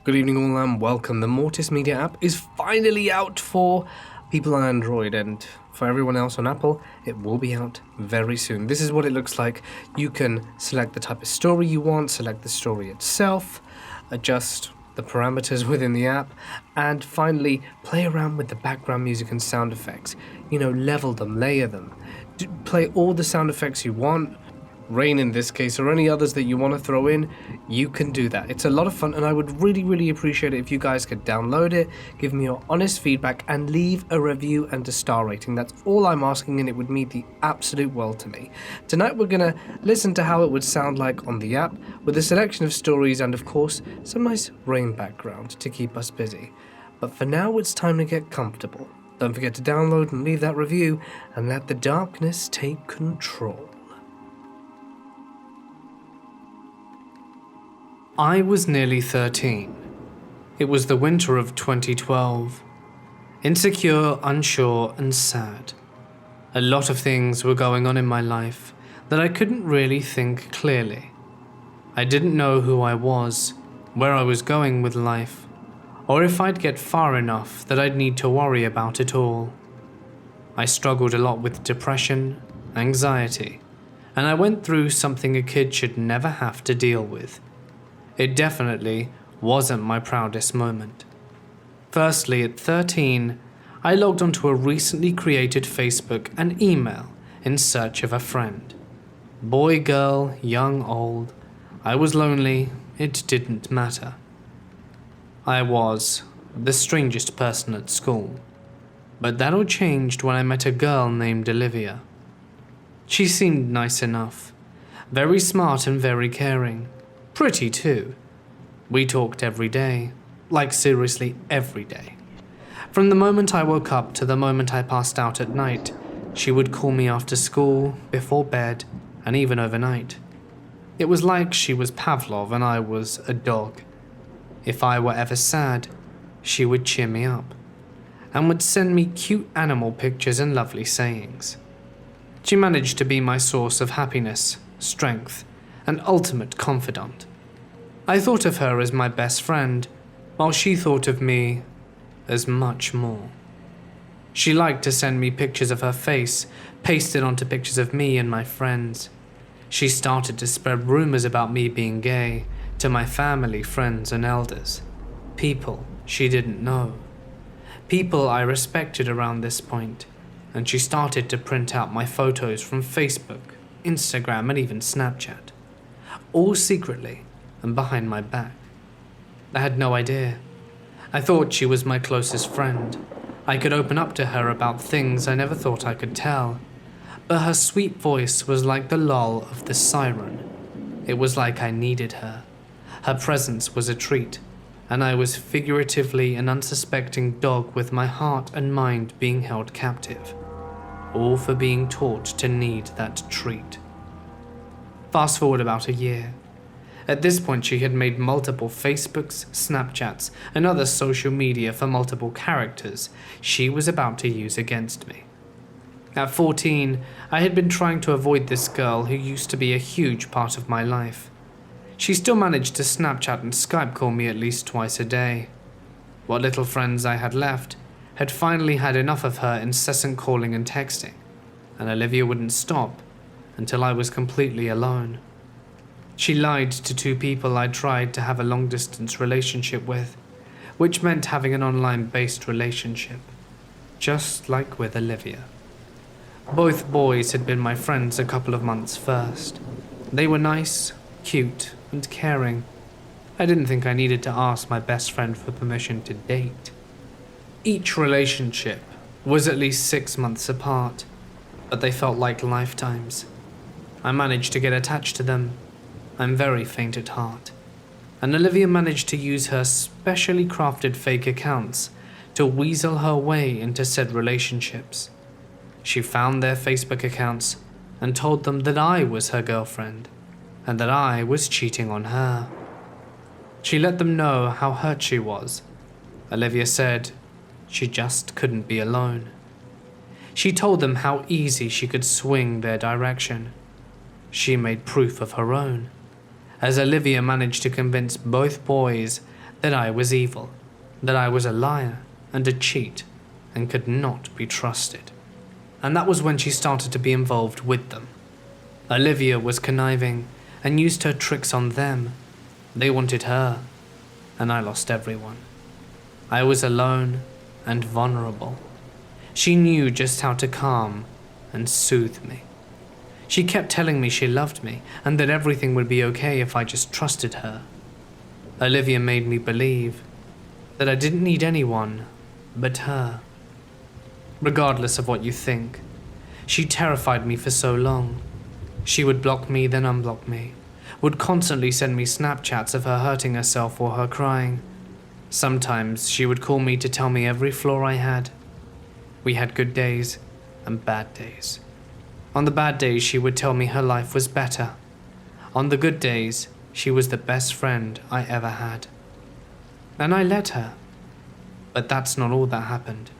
Good evening all and welcome. The Mortis Media app is finally out for people on Android, and for everyone else on Apple, it will be out very soon. This is what it looks like. You can select the type of story you want, select the story itself, adjust the parameters within the app, and finally play around with the background music and sound effects. Level them, layer them. Play all the sound effects you want. Rain in this case, or any others that you want to throw in, you can do that. It's a lot of fun, and I would really appreciate it if you guys could download it, give me your honest feedback, and leave a review and a star rating. That's all I'm asking, and it would mean the absolute world to me. Tonight we're going to listen to how it would sound like on the app, with a selection of stories and, of course, some nice rain background to keep us busy. But for now, it's time to get comfortable. Don't forget to download and leave that review, and let the darkness take control. I was nearly 13. It was the winter of 2012. Insecure, unsure, and sad. A lot of things were going on in my life that I couldn't really think clearly. I didn't know who I was, where I was going with life, or if I'd get far enough that I'd need to worry about it all. I struggled a lot with depression, anxiety, and I went through something a kid should never have to deal with. It definitely wasn't my proudest moment. Firstly, at 13, I logged onto a recently created Facebook and email in search of a friend. Boy, girl, young, old, I was lonely, it didn't matter. I was the strangest person at school, but that all changed when I met a girl named Olivia. She seemed nice enough, very smart and very caring. Pretty too. We talked every day, like seriously every day. From the moment I woke up to the moment I passed out at night, she would call me after school, before bed, and even overnight. It was like she was Pavlov and I was a dog. If I were ever sad, she would cheer me up, and would send me cute animal pictures and lovely sayings. She managed to be my source of happiness, strength, and ultimate confidant. I thought of her as my best friend, while she thought of me as much more. She liked to send me pictures of her face, pasted onto pictures of me and my friends. She started to spread rumors about me being gay to my family, friends, and elders. People she didn't know. People I respected around this point, and she started to print out my photos from Facebook, Instagram, and even Snapchat. All secretly and behind my back. I had no idea. I thought she was my closest friend. I could open up to her about things I never thought I could tell. But her sweet voice was like the lull of the siren. It was like I needed her. Her presence was a treat, and I was figuratively an unsuspecting dog with my heart and mind being held captive. All for being taught to need that treat. Fast forward about a year. At this point, she had made multiple Facebooks, Snapchats, and other social media for multiple characters she was about to use against me. At 14, I had been trying to avoid this girl who used to be a huge part of my life. She still managed to Snapchat and Skype call me at least twice a day. What little friends I had left had finally had enough of her incessant calling and texting, and Olivia wouldn't stop until I was completely alone. She lied to two people I tried to have a long-distance relationship with, which meant having an online-based relationship, just like with Olivia. Both boys had been my friends a couple of months first. They were nice, cute, and caring. I didn't think I needed to ask my best friend for permission to date. Each relationship was at least 6 months apart, but they felt like lifetimes. I managed to get attached to them. I'm very faint at heart. And Olivia managed to use her specially crafted fake accounts to weasel her way into said relationships. She found their Facebook accounts and told them that I was her girlfriend and that I was cheating on her. She let them know how hurt she was. Olivia said she just couldn't be alone. She told them how easy she could swing their direction. She made proof of her own, as Olivia managed to convince both boys that I was evil, that I was a liar and a cheat and could not be trusted. And that was when she started to be involved with them. Olivia was conniving and used her tricks on them. They wanted her, and I lost everyone. I was alone and vulnerable. She knew just how to calm and soothe me. She kept telling me she loved me and that everything would be okay if I just trusted her. Olivia made me believe that I didn't need anyone but her. Regardless of what you think, she terrified me for so long. She would block me, then unblock me, would constantly send me Snapchats of her hurting herself or her crying. Sometimes she would call me to tell me every flaw I had. We had good days and bad days. On the bad days, she would tell me her life was better. On the good days, she was the best friend I ever had. And I let her. But that's not all that happened.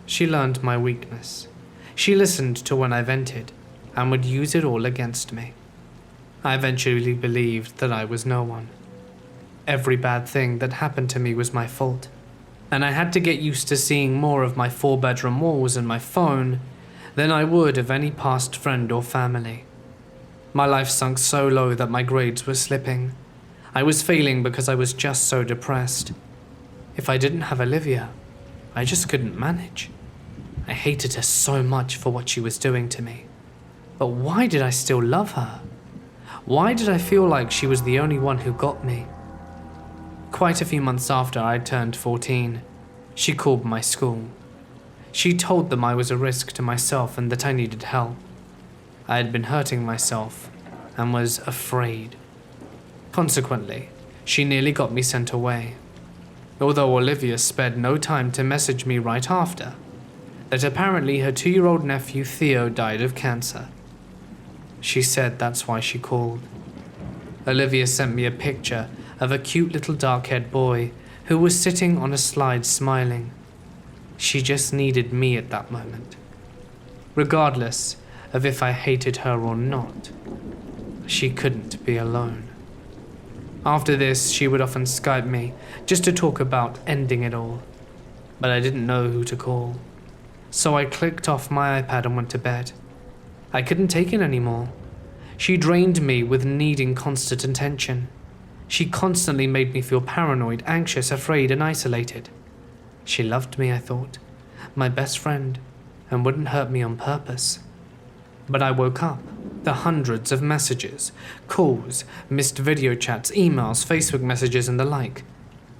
She learned my weakness. She listened to when I vented and would use it all against me. I eventually believed that I was no one. Every bad thing that happened to me was my fault, and I had to get used to seeing more of my 4-bedroom walls and my phone than I would of any past friend or family. My life sunk so low that my grades were slipping. I was failing because I was just so depressed. If I didn't have Olivia, I just couldn't manage. I hated her so much for what she was doing to me. But why did I still love her? Why did I feel like she was the only one who got me? Quite a few months after I turned 14, she called my school. She told them I was a risk to myself and that I needed help. I had been hurting myself and was afraid. Consequently, she nearly got me sent away. Although Olivia spared no time to message me right after that apparently her 2-year-old nephew Theo died of cancer. She said that's why she called. Olivia sent me a picture of a cute little dark-haired boy who was sitting on a slide smiling. She just needed me at that moment. Regardless of if I hated her or not, she couldn't be alone. After this, she would often Skype me just to talk about ending it all, but I didn't know who to call. So I clicked off my iPad and went to bed. I couldn't take it anymore. She drained me with needing constant attention. She constantly made me feel paranoid, anxious, afraid, and isolated. She loved me, I thought, my best friend, and wouldn't hurt me on purpose. But I woke up. The hundreds of messages, calls, missed video chats, emails, Facebook messages, and the like.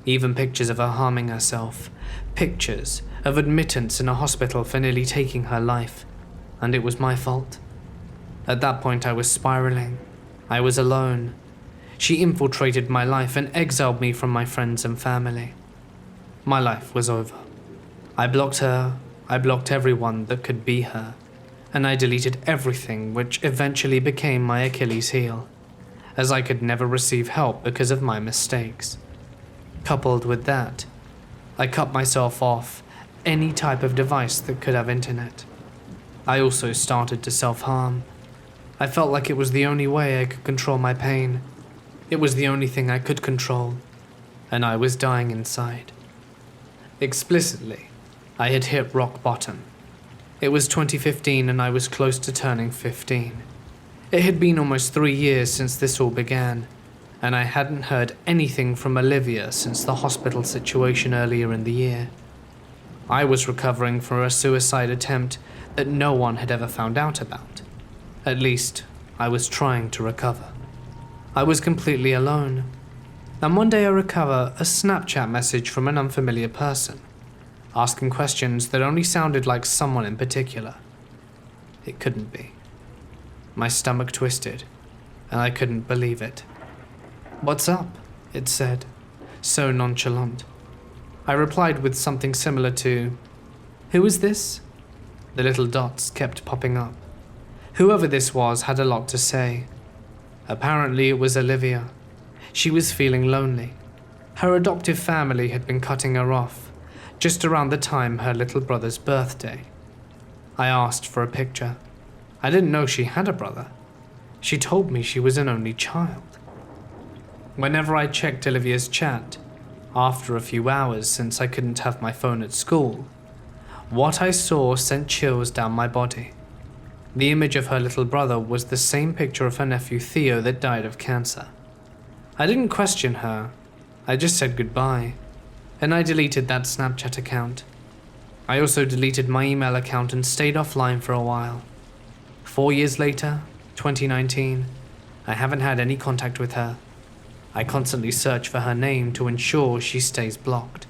Even pictures of her harming herself. Pictures of admittance in a hospital for nearly taking her life. And it was my fault. At that point, I was spiraling. I was alone. She infiltrated my life and exiled me from my friends and family. My life was over. I blocked her. I blocked everyone that could be her. And I deleted everything, which eventually became my Achilles heel, as I could never receive help because of my mistakes. Coupled with that, I cut myself off any type of device that could have internet. I also started to self-harm. I felt like it was the only way I could control my pain. It was the only thing I could control, and I was dying inside. Explicitly, I had hit rock bottom. It was 2015 and I was close to turning 15. It had been almost 3 years since this all began, and I hadn't heard anything from Olivia since the hospital situation earlier in the year. I was recovering from a suicide attempt that no one had ever found out about. At least, I was trying to recover. I was completely alone. And one day I recover a Snapchat message from an unfamiliar person, asking questions that only sounded like someone in particular. It couldn't be. My stomach twisted, and I couldn't believe it. "What's up?" it said, so nonchalant. I replied with something similar to, "Who is this?" The little dots kept popping up. Whoever this was had a lot to say. Apparently it was Olivia. She was feeling lonely. Her adoptive family had been cutting her off, just around the time her little brother's birthday. I asked for a picture. I didn't know she had a brother. She told me she was an only child. Whenever I checked Olivia's chat, after a few hours since I couldn't have my phone at school. What I saw sent chills down my body. The image of her little brother was the same picture of her nephew Theo that died of cancer. I didn't question her, I just said goodbye, and I deleted that Snapchat account. I also deleted my email account and stayed offline for a while. 4 years later, 2019, I haven't had any contact with her. I constantly search for her name to ensure she stays blocked,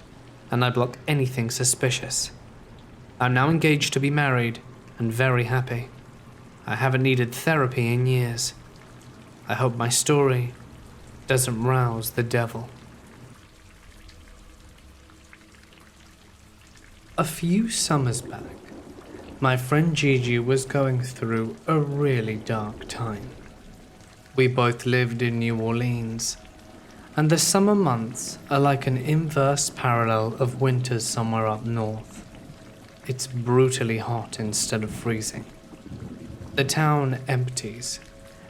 and I block anything suspicious. I'm now engaged to be married and very happy. I haven't needed therapy in years. I hope my story doesn't rouse the devil. A few summers back, my friend Gigi was going through a really dark time. We both lived in New Orleans, and the summer months are like an inverse parallel of winters somewhere up north. It's brutally hot instead of freezing. The town empties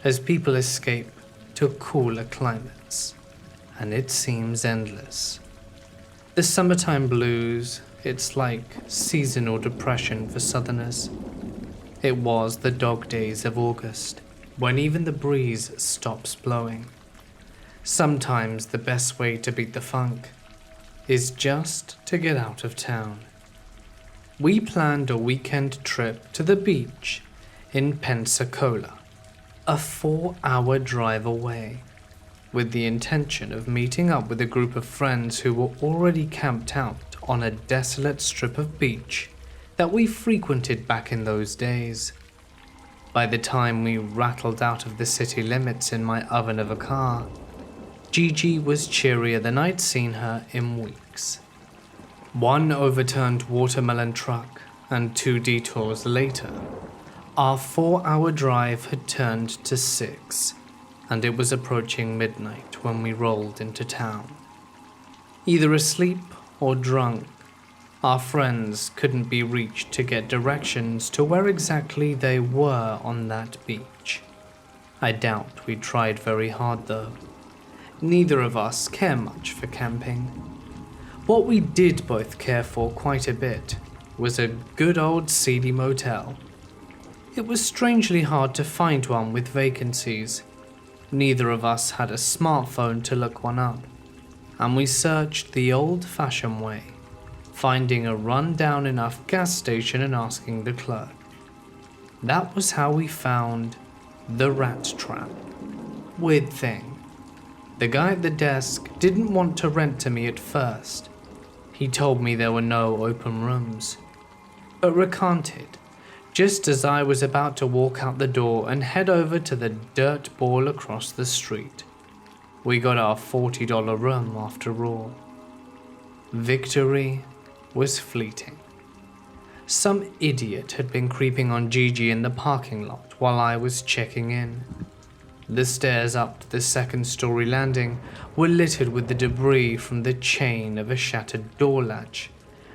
as people escape to cooler climates, and it seems endless. The summertime blues, it's like seasonal depression for southerners. It was the dog days of August, when even the breeze stops blowing. Sometimes the best way to beat the funk is just to get out of town. We planned a weekend trip to the beach in Pensacola, a 4-hour drive away, with the intention of meeting up with a group of friends who were already camped out on a desolate strip of beach that we frequented back in those days. By the time we rattled out of the city limits in my oven of a car, Gigi was cheerier than I'd seen her in weeks. One overturned watermelon truck and 2 detours later, our 4-hour drive had turned to 6, and it was approaching midnight when we rolled into town. Either asleep or drunk, our friends couldn't be reached to get directions to where exactly they were on that beach. I doubt we tried very hard though. Neither of us care much for camping. What we did both care for quite a bit was a good old seedy motel. It was strangely hard to find one with vacancies. Neither of us had a smartphone to look one up, and we searched the old-fashioned way, finding a run-down enough gas station and asking the clerk. That was how we found the Rat Trap. Weird thing, the guy at the desk didn't want to rent to me at first. He told me there were no open rooms, but recanted just as I was about to walk out the door and head over to the dirt ball across the street. We got our $40 room after all. Victory was fleeting. Some idiot had been creeping on Gigi in the parking lot while I was checking in. The stairs up to the second-story landing were littered with the debris from the chain of a shattered door latch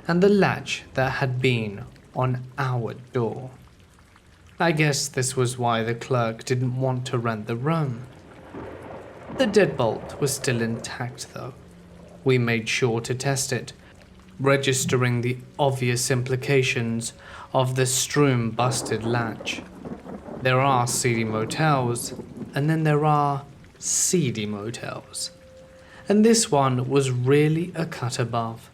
and the latch that had been on our door. I guess this was why the clerk didn't want to rent the room. The deadbolt was still intact though. We made sure to test it, registering the obvious implications of the strewn-busted latch. There are seedy motels, and then there are seedy motels. And this one was really a cut above.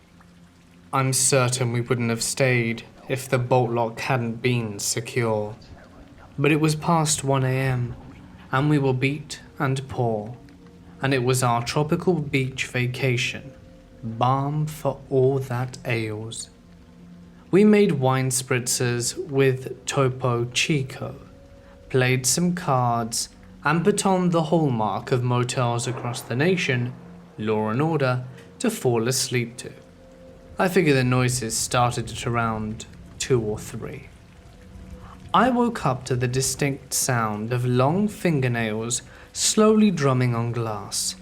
I'm certain we wouldn't have stayed if the bolt lock hadn't been secure. But it was past 1 a.m, and we were beat and poor, and it was our tropical beach vacation, balm for all that ails. We made wine spritzers with Topo Chico, played some cards, and put on the hallmark of motels across the nation, Law and Order, to fall asleep to. I figure the noises started at around 2 or 3. I woke up to the distinct sound of long fingernails slowly drumming on glass.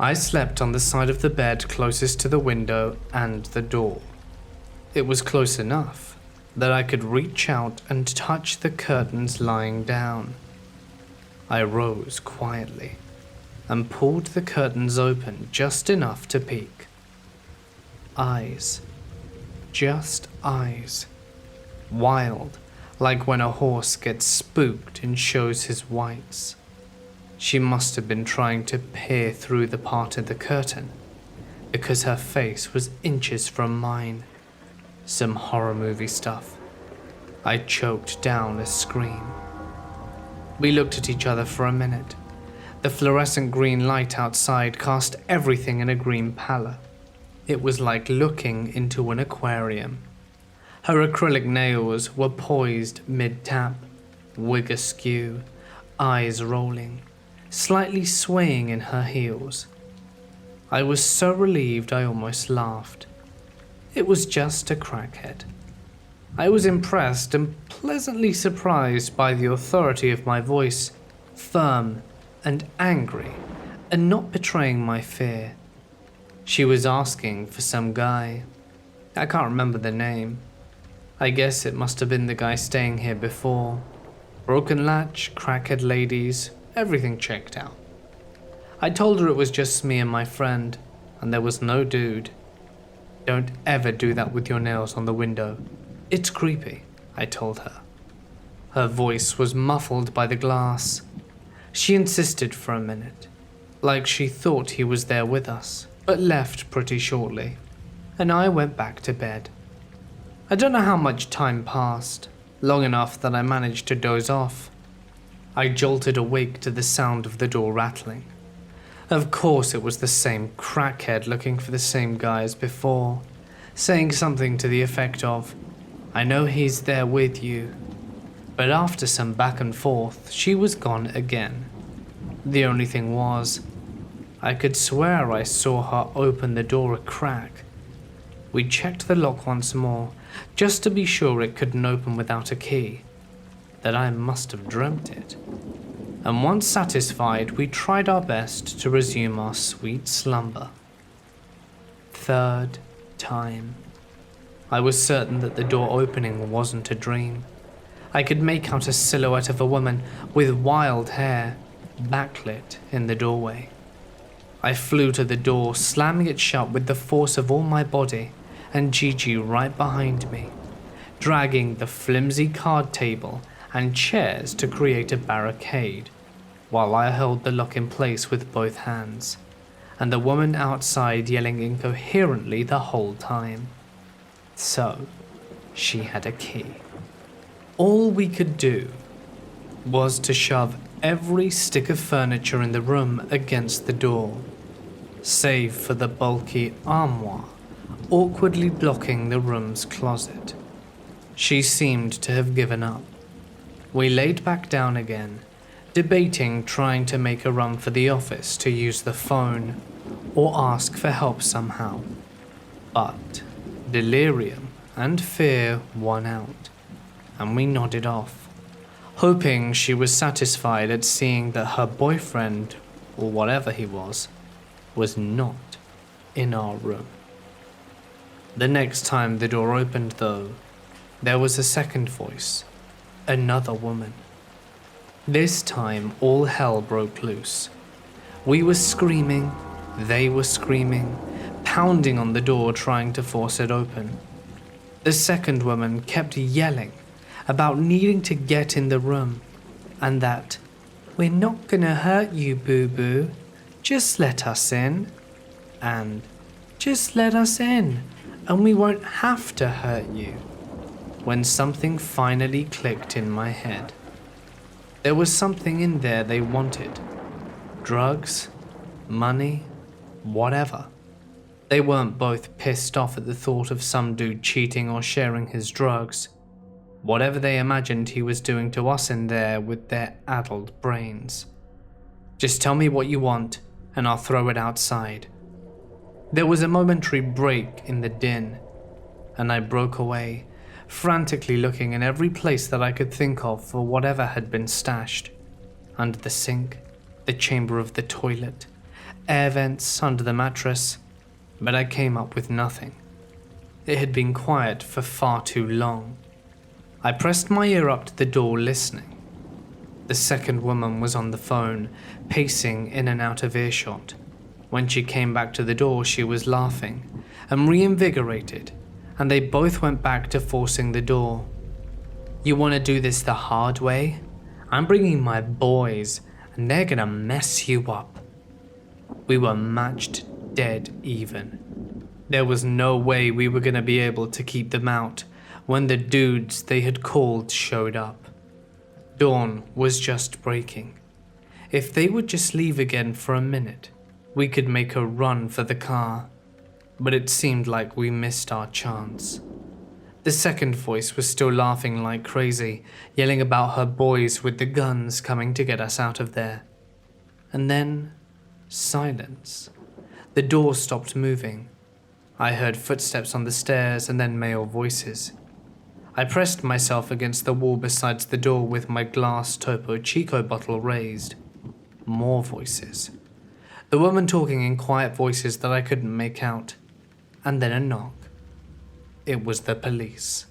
I slept on the side of the bed closest to the window and the door. It was close enough that I could reach out and touch the curtains lying down. I rose quietly and pulled the curtains open just enough to peek. eyes. Just eyes. Wild, like when a horse gets spooked and shows his whites. She must have been trying to peer through the part of the curtain, because her face was inches from mine. Some horror movie stuff. I choked down a scream. We looked at each other for a minute. The fluorescent green light outside cast everything in a green pallor. It was like looking into an aquarium. Her acrylic nails were poised mid-tap, wig askew, eyes rolling, slightly swaying in her heels. I was so relieved I almost laughed. It was just a crackhead. I was impressed and pleasantly surprised by the authority of my voice, firm and angry, and not betraying my fear. She was asking for some guy. I can't remember the name. I guess it must have been the guy staying here before. Broken latch, crackhead ladies, everything checked out. I told her it was just me and my friend, and there was no dude. Don't ever do that with your nails on the window. It's creepy, I told her. Her voice was muffled by the glass. She insisted for a minute, like she thought he was there with us, but left pretty shortly, and I went back to bed. I don't know how much time passed, long enough that I managed to doze off. I jolted awake to the sound of the door rattling. Of course it was the same crackhead looking for the same guy as before, saying something to the effect of, "I know he's there with you." But after some back and forth, she was gone again. The only thing was, I could swear I saw her open the door a crack. We checked the lock once more, just to be sure it couldn't open without a key, that I must have dreamt it. And once satisfied, we tried our best to resume our sweet slumber. Third time. I was certain that the door opening wasn't a dream. I could make out a silhouette of a woman with wild hair, backlit in the doorway. I flew to the door, slamming it shut with the force of all my body, and Gigi right behind me, dragging the flimsy card table and chairs to create a barricade, while I held the lock in place with both hands, and the woman outside yelling incoherently the whole time. So, she had a key. All we could do was to shove every stick of furniture in the room against the door, save for the bulky armoire awkwardly blocking the room's closet. She seemed to have given up. We laid back down again, debating trying to make a run for the office to use the phone or ask for help somehow. But delirium and fear won out, and we nodded off, hoping she was satisfied at seeing that her boyfriend, or whatever he was not in our room. The next time the door opened, though, there was a second voice, another woman. This time all hell broke loose. We were screaming, they were screaming, pounding on the door trying to force it open. The second woman kept yelling about needing to get in the room, and that, "We're not gonna hurt you, boo-boo, just let us in," and "Just let us in, and we won't have to hurt you," when something finally clicked in my head. There was something in there they wanted. Drugs, money, whatever. They weren't both pissed off at the thought of some dude cheating or sharing his drugs. Whatever they imagined he was doing to us in there with their addled brains. "Just tell me what you want, and I'll throw it outside." There was a momentary break in the din, and I broke away, frantically looking in every place that I could think of for whatever had been stashed. Under the sink, the chamber of the toilet, air vents, under the mattress, but I came up with nothing. It had been quiet for far too long. I pressed my ear up to the door, listening. The second woman was on the phone, pacing in and out of earshot. When she came back to the door, she was laughing, and reinvigorated, and they both went back to forcing the door. "You want to do this the hard way? I'm bringing my boys, and they're gonna mess you up." We were matched dead even. There was no way we were gonna be able to keep them out when the dudes they had called showed up. Dawn was just breaking. If they would just leave again for a minute, we could make a run for the car, but it seemed like we missed our chance. The second voice was still laughing like crazy, yelling about her boys with the guns coming to get us out of there. And then, silence. The door stopped moving. I heard footsteps on the stairs and then male voices. I pressed myself against the wall beside the door with my glass Topo Chico bottle raised. More voices. The woman talking in quiet voices that I couldn't make out. And then a knock. It was the police.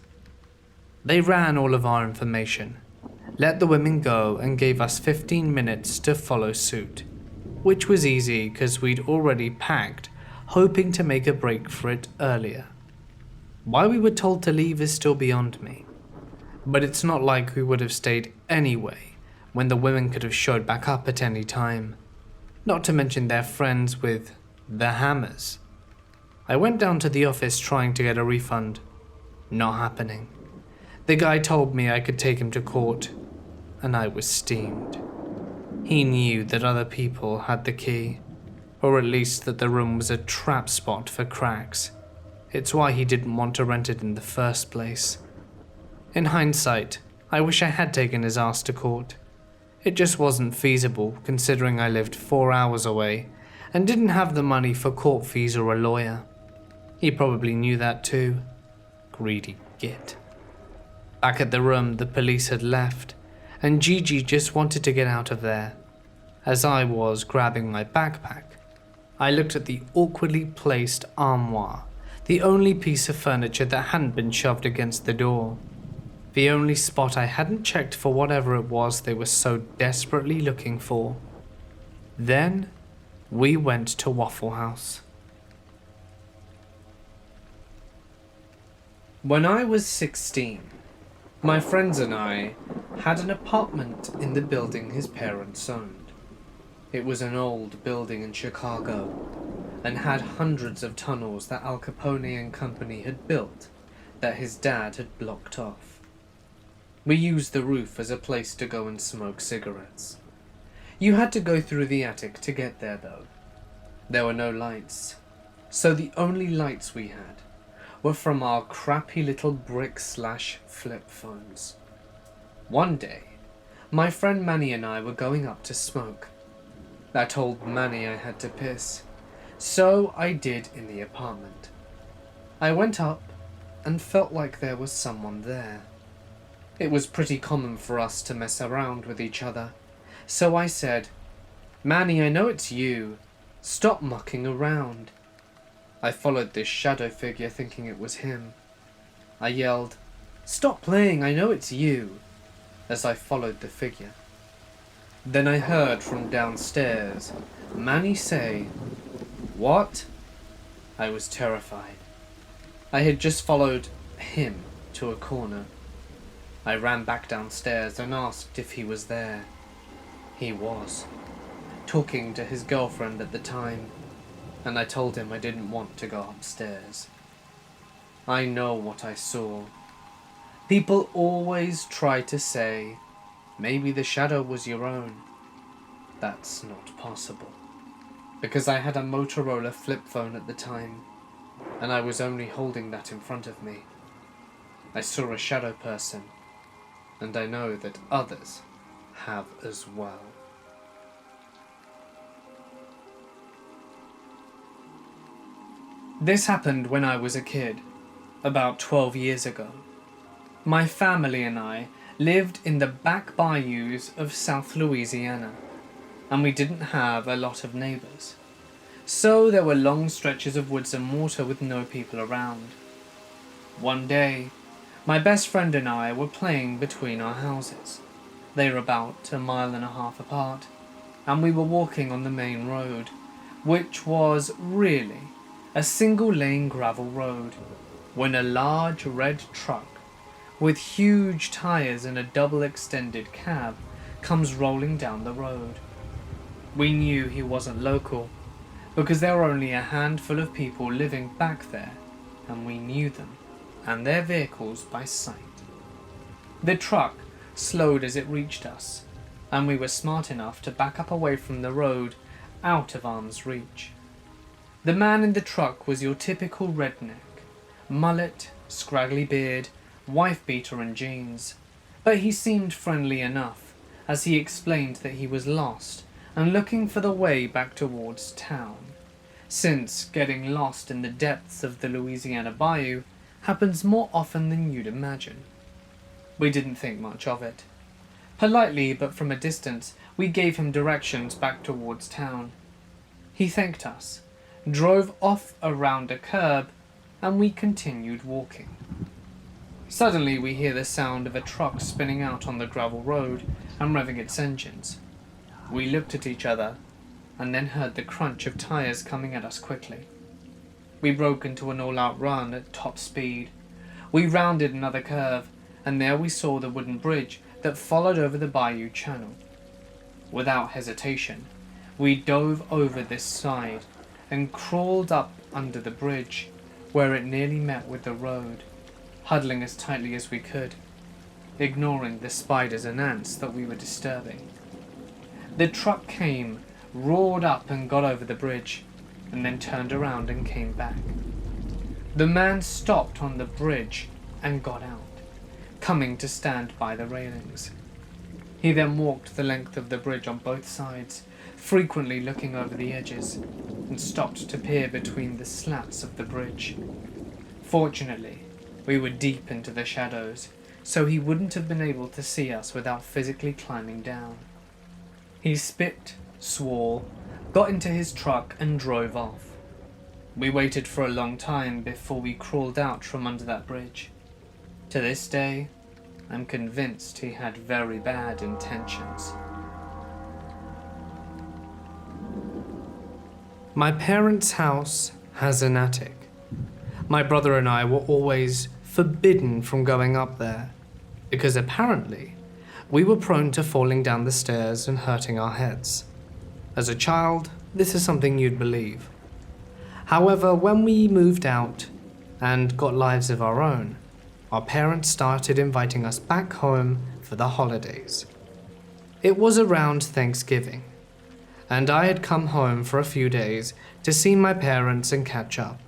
They ran all of our information, let the women go and gave us 15 minutes to follow suit, which was easy because we'd already packed, hoping to make a break for it earlier. Why we were told to leave is still beyond me, but it's not like we would have stayed anyway when the women could have showed back up at any time, not to mention their friends with the hammers. I went down to the office trying to get a refund. Not happening. The guy told me I could take him to court, and I was steamed. He knew that other people had the key, or at least that the room was a trap spot for cracks. It's why he didn't want to rent it in the first place. In hindsight, I wish I had taken his ass to court. It just wasn't feasible considering I lived 4 hours away and didn't have the money for court fees or a lawyer. He probably knew that too. Greedy git. Back at the room, the police had left, and Gigi just wanted to get out of there. As I was grabbing my backpack, I looked at the awkwardly placed armoire, the only piece of furniture that hadn't been shoved against the door. The only spot I hadn't checked for whatever it was they were so desperately looking for. Then, we went to Waffle House. When I was 16, my friends and I had an apartment in the building his parents owned. It was an old building in Chicago and had hundreds of tunnels that Al Capone and company had built that his dad had blocked off. We used the roof as a place to go and smoke cigarettes. You had to go through the attic to get there though. There were no lights, so the only lights we had were from our crappy little brick/flip phones. One day, my friend Manny and I were going up to smoke. I told Manny I had to piss, so I did in the apartment. I went up and felt like there was someone there. It was pretty common for us to mess around with each other, so I said, "Manny, I know it's you. Stop mucking around." I followed this shadow figure thinking it was him. I yelled, "Stop playing, I know it's you," as I followed the figure. Then I heard from downstairs Manny say, "What?" I was terrified. I had just followed him to a corner. I ran back downstairs and asked if he was there. He was, talking to his girlfriend at the time, and I told him I didn't want to go upstairs. I know what I saw. People always try to say, maybe the shadow was your own. That's not possible, because I had a Motorola flip phone at the time, and I was only holding that in front of me. I saw a shadow person, and I know that others have as well. This happened when I was a kid, about 12 years ago. My family and I lived in the back bayous of South Louisiana, and we didn't have a lot of neighbors. So there were long stretches of woods and water with no people around. One day, my best friend and I were playing between our houses. They were about 1.5 miles apart, and we were walking on the main road, which was really a single-lane gravel road, when a large red truck with huge tires and a double-extended cab comes rolling down the road. We knew he wasn't local, because there were only a handful of people living back there, and we knew them and their vehicles by sight. The truck slowed as it reached us, and we were smart enough to back up away from the road, out of arm's reach. The man in the truck was your typical redneck, mullet, scraggly beard, wife-beater and jeans, but he seemed friendly enough as he explained that he was lost and looking for the way back towards town, since getting lost in the depths of the Louisiana Bayou happens more often than you'd imagine. We didn't think much of it. Politely, but from a distance, we gave him directions back towards town. He thanked us, drove off around a curb, and we continued walking. Suddenly we hear the sound of a truck spinning out on the gravel road and revving its engines. We looked at each other, and then heard the crunch of tires coming at us quickly. We broke into an all-out run at top speed. We rounded another curve, and there we saw the wooden bridge that followed over the bayou channel. Without hesitation, we dove over this side and crawled up under the bridge, where it nearly met with the road, huddling as tightly as we could, ignoring the spiders and ants that we were disturbing. The truck came, roared up and got over the bridge, and then turned around and came back. The man stopped on the bridge and got out, coming to stand by the railings. He then walked the length of the bridge on both sides, frequently looking over the edges, and stopped to peer between the slats of the bridge. Fortunately, we were deep into the shadows, so he wouldn't have been able to see us without physically climbing down. He spit, swore, got into his truck and drove off. We waited for a long time before we crawled out from under that bridge. To this day, I'm convinced he had very bad intentions. My parents' house has an attic. My brother and I were always forbidden from going up there, because apparently we were prone to falling down the stairs and hurting our heads. As a child, this is something you'd believe. However, when we moved out and got lives of our own, our parents started inviting us back home for the holidays. It was around Thanksgiving, and I had come home for a few days to see my parents and catch up,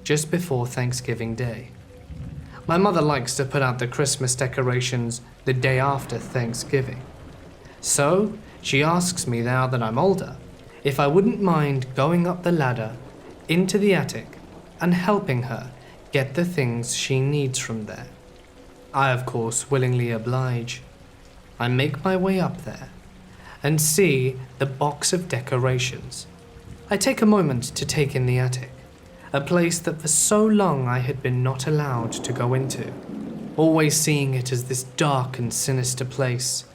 just before Thanksgiving Day. My mother likes to put out the Christmas decorations the day after Thanksgiving. So, she asks me now that I'm older, if I wouldn't mind going up the ladder into the attic and helping her get the things she needs from there. I, of course, willingly oblige. I make my way up there and see the box of decorations. I take a moment to take in the attic, a place that for so long I had been not allowed to go into, always seeing it as this dark and sinister place.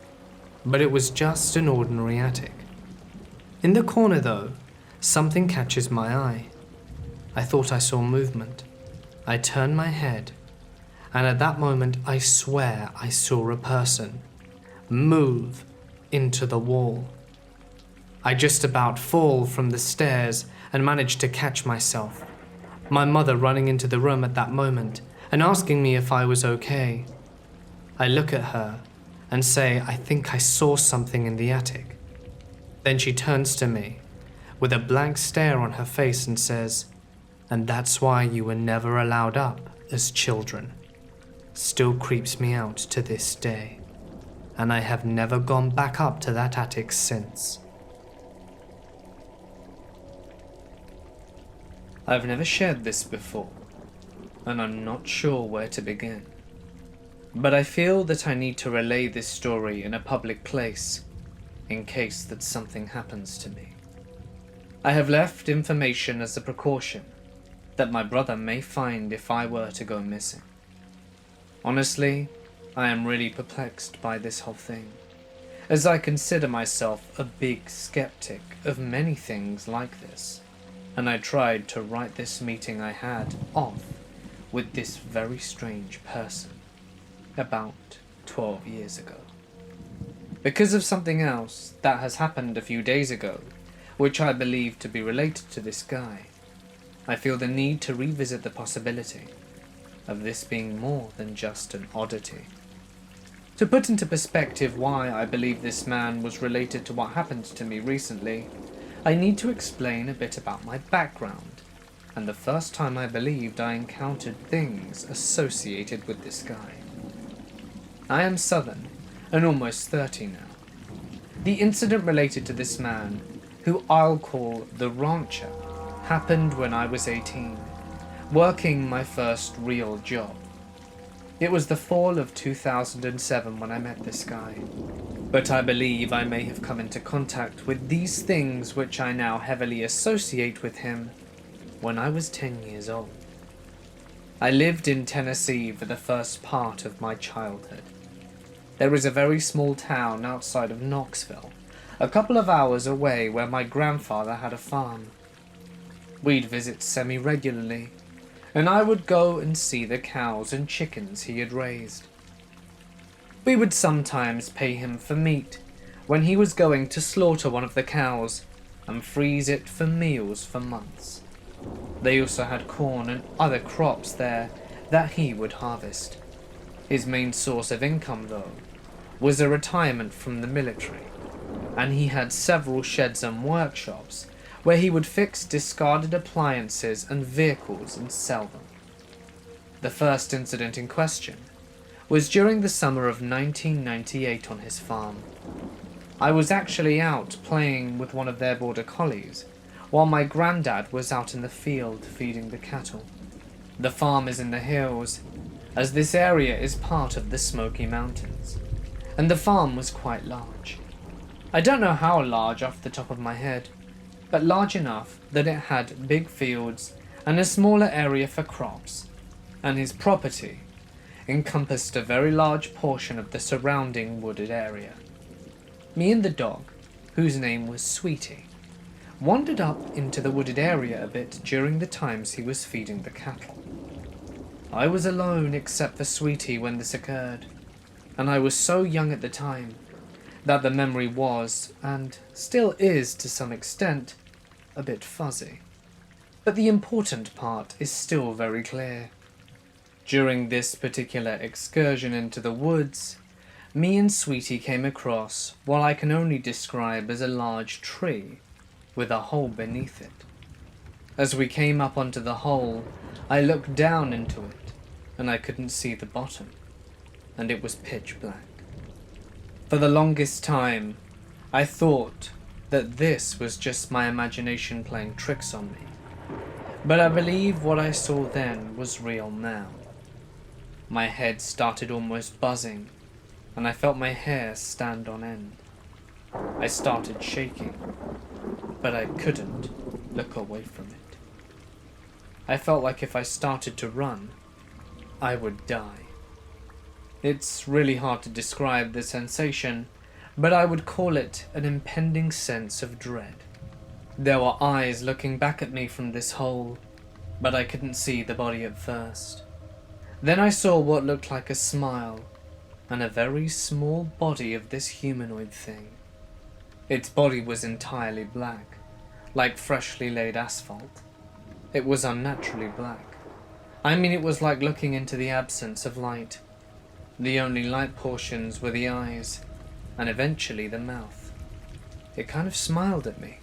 But it was just an ordinary attic. In the corner, though, something catches my eye. I thought I saw movement. I turn my head, and at that moment I swear I saw a person move into the wall. I just about fall from the stairs and manage to catch myself, my mother running into the room at that moment and asking me if I was okay. I look at her and say I think I saw something in the attic. Then she turns to me with a blank stare on her face and says, "And that's why you were never allowed up as children." Still creeps me out to this day, and I have never gone back up to that attic since. I've never shared this before, and I'm not sure where to begin. But I feel that I need to relay this story in a public place, in case that something happens to me. I have left information as a precaution that my brother may find if I were to go missing. Honestly, I am really perplexed by this whole thing, as I consider myself a big skeptic of many things like this. and I tried to write this meeting I had off with this very strange person about 12 years ago. Because of something else that has happened a few days ago, which I believe to be related to this guy, I feel the need to revisit the possibility of this being more than just an oddity. To put into perspective why I believe this man was related to what happened to me recently, I need to explain a bit about my background, and the first time I believed I encountered things associated with this guy. I am Southern, and almost 30 now. The incident related to this man, who I'll call the Rancher, happened when I was 18, working my first real job. It was the fall of 2007 when I met this guy, but I believe I may have come into contact with these things which I now heavily associate with him when I was 10 years old. I lived in Tennessee for the first part of my childhood. There is a very small town outside of Knoxville, a couple of hours away, where my grandfather had a farm. We'd visit semi-regularly, and I would go and see the cows and chickens he had raised. We would sometimes pay him for meat when he was going to slaughter one of the cows and freeze it for meals for months. They also had corn and other crops there that he would harvest. His main source of income, though, was a retirement from the military, and he had several sheds and workshops where he would fix discarded appliances and vehicles and sell them. The first incident in question was during the summer of 1998 on his farm. I was actually out playing with one of their border collies, while my granddad was out in the field feeding the cattle. The farm is in the hills, as this area is part of the Smoky Mountains, and the farm was quite large. I don't know how large off the top of my head, but large enough that it had big fields and a smaller area for crops, and his property encompassed a very large portion of the surrounding wooded area. Me and the dog, whose name was Sweetie, wandered up into the wooded area a bit during the times he was feeding the cattle. I was alone except for Sweetie when this occurred, and I was so young at the time that the memory was, and still is to some extent, a bit fuzzy. But the important part is still very clear. During this particular excursion into the woods, me and Sweetie came across what I can only describe as a large tree with a hole beneath it. As we came up onto the hole, I looked down into it, and I couldn't see the bottom, and it was pitch black. For the longest time, I thought that this was just my imagination playing tricks on me, but I believe what I saw then was real now. My head started almost buzzing, and I felt my hair stand on end. I started shaking, but I couldn't look away from it. I felt like if I started to run, I would die. It's really hard to describe the sensation, but I would call it an impending sense of dread. There were eyes looking back at me from this hole, but I couldn't see the body at first. Then I saw what looked like a smile and a very small body of this humanoid thing. Its body was entirely black, like freshly laid asphalt. It was unnaturally black. I mean, it was like looking into the absence of light. The only light portions were the eyes, and eventually the mouth. It kind of smiled at me,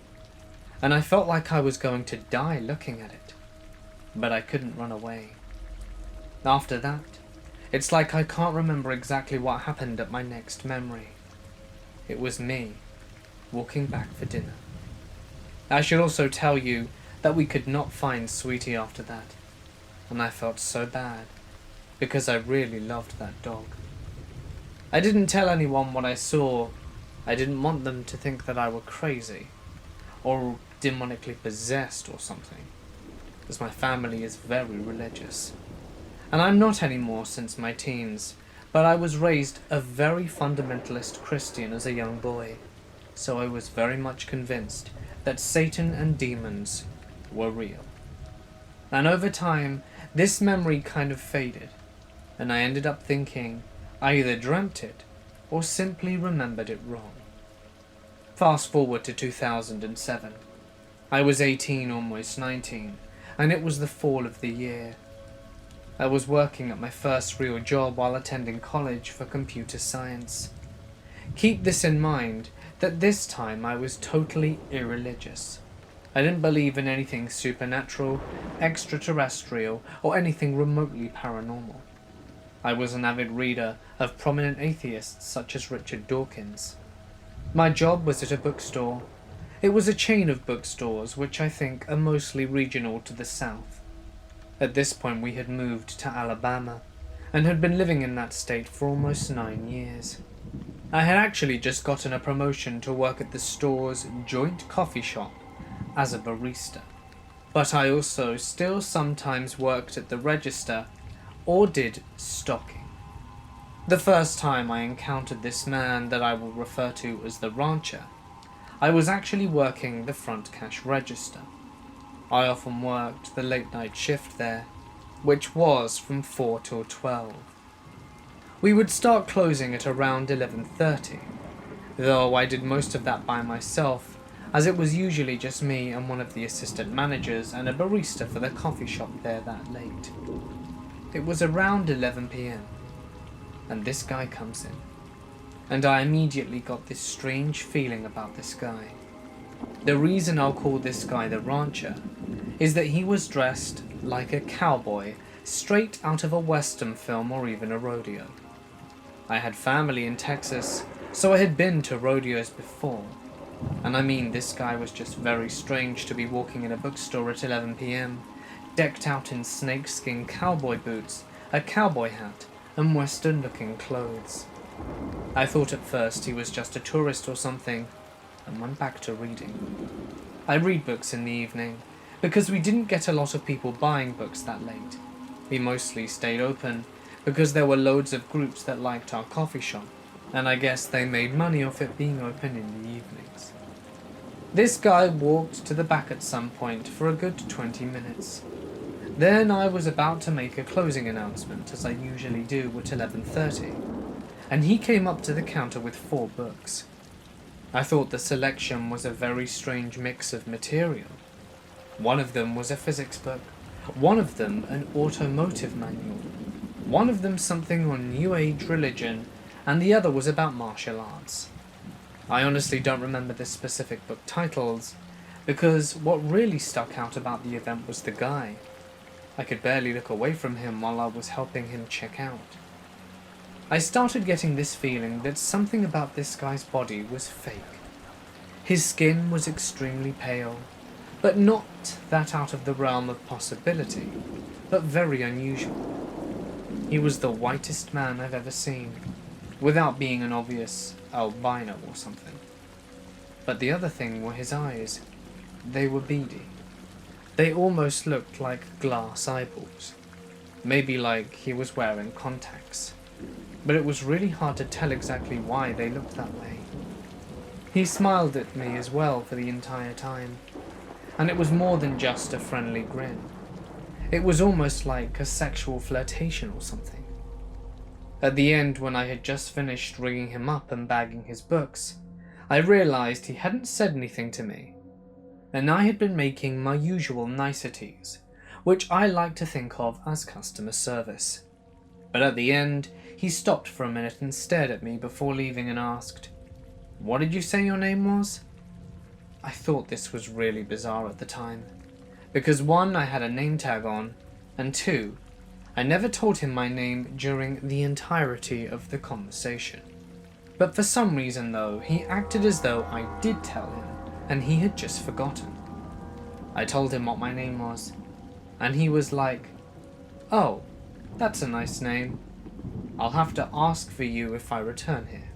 and I felt like I was going to die looking at it, but I couldn't run away. After that, it's like I can't remember exactly what happened at my next memory. It was me, walking back for dinner. I should also tell you that we could not find Sweetie after that, and I felt so bad, because I really loved that dog. I didn't tell anyone what I saw. I didn't want them to think that I were crazy, or demonically possessed or something, as my family is very religious. And I'm not anymore since my teens, but I was raised a very fundamentalist Christian as a young boy, so I was very much convinced that Satan and demons were real. And over time, this memory kind of faded, and I ended up thinking I either dreamt it or simply remembered it wrong. Fast forward to 2007. I was 18, almost 19, and it was the fall of the year. I was working at my first real job while attending college for computer science. Keep this in mind, that this time I was totally irreligious. I didn't believe in anything supernatural, extraterrestrial, or anything remotely paranormal. I was an avid reader of prominent atheists such as Richard Dawkins. My job was at a bookstore. It was a chain of bookstores which I think are mostly regional to the south. At this point we had moved to Alabama, and had been living in that state for almost 9 years. I had actually just gotten a promotion to work at the store's joint coffee shop as a barista, but I also still sometimes worked at the register or did stocking. The first time I encountered this man that I will refer to as the rancher, I was actually working the front cash register. I often worked the late night shift there, which was from 4 till 12. We would start closing at around 11:30, though I did most of that by myself, as it was usually just me and one of the assistant managers and a barista for the coffee shop there that late. It was around 11 p.m, and this guy comes in, and I immediately got this strange feeling about this guy. The reason I'll call this guy the rancher is that he was dressed like a cowboy straight out of a western film or even a rodeo. I had family in Texas, so I had been to rodeos before, and I mean this guy was just very strange to be walking in a bookstore at 11 p.m, decked out in snakeskin cowboy boots, a cowboy hat, and western-looking clothes. I thought at first he was just a tourist or something, and went back to reading. I read books in the evening, because we didn't get a lot of people buying books that late. We mostly stayed open, because there were loads of groups that liked our coffee shop, and I guess they made money off it being open in the evenings. This guy walked to the back at some point for a good 20 minutes. Then I was about to make a closing announcement, as I usually do at 11:30, and he came up to the counter with 4 books. I thought the selection was a very strange mix of material. One of them was a physics book, one of them an automotive manual, one of them something on New Age religion, and the other was about martial arts. I honestly don't remember the specific book titles, because what really stuck out about the event was the guy. I could barely look away from him while I was helping him check out. I started getting this feeling that something about this guy's body was fake. His skin was extremely pale, but not that out of the realm of possibility, but very unusual. He was the whitest man I've ever seen, without being an obvious albino or something. But the other thing were his eyes. They were beady. They almost looked like glass eyeballs. Maybe like he was wearing contacts. But it was really hard to tell exactly why they looked that way. He smiled at me as well for the entire time, and it was more than just a friendly grin. It was almost like a sexual flirtation or something. At the end, when I had just finished ringing him up and bagging his books, I realized he hadn't said anything to me, and I had been making my usual niceties, which I like to think of as customer service. But at the end, he stopped for a minute and stared at me before leaving and asked, "What did you say your name was?" I thought this was really bizarre at the time, because 1, I had a name tag on, and 2, I never told him my name during the entirety of the conversation. But for some reason though, he acted as though I did tell him, and he had just forgotten. I told him what my name was, and he was like, "Oh, that's a nice name. I'll have to ask for you if I return here."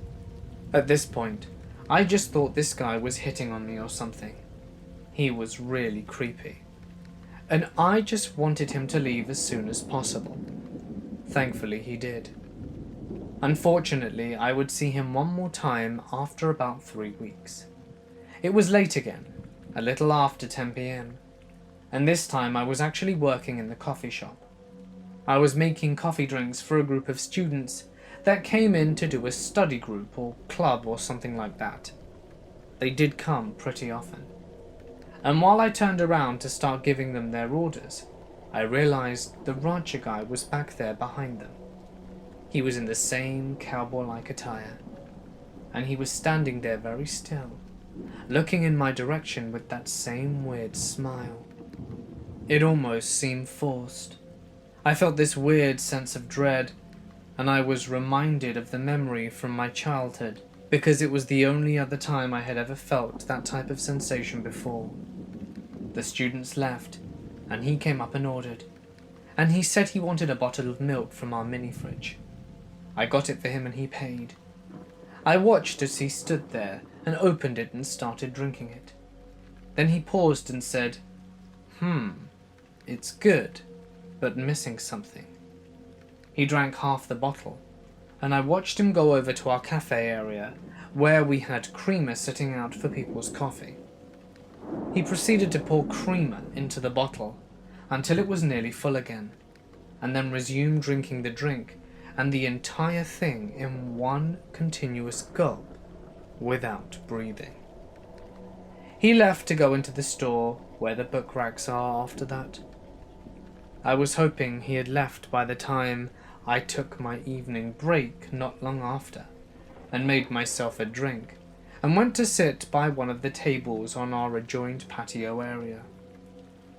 At this point, I just thought this guy was hitting on me or something. He was really creepy, and I just wanted him to leave as soon as possible. Thankfully he did. Unfortunately, I would see him one more time after about 3 weeks. It was late again, a little after 10 p.m, and this time I was actually working in the coffee shop. I was making coffee drinks for a group of students that came in to do a study group or club or something like that. They did come pretty often. And while I turned around to start giving them their orders, I realized the rancher guy was back there behind them. He was in the same cowboy-like attire, and he was standing there very still, looking in my direction with that same weird smile. It almost seemed forced. I felt this weird sense of dread, and I was reminded of the memory from my childhood, because it was the only other time I had ever felt that type of sensation before. The students left, and he came up and ordered, and he said he wanted a bottle of milk from our mini fridge. I got it for him and he paid. I watched as he stood there and opened it and started drinking it. Then he paused and said, it's good, but missing something. He drank half the bottle, and I watched him go over to our cafe area where we had creamer sitting out for people's coffee. He proceeded to pour creamer into the bottle until it was nearly full again, and then resumed drinking the drink and the entire thing in one continuous gulp without breathing. He left to go into the store where the book racks are after that. I was hoping he had left by the time I took my evening break not long after, and made myself a drink, and went to sit by one of the tables on our adjoined patio area.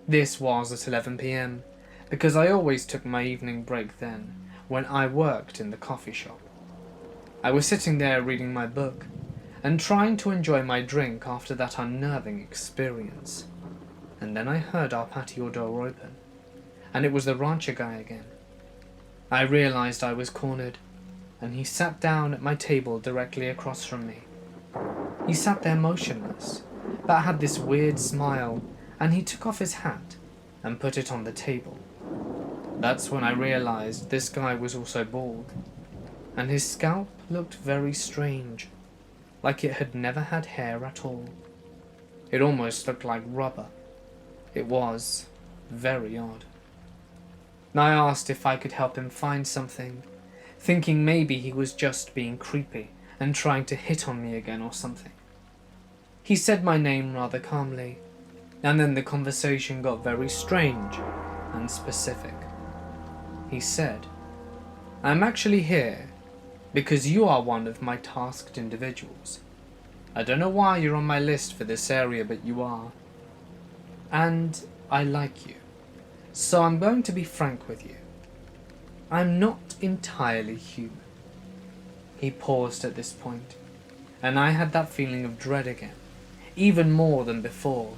This was at 11 p.m, because I always took my evening break then, when I worked in the coffee shop. I was sitting there reading my book, and trying to enjoy my drink after that unnerving experience. And then I heard our patio door open, and it was the rancher guy again. I realized I was cornered, and he sat down at my table directly across from me. He sat there motionless, but had this weird smile, and he took off his hat and put it on the table. That's when I realized this guy was also bald, and his scalp looked very strange, like it had never had hair at all. It almost looked like rubber. It was very odd. I asked if I could help him find something, thinking maybe he was just being creepy and trying to hit on me again or something. He said my name rather calmly, and then the conversation got very strange and specific. He said, "I'm actually here because you are one of my tasked individuals. I don't know why you're on my list for this area, but you are. And I like you. So I'm going to be frank with you. I'm not entirely human." He paused at this point, and I had that feeling of dread again, even more than before,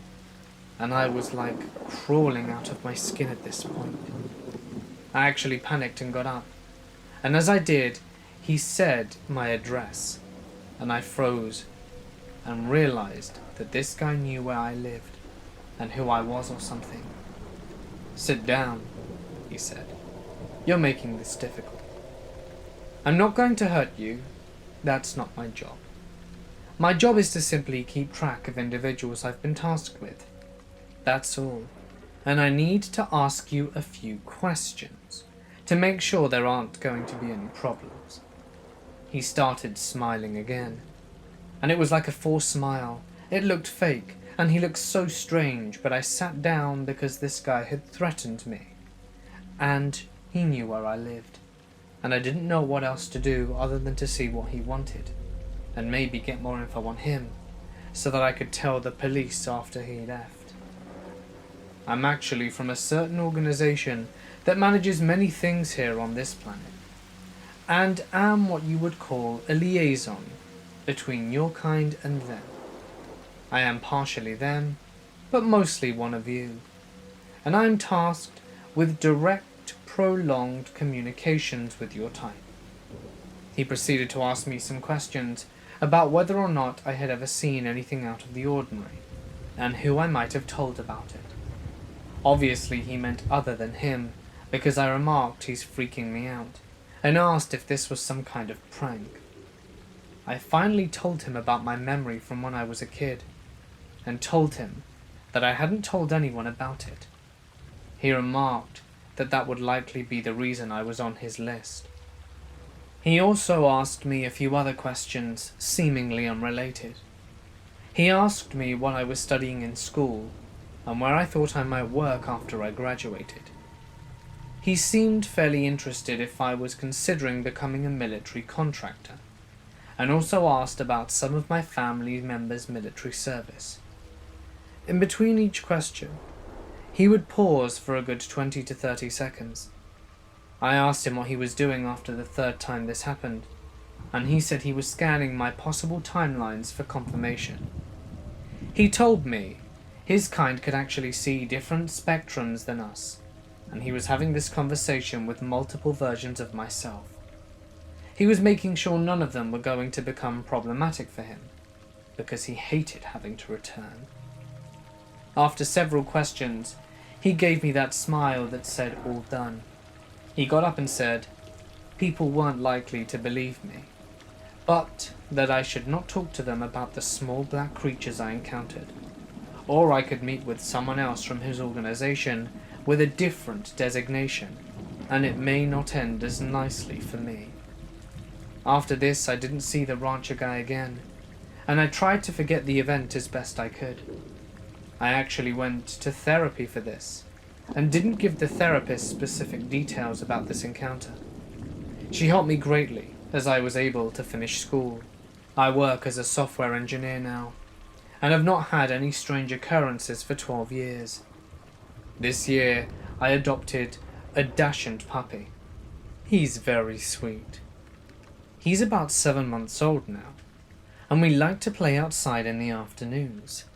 and I was like crawling out of my skin at this point. I actually panicked and got up, and as I did, he said my address, and I froze and realized that this guy knew where I lived and who I was or something. "Sit down," he said. "You're making this difficult. I'm not going to hurt you. That's not my job. My job is to simply keep track of individuals I've been tasked with. That's all. And I need to ask you a few questions to make sure there aren't going to be any problems." He started smiling again, and it was like a forced smile. It looked fake, and he looked so strange, but I sat down because this guy had threatened me, and he knew where I lived, and I didn't know what else to do other than to see what he wanted, and maybe get more info on him, so that I could tell the police after he left. I'm actually from a certain organization that manages many things here on this planet, and am what you would call a liaison between your kind and them. I am partially them, but mostly one of you, and I am tasked with direct, prolonged communications with your type. He proceeded to ask me some questions about whether or not I had ever seen anything out of the ordinary, and who I might have told about it. Obviously he meant other than him, because I remarked he's freaking me out, and asked if this was some kind of prank. I finally told him about my memory from when I was a kid, and told him that I hadn't told anyone about it. He remarked that that would likely be the reason I was on his list. He also asked me a few other questions, seemingly unrelated. He asked me what I was studying in school and where I thought I might work after I graduated. He seemed fairly interested if I was considering becoming a military contractor, and also asked about some of my family members' military service. In between each question, he would pause for a good 20 to 30 seconds. I asked him what he was doing after the third time this happened, and he said he was scanning my possible timelines for confirmation. He told me his kind could actually see different spectrums than us, and he was having this conversation with multiple versions of myself. He was making sure none of them were going to become problematic for him, because he hated having to return. After several questions, he gave me that smile that said all done. He got up and said, people weren't likely to believe me, but that I should not talk to them about the small black creatures I encountered, or I could meet with someone else from his organization with a different designation, and it may not end as nicely for me. After this, I didn't see the rancher guy again, and I tried to forget the event as best I could. I actually went to therapy for this, and didn't give the therapist specific details about this encounter. She helped me greatly as I was able to finish school. I work as a software engineer now, and have not had any strange occurrences for 12 years. This year, I adopted a dachshund puppy. He's very sweet. He's about 7 months old now, and we like to play outside in the afternoons.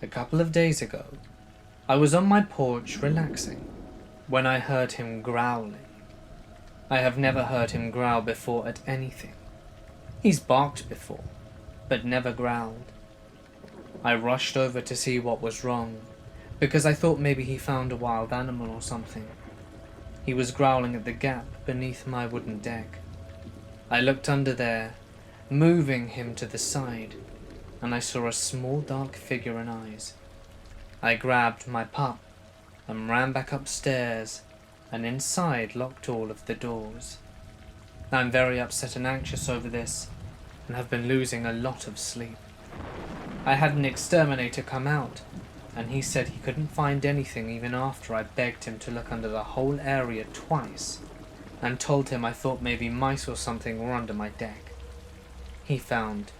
A couple of days ago, I was on my porch relaxing when I heard him growling. I have never heard him growl before at anything. He's barked before, but never growled. I rushed over to see what was wrong, because I thought maybe he found a wild animal or something. He was growling at the gap beneath my wooden deck. I looked under there, moving him to the side, and I saw a small dark figure and eyes. I grabbed my pup and ran back upstairs, and inside locked all of the doors. I'm very upset and anxious over this, and have been losing a lot of sleep. I had an exterminator come out, and he said he couldn't find anything even after I begged him to look under the whole area twice, and told him I thought maybe mice or something were under my deck. He found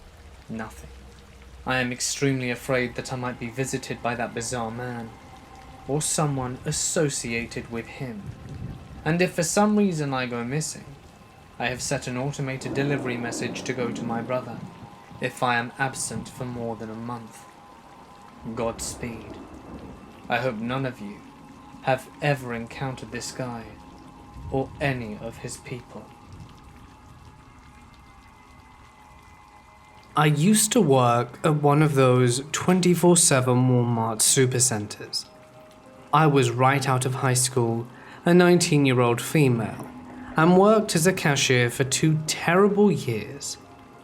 nothing. I am extremely afraid that I might be visited by that bizarre man, or someone associated with him. And if for some reason I go missing, I have set an automated delivery message to go to my brother if I am absent for more than a month. Godspeed. I hope none of you have ever encountered this guy or any of his people. I used to work at one of those 24/7 Walmart supercenters. I was right out of high school, a 19-year-old female, and worked as a cashier for 2 terrible years,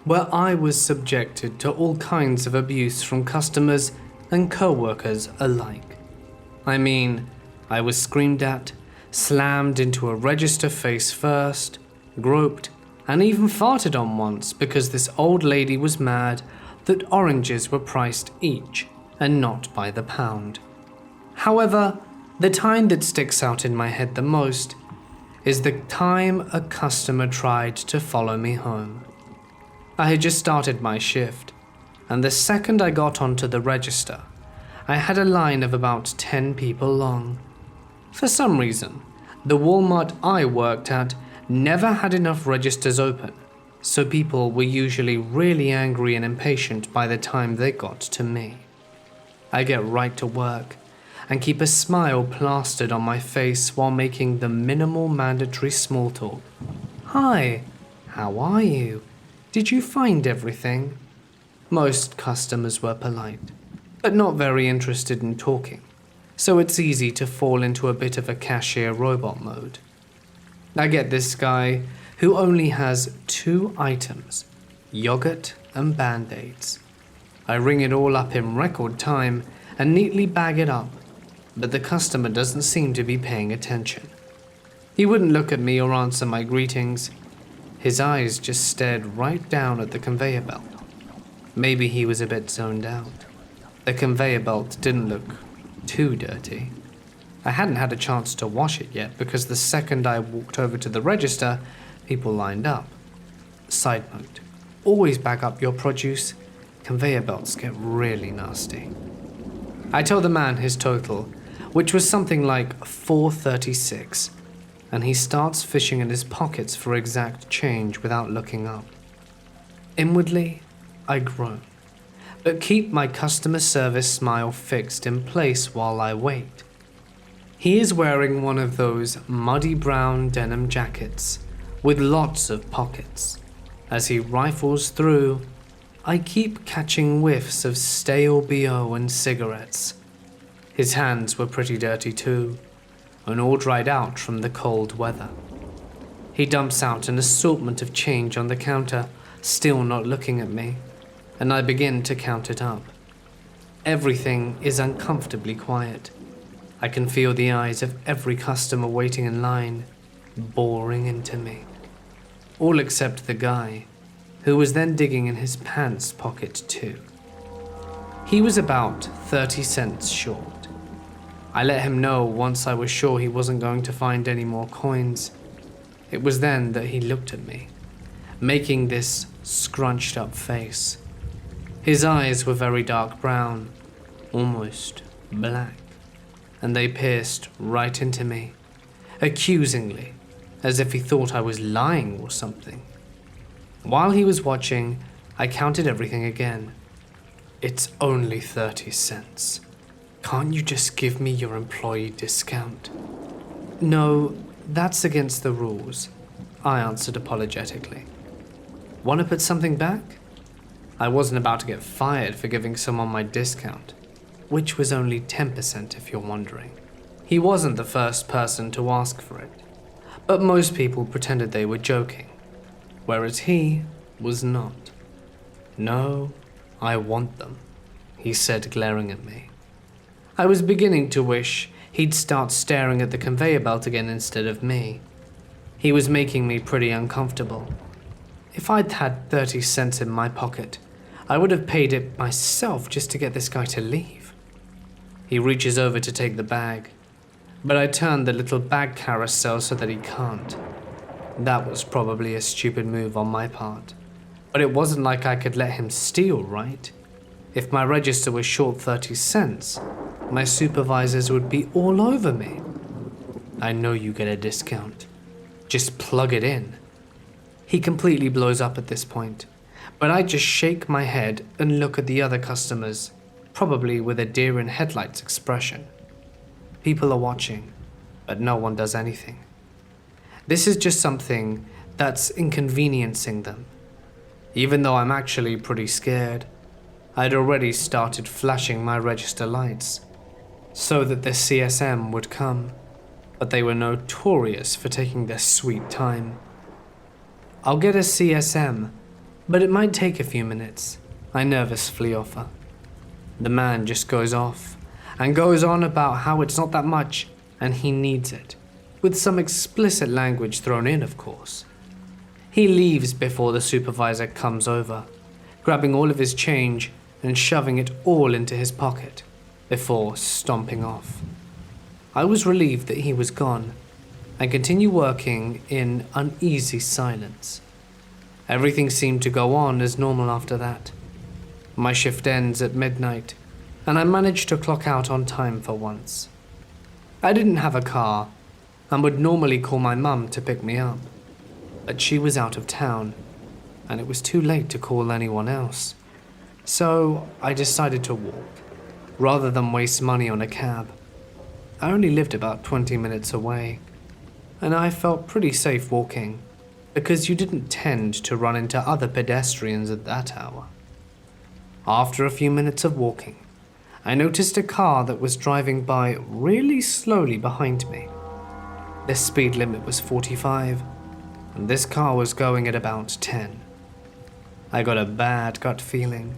where I was subjected to all kinds of abuse from customers and co-workers alike. I mean, I was screamed at, slammed into a register face first, groped, and even farted on once because this old lady was mad that oranges were priced each and not by the pound. However, the time that sticks out in my head the most is the time a customer tried to follow me home. I had just started my shift, and the second I got onto the register, I had a line of about 10 people long. For some reason, the Walmart I worked at never had enough registers open, so people were usually really angry and impatient by the time they got to me. I get right to work and keep a smile plastered on my face while making the minimal mandatory small talk. Hi, how are you? Did you find everything? Most customers were polite, but not very interested in talking, so it's easy to fall into a bit of a cashier robot mode. I get this guy who only has 2 items, yogurt and band-aids. I ring it all up in record time and neatly bag it up, but the customer doesn't seem to be paying attention. He wouldn't look at me or answer my greetings. His eyes just stared right down at the conveyor belt. Maybe he was a bit zoned out. The conveyor belt didn't look too dirty. I hadn't had a chance to wash it yet because the second I walked over to the register, people lined up. Side note, always bag up your produce. Conveyor belts get really nasty. I told the man his total, which was something like $4.36, and he starts fishing in his pockets for exact change without looking up. Inwardly, I groan, but keep my customer service smile fixed in place while I wait. He is wearing one of those muddy brown denim jackets with lots of pockets. As he rifles through, I keep catching whiffs of stale BO and cigarettes. His hands were pretty dirty too, and all dried out from the cold weather. He dumps out an assortment of change on the counter, still not looking at me, and I begin to count it up. Everything is uncomfortably quiet. I can feel the eyes of every customer waiting in line, boring into me. All except the guy, who was then digging in his pants pocket too. He was about 30 cents short. I let him know once I was sure he wasn't going to find any more coins. It was then that he looked at me, making this scrunched up face. His eyes were very dark brown, almost black, and they pierced right into me, accusingly, as if he thought I was lying or something. While he was watching, I counted everything again. It's only 30 cents. Can't you just give me your employee discount? No, that's against the rules, I answered apologetically. Want to put something back? I wasn't about to get fired for giving someone my discount, which was only 10% if you're wondering. He wasn't the first person to ask for it, but most people pretended they were joking, whereas he was not. No, I want them, he said, glaring at me. I was beginning to wish he'd start staring at the conveyor belt again instead of me. He was making me pretty uncomfortable. If I'd had 30 cents in my pocket, I would have paid it myself just to get this guy to leave. He reaches over to take the bag, but I turned the little bag carousel so that he can't. That was probably a stupid move on my part, but it wasn't like I could let him steal, right? If my register was short 30 cents, my supervisors would be all over me. I know you get a discount. Just plug it in. He completely blows up at this point, but I just shake my head and look at the other customers, probably with a deer in headlights expression. People are watching, but no one does anything. This is just something that's inconveniencing them. Even though I'm actually pretty scared, I'd already started flashing my register lights so that the CSM would come, but they were notorious for taking their sweet time. I'll get a CSM, but it might take a few minutes, I nervously offer. The man just goes off and goes on about how it's not that much and he needs it, with some explicit language thrown in, of course. He leaves before the supervisor comes over, grabbing all of his change and shoving it all into his pocket before stomping off. I was relieved that he was gone and continued working in uneasy silence. Everything seemed to go on as normal after that. My shift ends at midnight, and I managed to clock out on time for once. I didn't have a car and would normally call my mum to pick me up, but she was out of town, and it was too late to call anyone else. So I decided to walk, rather than waste money on a cab. I only lived about 20 minutes away, and I felt pretty safe walking, because you didn't tend to run into other pedestrians at that hour. After a few minutes of walking, I noticed a car that was driving by really slowly behind me. The speed limit was 45, and this car was going at about 10. I got a bad gut feeling,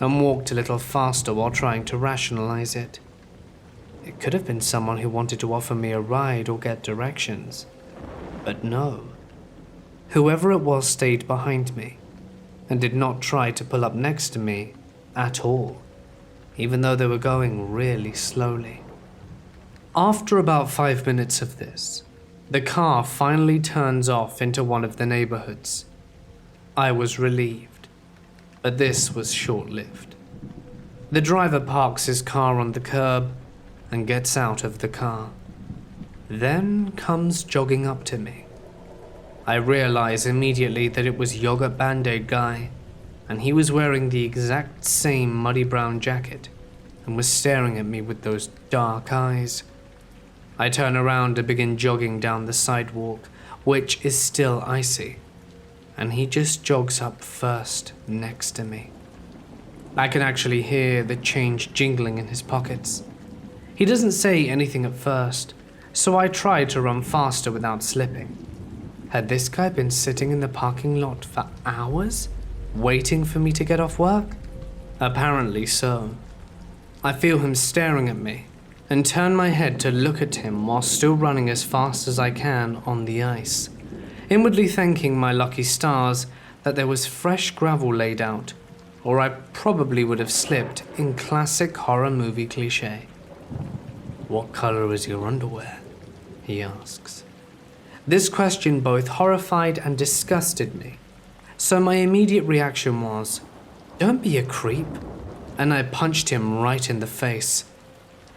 and walked a little faster while trying to rationalize it. It could have been someone who wanted to offer me a ride or get directions. But no. Whoever it was stayed behind me and did not try to pull up next to me at all, even though they were going really slowly. After about 5 minutes of this, the car finally turns off into one of the neighborhoods. I was relieved, but this was short-lived. The driver parks his car on the curb and gets out of the car. Then comes jogging up to me. I realize immediately that it was Yogurt Band-Aid Guy, and he was wearing the exact same muddy brown jacket and was staring at me with those dark eyes. I turn around to begin jogging down the sidewalk, which is still icy, and he just jogs up first next to me. I can actually hear the change jingling in his pockets. He doesn't say anything at first, so I try to run faster without slipping. Had this guy been sitting in the parking lot for hours, waiting for me to get off work? Apparently so. I feel him staring at me and turn my head to look at him while still running as fast as I can on the ice, inwardly thanking my lucky stars that there was fresh gravel laid out, or I probably would have slipped in classic horror movie cliché. "What color is your underwear?" he asks. This question both horrified and disgusted me, so my immediate reaction was, "Don't be a creep," and I punched him right in the face.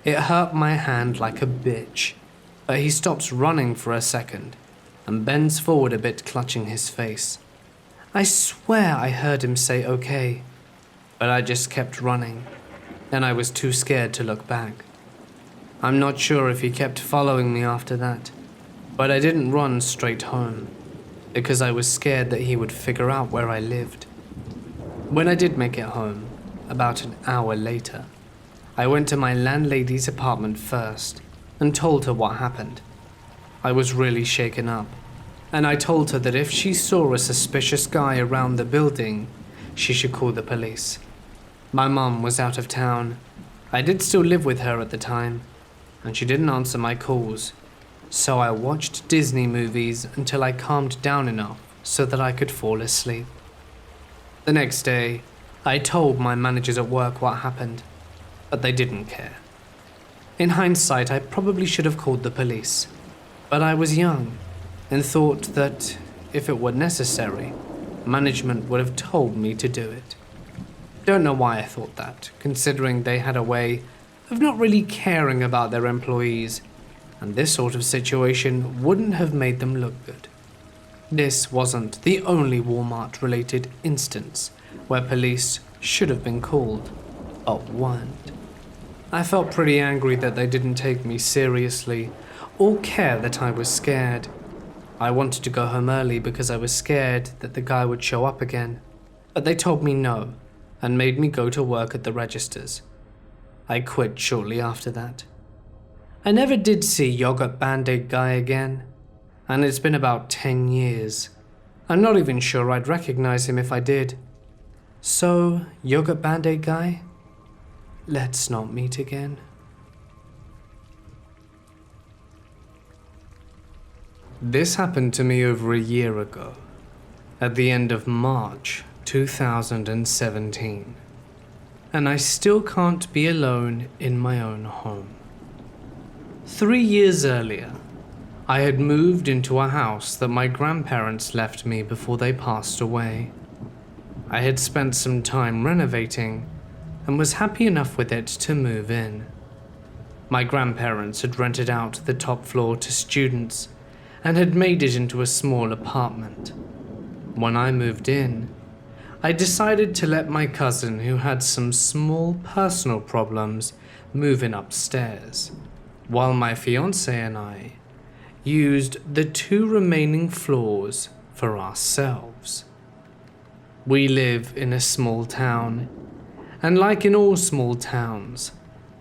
It hurt my hand like a bitch, but he stops running for a second and bends forward a bit, clutching his face. I swear I heard him say okay, but I just kept running, and I was too scared to look back. I'm not sure if he kept following me after that, but I didn't run straight home, because I was scared that he would figure out where I lived. When I did make it home, about an hour later, I went to my landlady's apartment first and told her what happened. I was really shaken up, and I told her that if she saw a suspicious guy around the building, she should call the police. My mum was out of town. I did still live with her at the time, and she didn't answer my calls, so I watched Disney movies until I calmed down enough so that I could fall asleep. The next day, I told my managers at work what happened, but they didn't care. In hindsight, I probably should have called the police, but I was young and thought that if it were necessary, management would have told me to do it. Don't know why I thought that, considering they had a way of not really caring about their employees, and this sort of situation wouldn't have made them look good. This wasn't the only Walmart-related instance where police should have been called, but weren't. I felt pretty angry that they didn't take me seriously or care that I was scared. I wanted to go home early because I was scared that the guy would show up again, but they told me no and made me go to work at the registers. I quit shortly after that. I never did see Yogurt Band-Aid Guy again, and it's been about 10 years. I'm not even sure I'd recognize him if I did. So, Yogurt Band-Aid Guy, let's not meet again. This happened to me over a year ago, at the end of March 2017. And I still can't be alone in my own home. 3 years earlier, I had moved into a house that my grandparents left me before they passed away. I had spent some time renovating and was happy enough with it to move in. My grandparents had rented out the top floor to students and had made it into a small apartment. When I moved in, I decided to let my cousin, who had some small personal problems, move in upstairs, while my fiancé and I used the 2 remaining floors for ourselves. We live in a small town, and like in all small towns,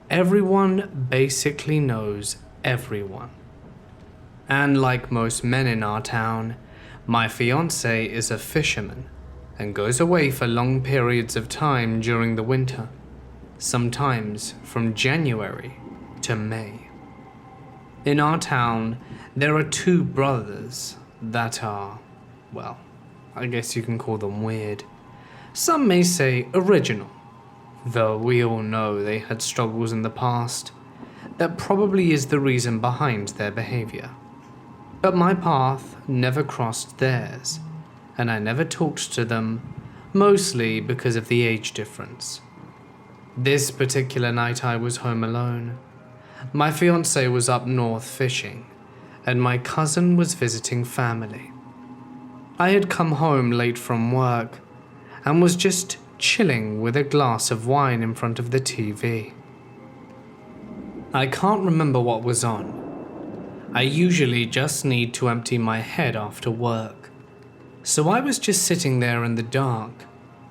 everyone basically knows everyone. And like most men in our town, my fiancé is a fisherman, and goes away for long periods of time during the winter, sometimes from January to May. In our town, there are two brothers that are, well, I guess you can call them weird. Some may say original, though we all know they had struggles in the past. That probably is the reason behind their behavior. But my path never crossed theirs, and I never talked to them, mostly because of the age difference. This particular night I was home alone. My fiancé was up north fishing, and my cousin was visiting family. I had come home late from work and was just chilling with a glass of wine in front of the TV. I can't remember what was on. I usually just need to empty my head after work, so I was just sitting there in the dark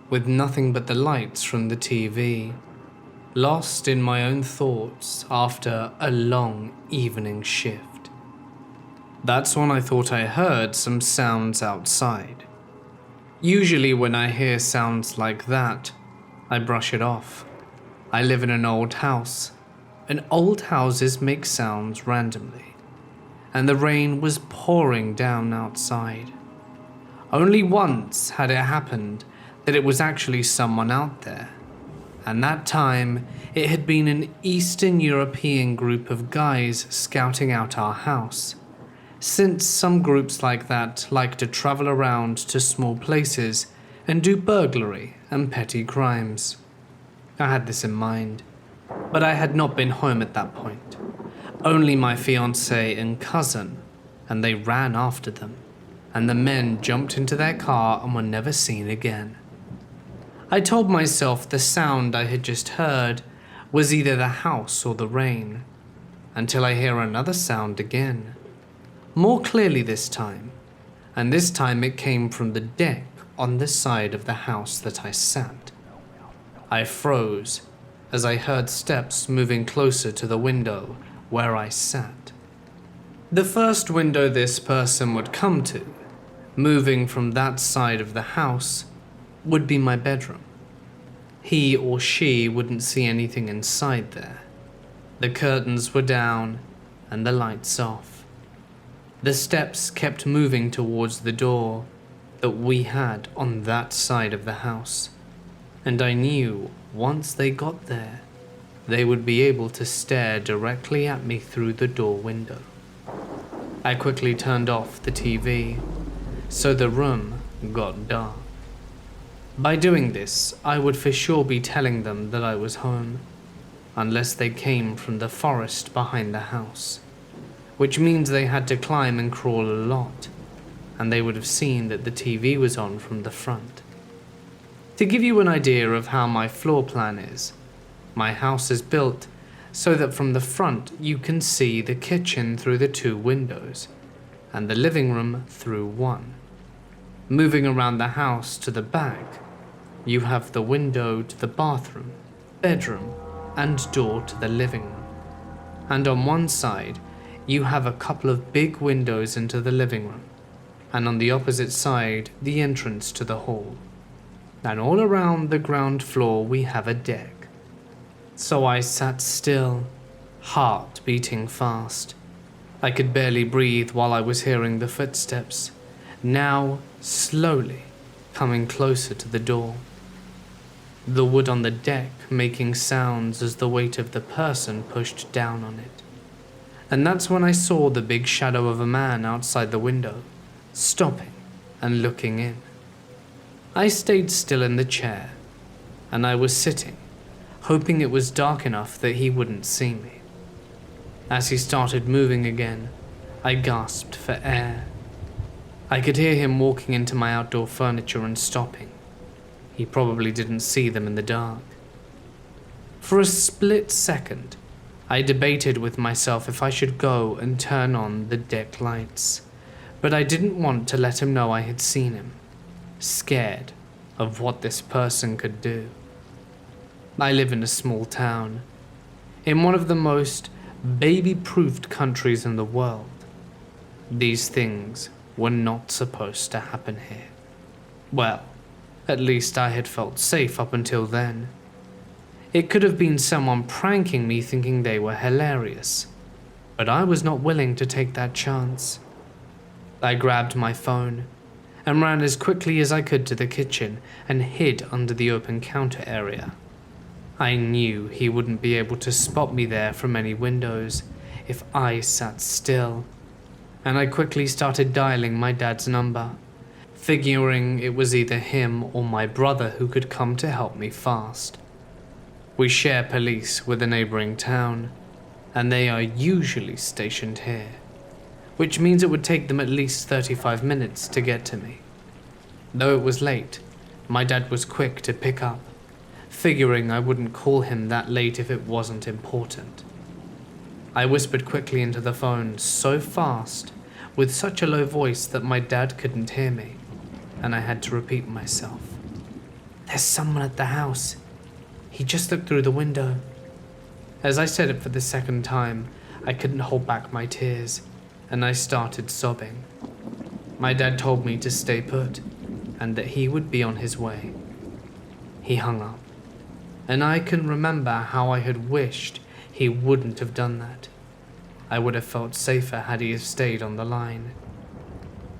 with nothing but the lights from the TV, lost in my own thoughts after a long evening shift. That's when I thought I heard some sounds outside. Usually when I hear sounds like that, I brush it off. I live in an old house, and old houses make sounds randomly, and the rain was pouring down outside. Only once had it happened that it was actually someone out there, and that time it had been an Eastern European group of guys scouting out our house, since some groups like that like to travel around to small places and do burglary and petty crimes. I had this in mind, but I had not been home at that point. Only my fiancé and cousin, and they ran after them, and the men jumped into their car and were never seen again. I told myself the sound I had just heard was either the house or the rain, until I hear another sound again, more clearly this time, and this time it came from the deck on the side of the house that I sat. I froze as I heard steps moving closer to the window where I sat. The first window this person would come to, moving from that side of the house, would be my bedroom. He or she wouldn't see anything inside there. The curtains were down and the lights off. The steps kept moving towards the door that we had on that side of the house, and I knew once they got there, they would be able to stare directly at me through the door window. I quickly turned off the TV, so the room got dark. By doing this, I would for sure be telling them that I was home, unless they came from the forest behind the house, which means they had to climb and crawl a lot, and they would have seen that the TV was on from the front. To give you an idea of how my floor plan is, my house is built so that from the front you can see the kitchen through the two windows, and the living room through one. Moving around the house to the back, you have the window to the bathroom, bedroom, and door to the living room. And on one side, you have a couple of big windows into the living room, and on the opposite side, the entrance to the hall. And all around the ground floor, we have a deck. So I sat still, heart beating fast. I could barely breathe while I was hearing the footsteps, now slowly coming closer to the door. The wood on the deck making sounds as the weight of the person pushed down on it. And that's when I saw the big shadow of a man outside the window, stopping and looking in. I stayed still in the chair, and I was sitting, hoping it was dark enough that he wouldn't see me. As he started moving again, I gasped for air. I could hear him walking into my outdoor furniture and stopping. He probably didn't see them in the dark. For a split second, I debated with myself if I should go and turn on the deck lights, but I didn't want to let him know I had seen him, scared of what this person could do. I live in a small town, in one of the most baby-proofed countries in the world. These things were not supposed to happen here. Well, At least I had felt safe up until then. It could have been someone pranking me thinking they were hilarious, but I was not willing to take that chance. I grabbed my phone and ran as quickly as I could to the kitchen and hid under the open counter area. I knew he wouldn't be able to spot me there from any windows if I sat still, and I quickly started dialing my dad's number, figuring it was either him or my brother who could come to help me fast. We share police with a neighboring town, and they are usually stationed here, which means it would take them at least 35 minutes to get to me. Though it was late, my dad was quick to pick up, figuring I wouldn't call him that late if it wasn't important. I whispered quickly into the phone so fast, with such a low voice that my dad couldn't hear me, and I had to repeat myself. "There's someone at the house. He just looked through the window." As I said it for the second time, I couldn't hold back my tears, and I started sobbing. My dad told me to stay put, and that he would be on his way. He hung up, and I can remember how I had wished he wouldn't have done that. I would have felt safer had he have stayed on the line.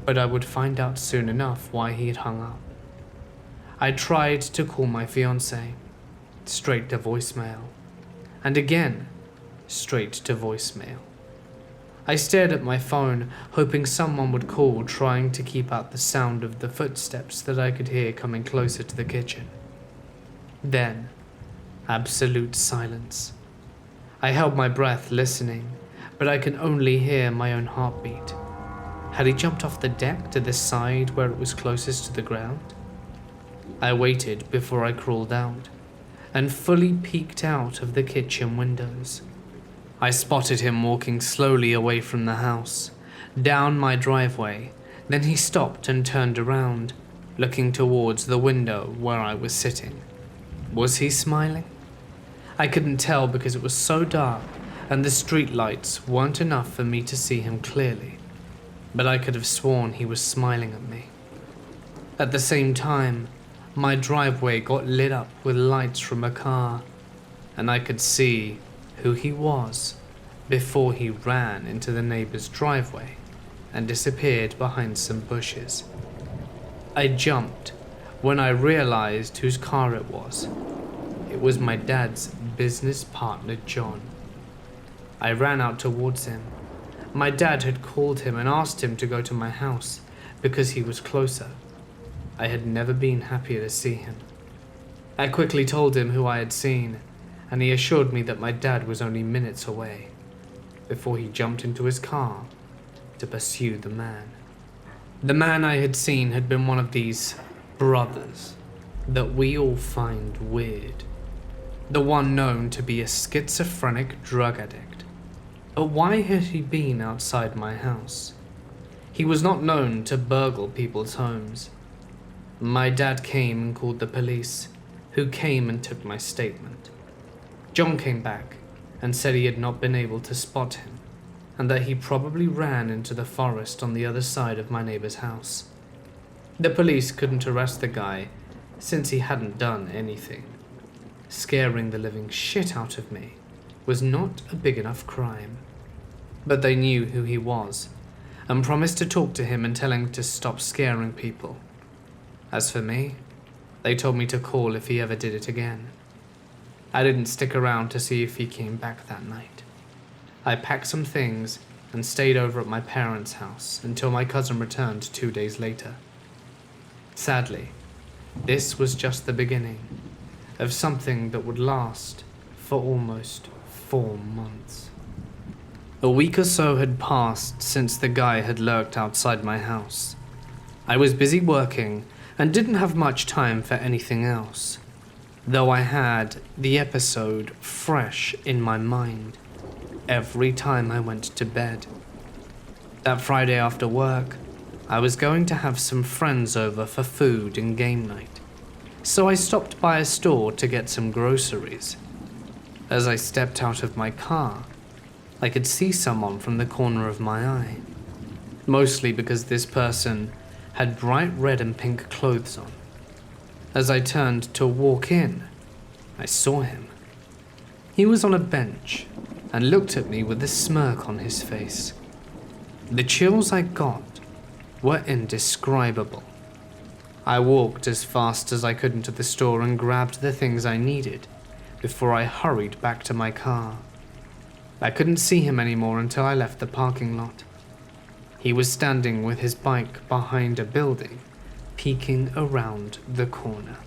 But I would find out soon enough why he had hung up. I tried to call my fiancée, straight to voicemail, and again, straight to voicemail. I stared at my phone, hoping someone would call, trying to keep out the sound of the footsteps that I could hear coming closer to the kitchen. Then, absolute silence. I held my breath listening, but I can only hear my own heartbeat. Had he jumped off the deck to the side where it was closest to the ground? I waited before I crawled out, and fully peeked out of the kitchen windows. I spotted him walking slowly away from the house, down my driveway. Then he stopped and turned around, looking towards the window where I was sitting. Was he smiling? I couldn't tell because it was so dark and the street lights weren't enough for me to see him clearly, but I could have sworn he was smiling at me. At the same time, my driveway got lit up with lights from a car, and I could see who he was before he ran into the neighbor's driveway and disappeared behind some bushes. I jumped when I realized whose car it was. It was my dad's business partner, John. I ran out towards him. My dad had called him and asked him to go to my house because he was closer. I had never been happier to see him. I quickly told him who I had seen, and he assured me that my dad was only minutes away, before he jumped into his car to pursue the man. The man I had seen had been one of these brothers that we all find weird. The one known to be a schizophrenic drug addict. But why had he been outside my house? He was not known to burgle people's homes. My dad came and called the police, who came and took my statement. John came back and said he had not been able to spot him, and that he probably ran into the forest on the other side of my neighbor's house. The police couldn't arrest the guy since he hadn't done anything. Scaring the living shit out of me was not a big enough crime. But they knew who he was and promised to talk to him and tell him to stop scaring people. As for me, they told me to call if he ever did it again. I didn't stick around to see if he came back that night. I packed some things and stayed over at my parents' house until my cousin returned 2 days later. Sadly, this was just the beginning of something that would last for almost 4 months. A week or so had passed since the guy had lurked outside my house. I was busy working and didn't have much time for anything else, though I had the episode fresh in my mind every time I went to bed. That Friday after work, I was going to have some friends over for food and game night, so I stopped by a store to get some groceries. As I stepped out of my car, I could see someone from the corner of my eye, mostly because this person had bright red and pink clothes on. As I turned to walk in, I saw him. He was on a bench and looked at me with a smirk on his face. The chills I got were indescribable. I walked as fast as I could into the store and grabbed the things I needed before I hurried back to my car. I couldn't see him anymore until I left the parking lot. He was standing with his bike behind a building, peeking around the corner.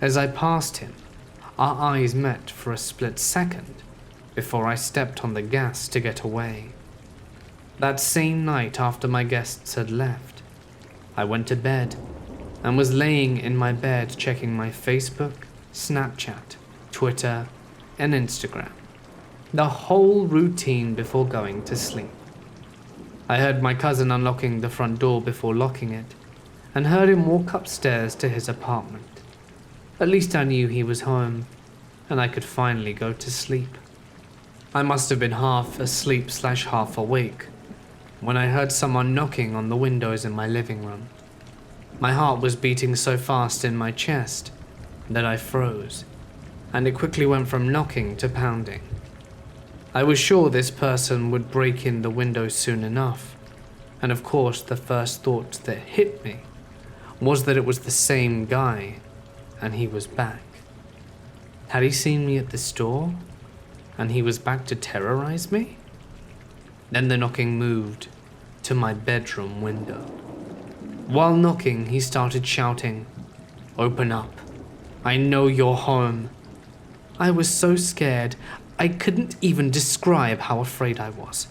As I passed him, our eyes met for a split second before I stepped on the gas to get away. That same night after my guests had left, I went to bed and was laying in my bed checking my Facebook, Snapchat, Twitter, and Instagram. The whole routine before going to sleep. I heard my cousin unlocking the front door before locking it, and heard him walk upstairs to his apartment. At least I knew he was home, and I could finally go to sleep. I must have been half asleep / half awake when I heard someone knocking on the windows in my living room. My heart was beating so fast in my chest that I froze, and it quickly went from knocking to pounding. I was sure this person would break in the window soon enough, and of course the first thought that hit me was that it was the same guy, and he was back. Had he seen me at the store, and he was back to terrorize me? Then the knocking moved to my bedroom window. While knocking, he started shouting, "Open up. I know you're home." I was so scared, I couldn't even describe how afraid I was.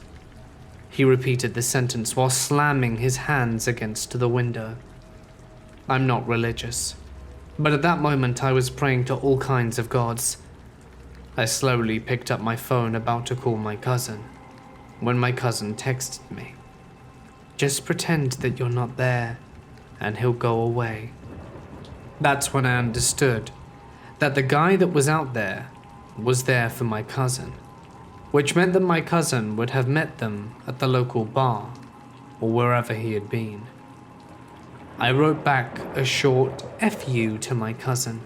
He repeated the sentence while slamming his hands against the window. I'm not religious, but at that moment I was praying to all kinds of gods. I slowly picked up my phone about to call my cousin, when my cousin texted me. Just pretend that you're not there, and he'll go away. That's when I understood that the guy that was out there was there for my cousin, which meant that my cousin would have met them at the local bar or wherever he had been. I wrote back a short F you to my cousin.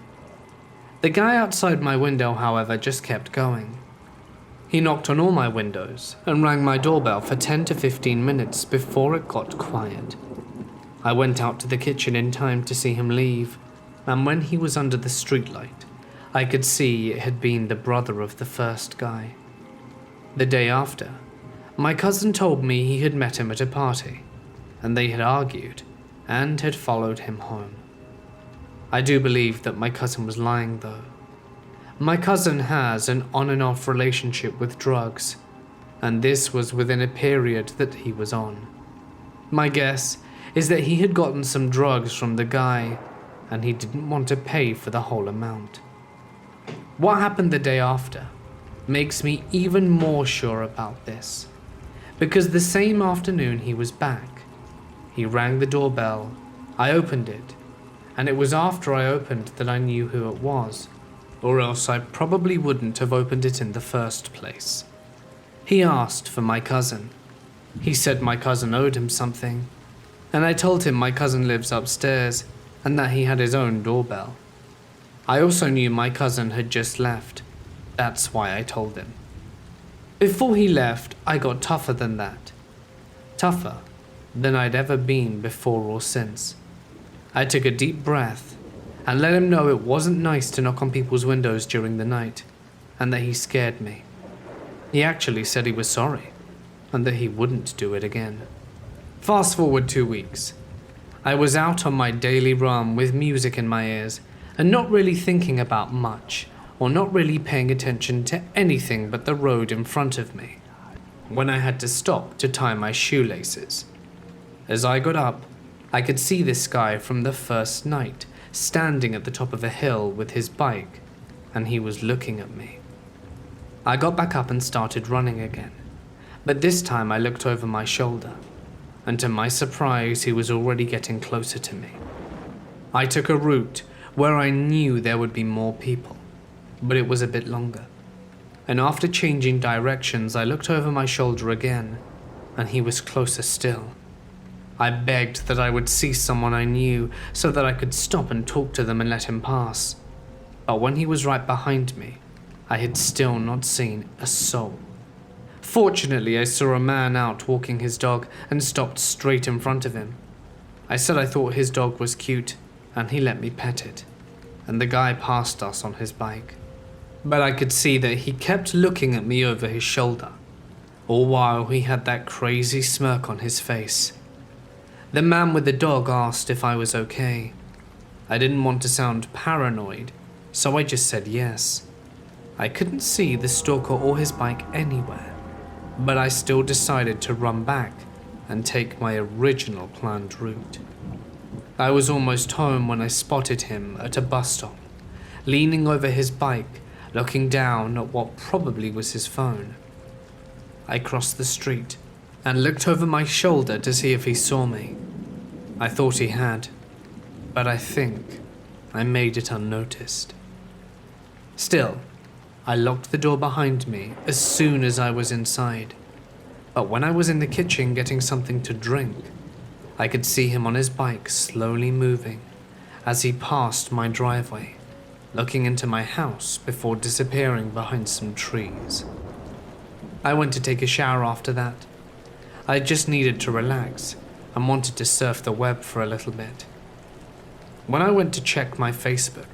The guy outside my window, however, just kept going. He knocked on all my windows and rang my doorbell for 10 to 15 minutes before it got quiet. I went out to the kitchen in time to see him leave, and when he was under the streetlight, I could see it had been the brother of the first guy. The day after, my cousin told me he had met him at a party, and they had argued and had followed him home. I do believe that my cousin was lying though. My cousin has an on and off relationship with drugs, and this was within a period that he was on. My guess is that he had gotten some drugs from the guy, and he didn't want to pay for the whole amount. What happened the day after makes me even more sure about this, because the same afternoon he was back. He rang the doorbell, I opened it, and it was after I opened that I knew who it was, or else I probably wouldn't have opened it in the first place. He asked for my cousin. He said my cousin owed him something, and I told him my cousin lives upstairs and that he had his own doorbell. I also knew my cousin had just left. That's why I told him. Before he left, I got tougher than that. Tougher than I'd ever been before or since. I took a deep breath and let him know it wasn't nice to knock on people's windows during the night, and that he scared me. He actually said he was sorry, and that he wouldn't do it again. Fast forward 2 weeks. I was out on my daily run with music in my ears, and not really thinking about much, or not really paying attention to anything but the road in front of me, when I had to stop to tie my shoelaces. As I got up, I could see this guy from the first night, standing at the top of a hill with his bike, and he was looking at me. I got back up and started running again, but this time I looked over my shoulder, and to my surprise he was already getting closer to me. I took a route where I knew there would be more people, but it was a bit longer, and after changing directions I looked over my shoulder again, and he was closer still. I begged that I would see someone I knew so that I could stop and talk to them and let him pass. But when he was right behind me, I had still not seen a soul. Fortunately, I saw a man out walking his dog and stopped straight in front of him. I said I thought his dog was cute, and he let me pet it, and the guy passed us on his bike. But I could see that he kept looking at me over his shoulder, all while he had that crazy smirk on his face. The man with the dog asked if I was okay. I didn't want to sound paranoid, so I just said yes. I couldn't see the stalker or his bike anywhere, but I still decided to run back and take my original planned route. I was almost home when I spotted him at a bus stop, leaning over his bike, looking down at what probably was his phone. I crossed the street and looked over my shoulder to see if he saw me. I thought he had, but I think I made it unnoticed. Still, I locked the door behind me as soon as I was inside, but when I was in the kitchen getting something to drink, I could see him on his bike slowly moving as he passed my driveway, looking into my house before disappearing behind some trees. I went to take a shower after that. I just needed to relax and wanted to surf the web for a little bit. When I went to check my Facebook,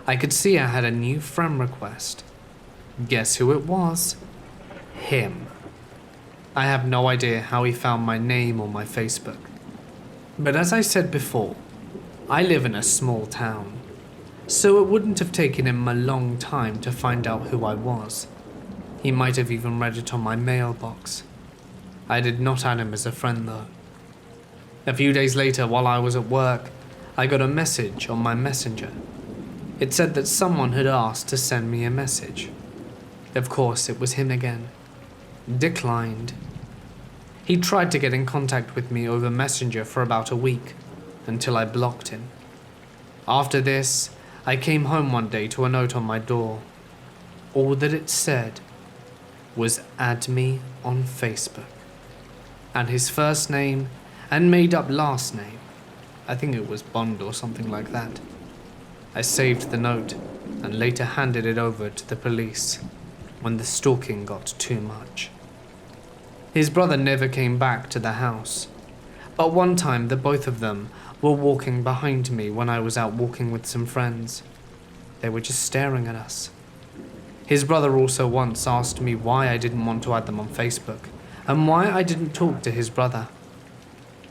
I could see I had a new friend request. Guess who it was? Him. I have no idea how he found my name on my Facebook. But as I said before, I live in a small town, so it wouldn't have taken him a long time to find out who I was. He might have even read it on my mailbox. I did not add him as a friend though. A few days later, while I was at work, I got a message on my messenger. It said that someone had asked to send me a message. Of course, it was him again. Declined. He tried to get in contact with me over Messenger for about a week, until I blocked him. After this, I came home one day to a note on my door. All that it said was add me on Facebook. And his first name and made up last name. I think it was Bond or something like that. I saved the note and later handed it over to the police when the stalking got too much. His brother never came back to the house, but one time the both of them were walking behind me when I was out walking with some friends. They were just staring at us. His brother also once asked me why I didn't want to add them on Facebook and why I didn't talk to his brother.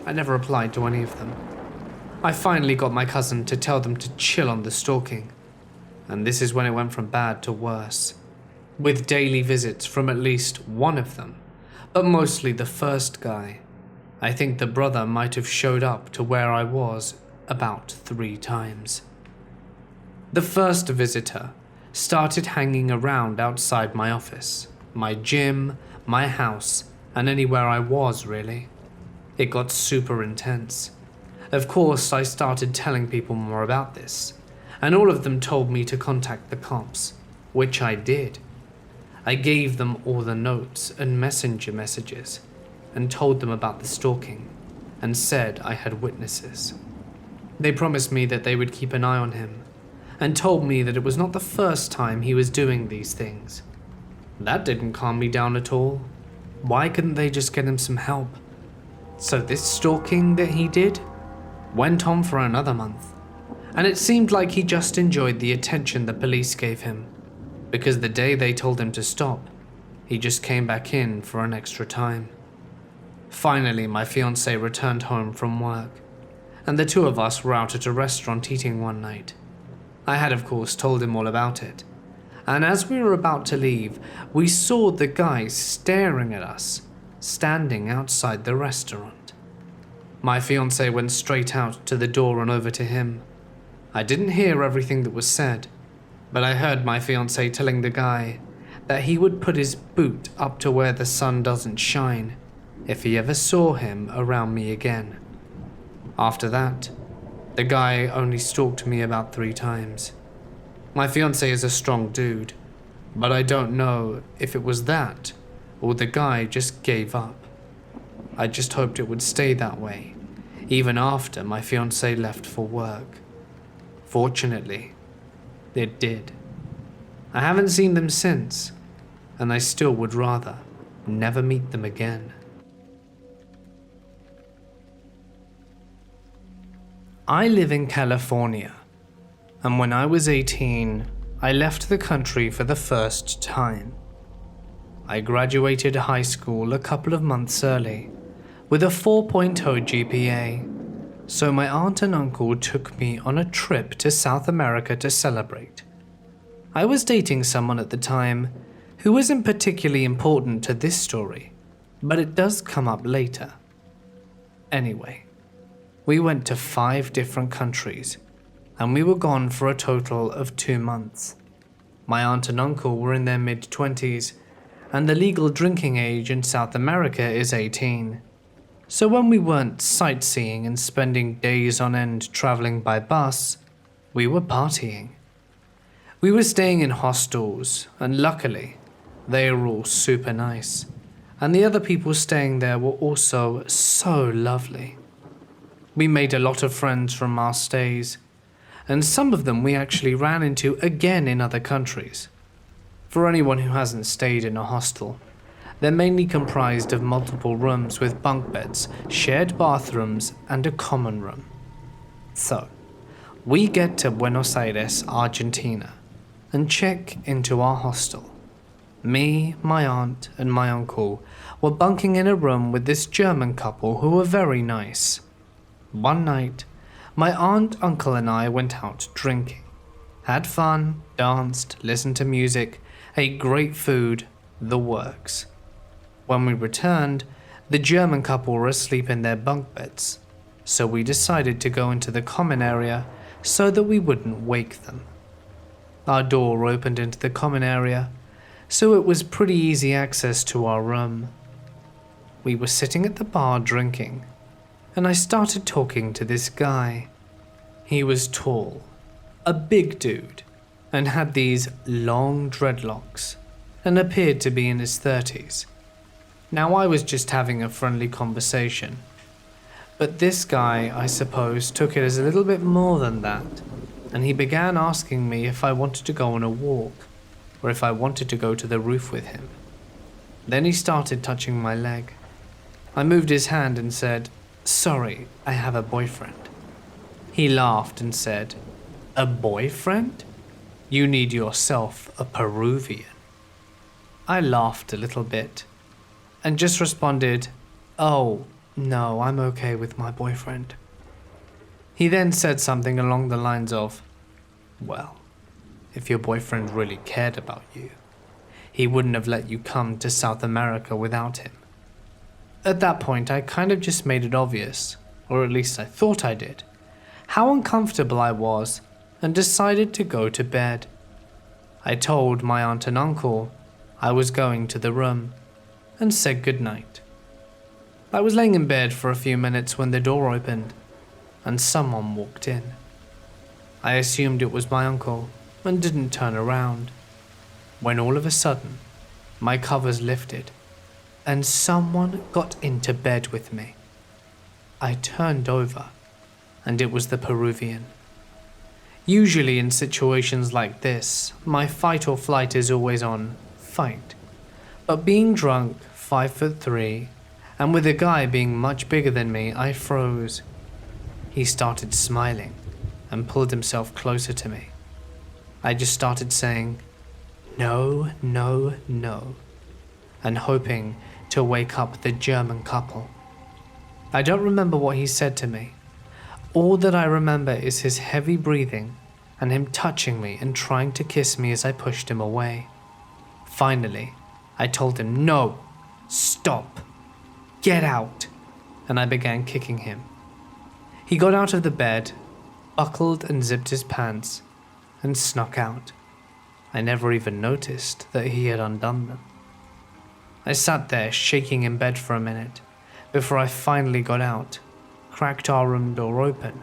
I never replied to any of them. I finally got my cousin to tell them to chill on the stalking, and this is when it went from bad to worse, with daily visits from at least one of them, but mostly the first guy. I think the brother might have showed up to where I was about 3 times. The first visitor started hanging around outside my office, my gym, my house, and anywhere I was really. It got super intense. Of course, I started telling people more about this, and all of them told me to contact the cops, which I did. I gave them all the notes and messenger messages, and told them about the stalking, and said I had witnesses. They promised me that they would keep an eye on him, and told me that it was not the first time he was doing these things. That didn't calm me down at all. Why couldn't they just get him some help? So this stalking that he did went on for another month, and it seemed like he just enjoyed the attention the police gave him, because the day they told him to stop, he just came back in for an extra time. Finally, my fiancée returned home from work, and the two of us were out at a restaurant eating one night. I had of course told him all about it, and as we were about to leave, we saw the guy staring at us, standing outside the restaurant. My fiancée went straight out to the door and over to him. I didn't hear everything that was said, but I heard my fiancée telling the guy that he would put his boot up to where the sun doesn't shine if he ever saw him around me again. After that, the guy only stalked me about 3 times. My fiancé is a strong dude, but I don't know if it was that or the guy just gave up. I just hoped it would stay that way even after my fiancée left for work. Fortunately, it did. I haven't seen them since, and I still would rather never meet them again. I live in California, and when I was 18, I left the country for the first time. I graduated high school a couple of months early, with a 4.0 GPA, so my aunt and uncle took me on a trip to South America to celebrate. I was dating someone at the time who isn't particularly important to this story, but it does come up later. Anyway, we went to 5 different countries, and we were gone for a total of 2 months. My aunt and uncle were in their mid-20s, and the legal drinking age in South America is 18. So when we weren't sightseeing and spending days on end traveling by bus, we were partying. We were staying in hostels, and luckily, they were all super nice, and the other people staying there were also so lovely. We made a lot of friends from our stays, and some of them we actually ran into again in other countries. For anyone who hasn't stayed in a hostel, they're mainly comprised of multiple rooms with bunk beds, shared bathrooms, and a common room. So, we get to Buenos Aires, Argentina, and check into our hostel. Me, my aunt, and my uncle were bunking in a room with this German couple who were very nice. One night, my aunt, uncle, and I went out drinking. Had fun, danced, listened to music, ate great food, the works. When we returned, the German couple were asleep in their bunk beds, so we decided to go into the common area so that we wouldn't wake them. Our door opened into the common area, so it was pretty easy access to our room. We were sitting at the bar drinking, and I started talking to this guy. He was tall, a big dude, and had these long dreadlocks, and appeared to be in his 30s. Now I was just having a friendly conversation, but this guy, I suppose, took it as a little bit more than that, and he began asking me if I wanted to go on a walk, or if I wanted to go to the roof with him. Then he started touching my leg. I moved his hand and said, "Sorry, I have a boyfriend." He laughed and said, "A boyfriend? You need yourself a Peruvian." I laughed a little bit and just responded, "Oh, no, I'm okay with my boyfriend." He then said something along the lines of, "Well, if your boyfriend really cared about you, he wouldn't have let you come to South America without him." At that point, I kind of just made it obvious, or at least I thought I did, how uncomfortable I was, and decided to go to bed. I told my aunt and uncle I was going to the room, and said goodnight. I was laying in bed for a few minutes when the door opened, and someone walked in. I assumed it was my uncle, and didn't turn around, when all of a sudden, my covers lifted, and someone got into bed with me. I turned over, and it was the Peruvian. Usually in situations like this, my fight or flight is always on fight. But being drunk, 5'3", and with a guy being much bigger than me, I froze. He started smiling and pulled himself closer to me. I just started saying, "No, no, no," and hoping to wake up the German couple. I don't remember what he said to me. All that I remember is his heavy breathing and him touching me and trying to kiss me as I pushed him away. Finally, I told him, "No, stop, get out," and I began kicking him. He got out of the bed, buckled and zipped his pants, and snuck out. I never even noticed that he had undone them. I sat there shaking in bed for a minute before I finally got out, cracked our room door open,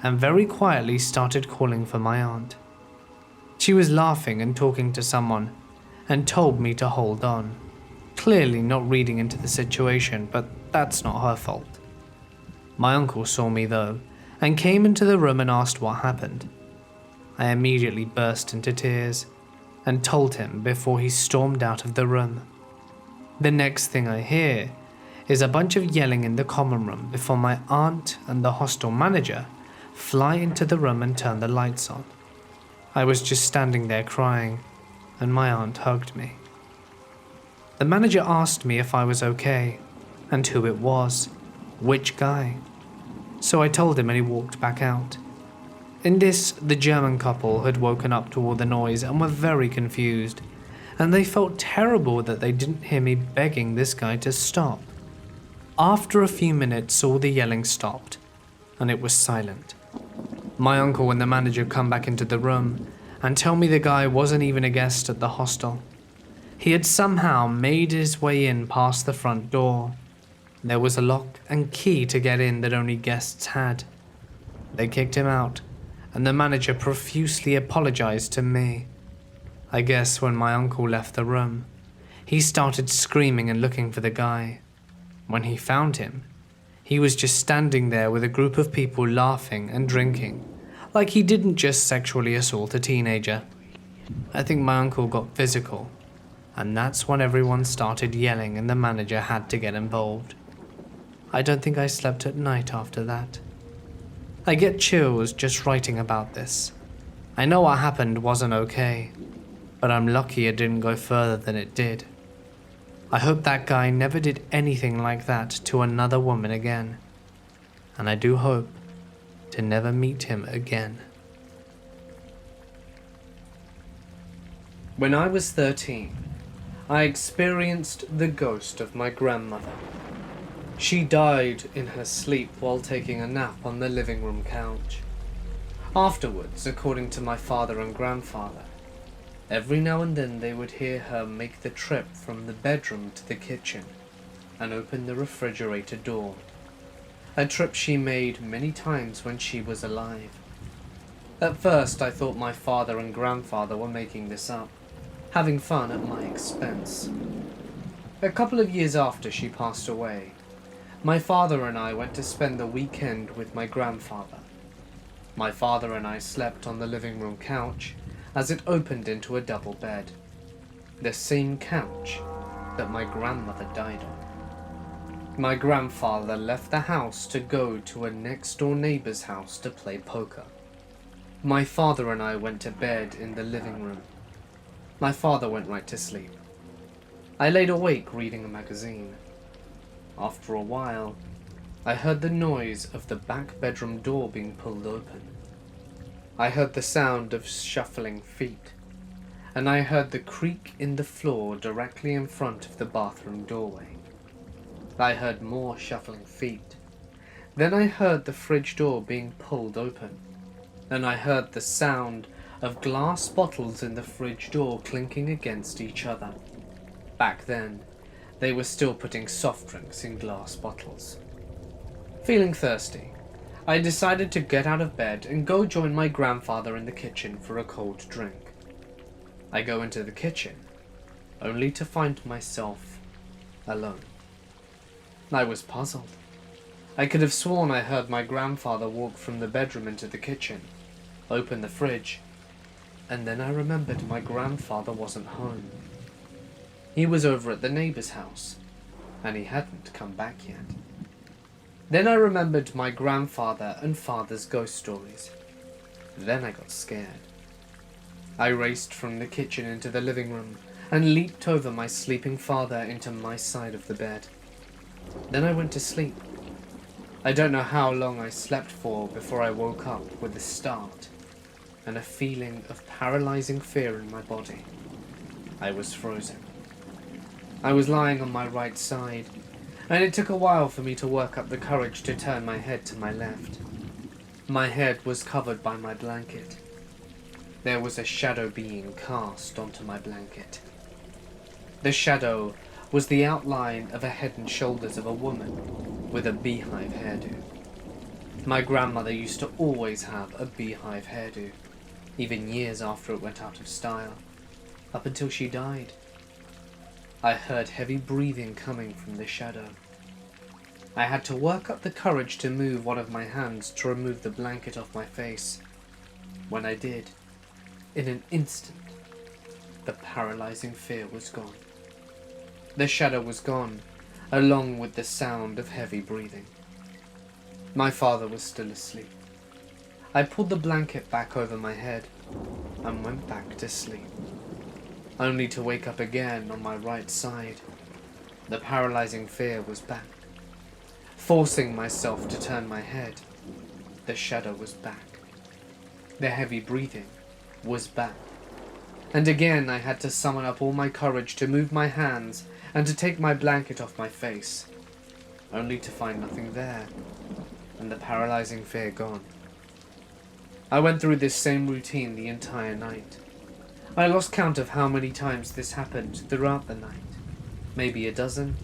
and very quietly started calling for my aunt. She was laughing and talking to someone and told me to hold on, clearly not reading into the situation, but that's not her fault. My uncle saw me though, and came into the room and asked what happened. I immediately burst into tears and told him before he stormed out of the room. The next thing I hear is a bunch of yelling in the common room before my aunt and the hostel manager fly into the room and turn the lights on. I was just standing there crying, and my aunt hugged me. The manager asked me if I was okay, and who it was, which guy. So I told him and he walked back out. In this, the German couple had woken up to all the noise and were very confused, and they felt terrible that they didn't hear me begging this guy to stop. After a few minutes, all the yelling stopped, and it was silent. My uncle and the manager come back into the room and tell me the guy wasn't even a guest at the hostel. He had somehow made his way in past the front door. There was a lock and key to get in that only guests had. They kicked him out, and the manager profusely apologized to me. I guess when my uncle left the room, he started screaming and looking for the guy. When he found him, he was just standing there with a group of people laughing and drinking, like he didn't just sexually assault a teenager. I think my uncle got physical, and that's when everyone started yelling and the manager had to get involved. I don't think I slept at night after that. I get chills just writing about this. I know what happened wasn't okay, but I'm lucky it didn't go further than it did. I hope that guy never did anything like that to another woman again, and I do hope to never meet him again. When I was 13, I experienced the ghost of my grandmother. She died in her sleep while taking a nap on the living room couch. Afterwards, according to my father and grandfather, every now and then they would hear her make the trip from the bedroom to the kitchen and open the refrigerator door, a trip she made many times when she was alive. At first I thought my father and grandfather were making this up, having fun at my expense. A couple of years after she passed away, my father and I went to spend the weekend with my grandfather. My father and I slept on the living room couch as it opened into a double bed, the same couch that my grandmother died on. My grandfather left the house to go to a next-door neighbor's house to play poker. My father and I went to bed in the living room. My father went right to sleep. I laid awake reading a magazine. After a while, I heard the noise of the back bedroom door being pulled open. I heard the sound of shuffling feet, and I heard the creak in the floor directly in front of the bathroom doorway. I heard more shuffling feet. Then I heard the fridge door being pulled open, and I heard the sound of glass bottles in the fridge door clinking against each other. Back then, they were still putting soft drinks in glass bottles. Feeling thirsty, I decided to get out of bed and go join my grandfather in the kitchen for a cold drink. I go into the kitchen, only to find myself alone. I was puzzled. I could have sworn I heard my grandfather walk from the bedroom into the kitchen, open the fridge, and then I remembered my grandfather wasn't home. He was over at the neighbor's house, and he hadn't come back yet. Then I remembered my grandfather and father's ghost stories. Then I got scared. I raced from the kitchen into the living room and leaped over my sleeping father into my side of the bed. Then I went to sleep. I don't know how long I slept for before I woke up with a start and a feeling of paralyzing fear in my body. I was frozen. I was lying on my right side, and it took a while for me to work up the courage to turn my head to my left. My head was covered by my blanket. There was a shadow being cast onto my blanket. The shadow was the outline of a head and shoulders of a woman with a beehive hairdo. My grandmother used to always have a beehive hairdo, even years after it went out of style, up until she died. I heard heavy breathing coming from the shadow. I had to work up the courage to move one of my hands to remove the blanket off my face. When I did, in an instant, the paralyzing fear was gone. The shadow was gone, along with the sound of heavy breathing. My father was still asleep. I pulled the blanket back over my head and went back to sleep, only to wake up again on my right side. The paralyzing fear was back. Forcing myself to turn my head, the shadow was back. The heavy breathing was back. And again I had to summon up all my courage to move my hands and to take my blanket off my face, only to find nothing there, and the paralyzing fear gone. I went through this same routine the entire night. I lost count of how many times this happened throughout the night. Maybe a dozen,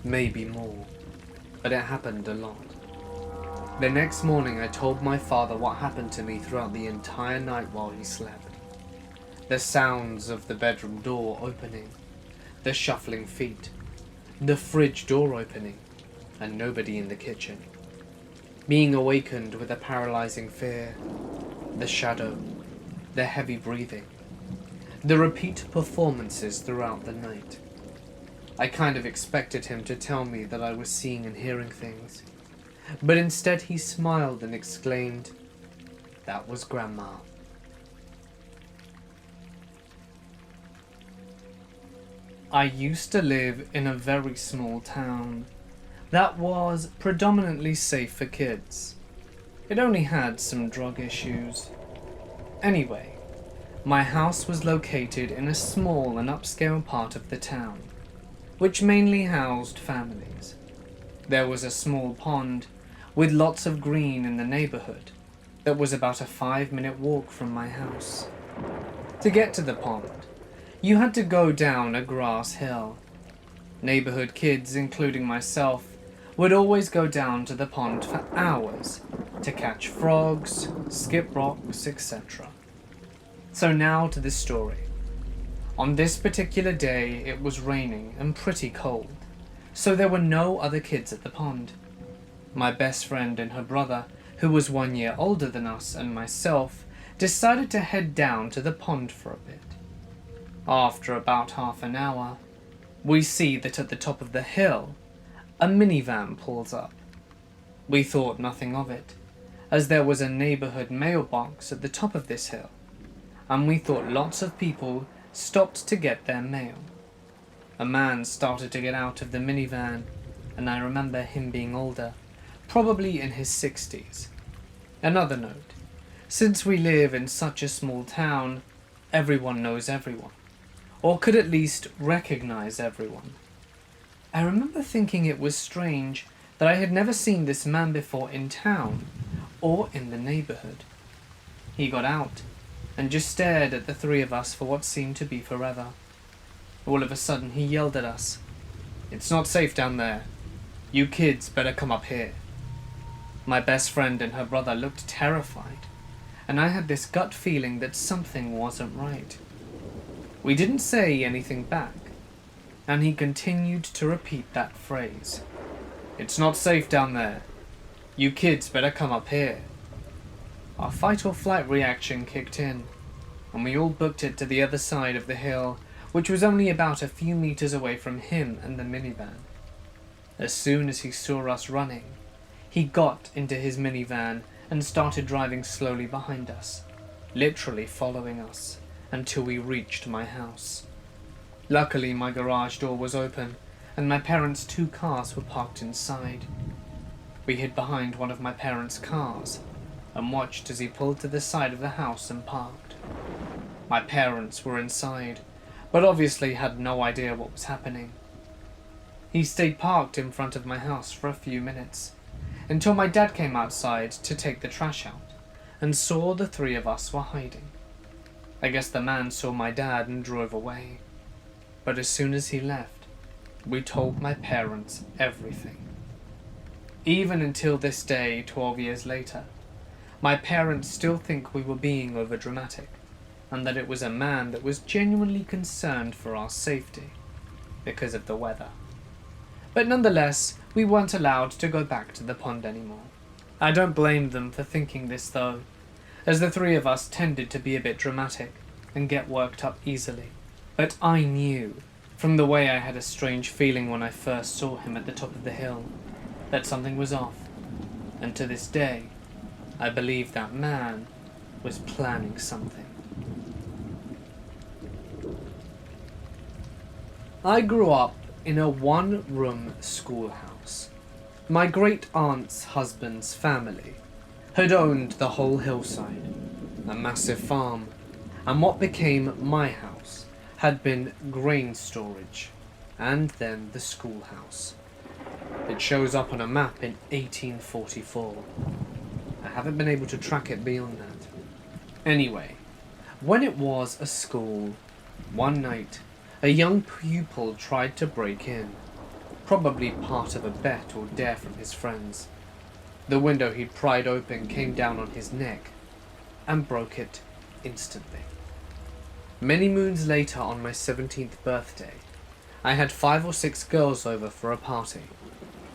maybe more, but it happened a lot. The next morning I told my father what happened to me throughout the entire night while he slept. The sounds of the bedroom door opening, the shuffling feet, the fridge door opening, and nobody in the kitchen. Being awakened with a paralyzing fear, the shadow, the heavy breathing, the repeat performances throughout the night. I kind of expected him to tell me that I was seeing and hearing things, but instead he smiled and exclaimed, "That was Grandma." I used to live in a very small town that was predominantly safe for kids. It only had some drug issues. Anyway, my house was located in a small and upscale part of the town, which mainly housed families. There was a small pond with lots of green in the neighborhood that was about a 5-minute walk from my house. To get to the pond, you had to go down a grass hill. Neighborhood kids, including myself, would always go down to the pond for hours to catch frogs, skip rocks, etc. So now to the story. On this particular day, it was raining and pretty cold, so there were no other kids at the pond. My best friend and her brother, who was 1 year older than us, and myself, decided to head down to the pond for a bit. After about half an hour, we see that at the top of the hill, a minivan pulls up. We thought nothing of it, as there was a neighborhood mailbox at the top of this hill, and we thought lots of people stopped to get their mail. A man started to get out of the minivan, and I remember him being older, probably in his 60s. Another note, since we live in such a small town, everyone knows everyone, or could at least recognize everyone. I remember thinking it was strange that I had never seen this man before in town, or in the neighborhood. He got out, and just stared at the three of us for what seemed to be forever. All of a sudden he yelled at us, "It's not safe down there. You kids better come up here." My best friend and her brother looked terrified, and I had this gut feeling that something wasn't right. We didn't say anything back, and he continued to repeat that phrase. "It's not safe down there. You kids better come up here." Our fight or flight reaction kicked in, and we all booked it to the other side of the hill, which was only about a few meters away from him and the minivan. As soon as he saw us running, he got into his minivan and started driving slowly behind us, literally following us until we reached my house. Luckily, my garage door was open, and my parents' 2 cars were parked inside. We hid behind one of my parents' cars and watched as he pulled to the side of the house and parked. My parents were inside, but obviously had no idea what was happening. He stayed parked in front of my house for a few minutes, until my dad came outside to take the trash out, and saw the 3 of us were hiding. I guess the man saw my dad and drove away. But as soon as he left, we told my parents everything. Even until this day, 12 years later, my parents still think we were being overdramatic, and that it was a man that was genuinely concerned for our safety, because of the weather. But nonetheless, we weren't allowed to go back to the pond anymore. I don't blame them for thinking this though, as the three of us tended to be a bit dramatic and get worked up easily. But I knew, from the way I had a strange feeling when I first saw him at the top of the hill, that something was off, and to this day, I believe that man was planning something. I grew up in a one-room schoolhouse. My great-aunt's husband's family had owned the whole hillside, a massive farm, and what became my house had been grain storage, and then the schoolhouse. It shows up on a map in 1844. I haven't been able to track it beyond that. Anyway, when it was a school, one night, a young pupil tried to break in, probably part of a bet or dare from his friends. The window he'd pried open came down on his neck and broke it instantly. Many moons later, on my 17th birthday, I had 5 or 6 girls over for a party,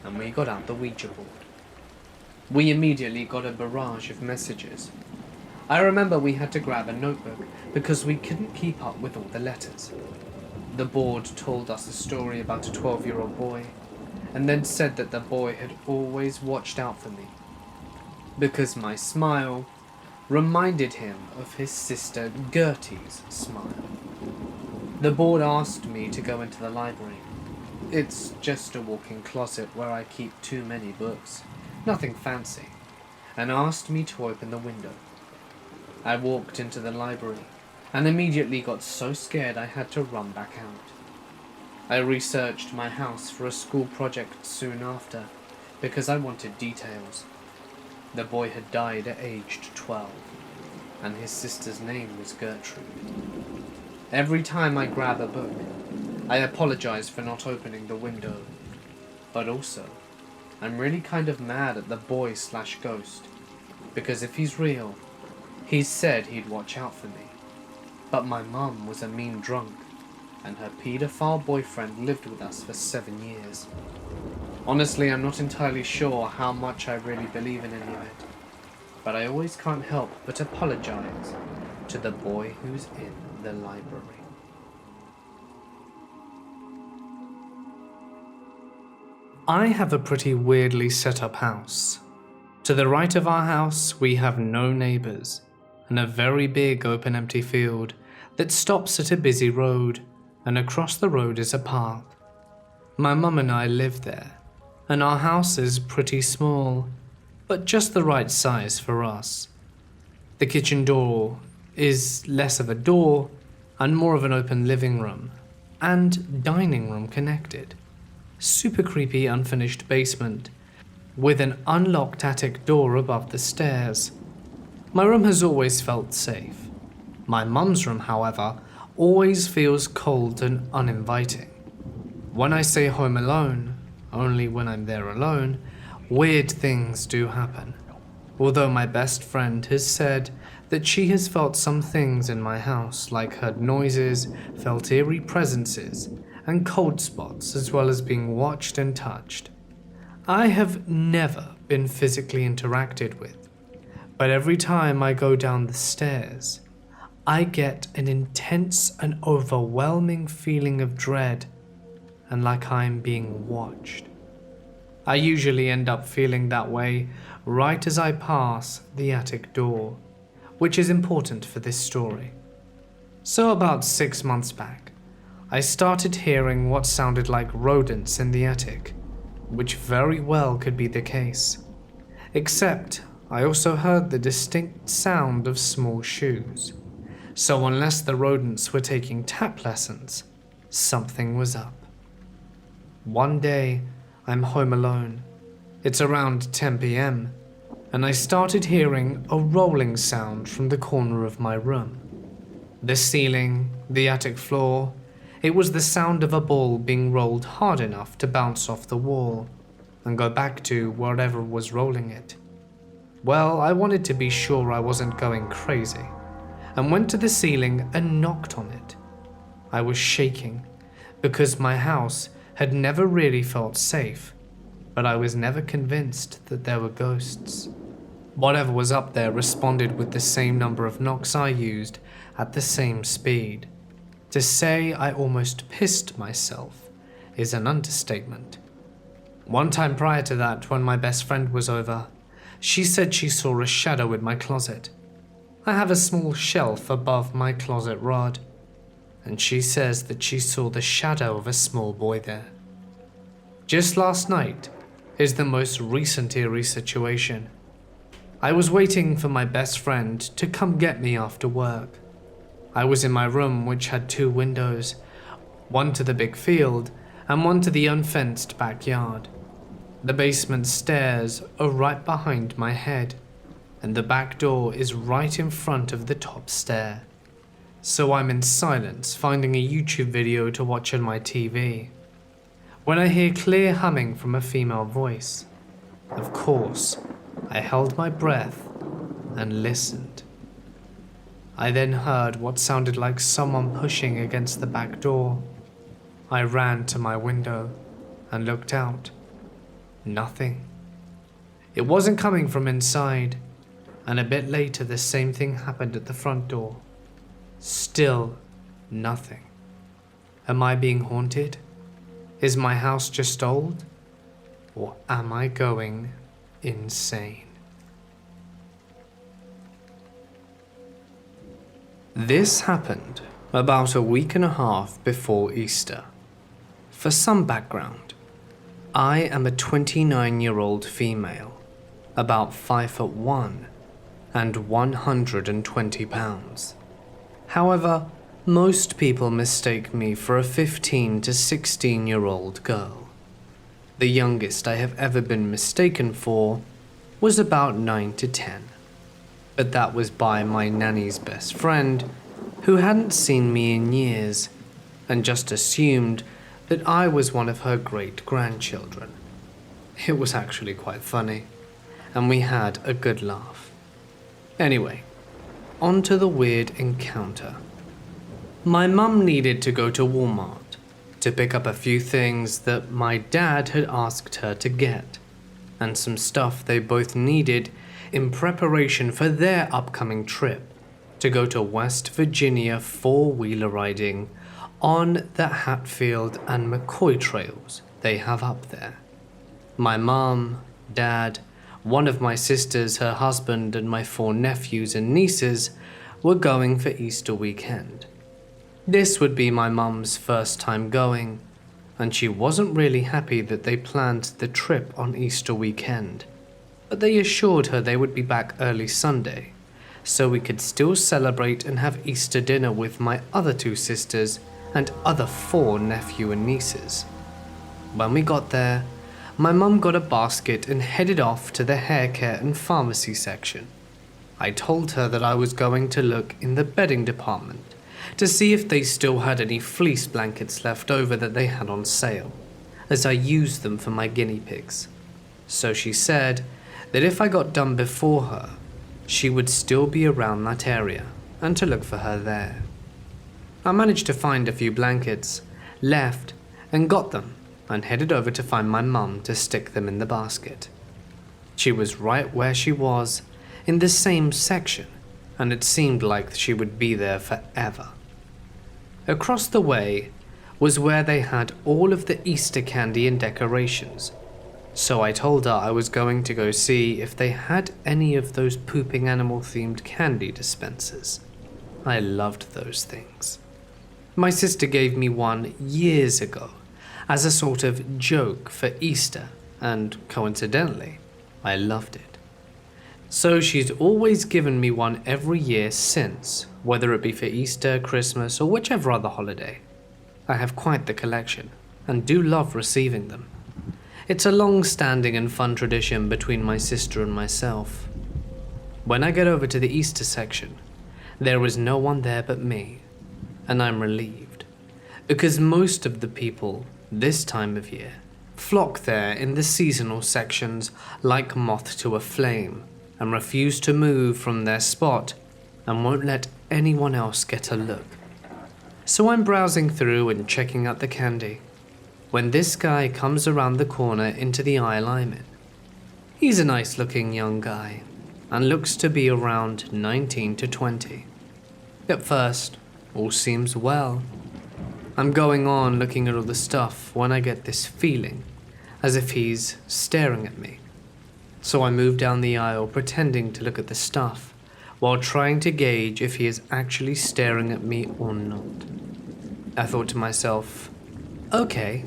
and we got out the Ouija board. We immediately got a barrage of messages. I remember we had to grab a notebook because we couldn't keep up with all the letters. The board told us a story about a 12-year-old boy, and then said that the boy had always watched out for me, because my smile reminded him of his sister Gertie's smile. The board asked me to go into the library. It's just a walk-in closet where I keep too many books, nothing fancy, and asked me to open the window. I walked into the library and immediately got so scared I had to run back out. I researched my house for a school project soon after, because I wanted details. The boy had died at aged 12, and his sister's name was Gertrude. Every time I grab a book, I apologize for not opening the window, but also, I'm really kind of mad at the boy/ghost, because if he's real, he said he'd watch out for me. But my mum was a mean drunk, and her paedophile boyfriend lived with us for 7 years. Honestly, I'm not entirely sure how much I really believe in any of it, but I always can't help but apologize to the boy who's in the library. I have a pretty weirdly set up house. To the right of our house, we have no neighbors, and a very big open empty field that stops at a busy road, and across the road is a path. My mum and I live there, and our house is pretty small, but just the right size for us. The kitchen door is less of a door and more of an open living room and dining room connected. Super creepy unfinished basement with an unlocked attic door above the stairs. My room has always felt safe. My mum's room, however, always feels cold and uninviting. When I say home alone, only when I'm there alone, weird things do happen. Although my best friend has said that she has felt some things in my house, like heard noises, felt eerie presences, and cold spots, as well as being watched and touched. I have never been physically interacted with, but every time I go down the stairs, I get an intense and overwhelming feeling of dread and like I'm being watched. I usually end up feeling that way right as I pass the attic door, which is important for this story. So about 6 months back, I started hearing what sounded like rodents in the attic, which very well could be the case. Except I also heard the distinct sound of small shoes. So unless the rodents were taking tap lessons, something was up. One day, I'm home alone. It's around 10 p.m, and I started hearing a rolling sound from the corner of my room. The ceiling, the attic floor, it was the sound of a ball being rolled hard enough to bounce off the wall and go back to wherever was rolling it. Well, I wanted to be sure I wasn't going crazy, and went to the ceiling and knocked on it. I was shaking because my house had never really felt safe, but I was never convinced that there were ghosts. Whatever was up there responded with the same number of knocks I used at the same speed. To say I almost pissed myself is an understatement. One time prior to that, when my best friend was over, she said she saw a shadow in my closet. I have a small shelf above my closet rod, and she says that she saw the shadow of a small boy there. Just last night is the most recent eerie situation. I was waiting for my best friend to come get me after work. I was in my room, which had 2 windows, one to the big field and one to the unfenced backyard. The basement stairs are right behind my head, and the back door is right in front of the top stair. So I'm in silence, finding a YouTube video to watch on my TV, when I hear clear humming from a female voice. Of course, I held my breath and listened. I then heard what sounded like someone pushing against the back door. I ran to my window and looked out. Nothing. It wasn't coming from inside, and a bit later the same thing happened at the front door. Still nothing. Am I being haunted? Is my house just old? Or am I going insane? This happened about a week and a half before Easter. For some background, I am a 29-year-old female, about 5'1" and 120 pounds. However, most people mistake me for a 15 to 16-year-old girl. The youngest I have ever been mistaken for was about 9 to 10. But that was by my nanny's best friend, who hadn't seen me in years, and just assumed that I was one of her great-grandchildren. It was actually quite funny, and we had a good laugh. Anyway, on to the weird encounter. My mum needed to go to Walmart to pick up a few things that my dad had asked her to get, and some stuff they both needed in preparation for their upcoming trip to go to West Virginia 4-wheeler riding on the Hatfield and McCoy trails they have up there. My mom, dad, one of my sisters, her husband, and my 4 nephews and nieces were going for Easter weekend. This would be my mum's first time going, and she wasn't really happy that they planned the trip on Easter weekend, but they assured her they would be back early Sunday, so we could still celebrate and have Easter dinner with my other 2 sisters and other 4 nephew and nieces. When we got there, my mum got a basket and headed off to the hair care and pharmacy section. I told her that I was going to look in the bedding department to see if they still had any fleece blankets left over that they had on sale, as I used them for my guinea pigs. So she said that if I got done before her, she would still be around that area and to look for her there. I managed to find a few blankets, left, and got them, and headed over to find my mum to stick them in the basket. She was right where she was, in the same section, and it seemed like she would be there forever. Across the way was where they had all of the Easter candy and decorations, so I told her I was going to go see if they had any of those pooping animal-themed candy dispensers. I loved those things. My sister gave me one years ago as a sort of joke for Easter, and coincidentally, I loved it. So she's always given me one every year since, whether it be for Easter, Christmas, or whichever other holiday. I have quite the collection, and do love receiving them. It's a long-standing and fun tradition between my sister and myself. When I get over to the Easter section, there is no one there but me, and I'm relieved, because most of the people this time of year flock there in the seasonal sections like moth to a flame, and refuse to move from their spot and won't let anyone else get a look. So I'm browsing through and checking out the candy. when this guy comes around the corner into the aisle I'm in. He's a nice looking young guy and looks to be around 19 to 20. At first, all seems well. I'm going on looking at all the stuff when I get this feeling, as if he's staring at me. So I move down the aisle pretending to look at the stuff, while trying to gauge if he is actually staring at me or not. I thought to myself, okay,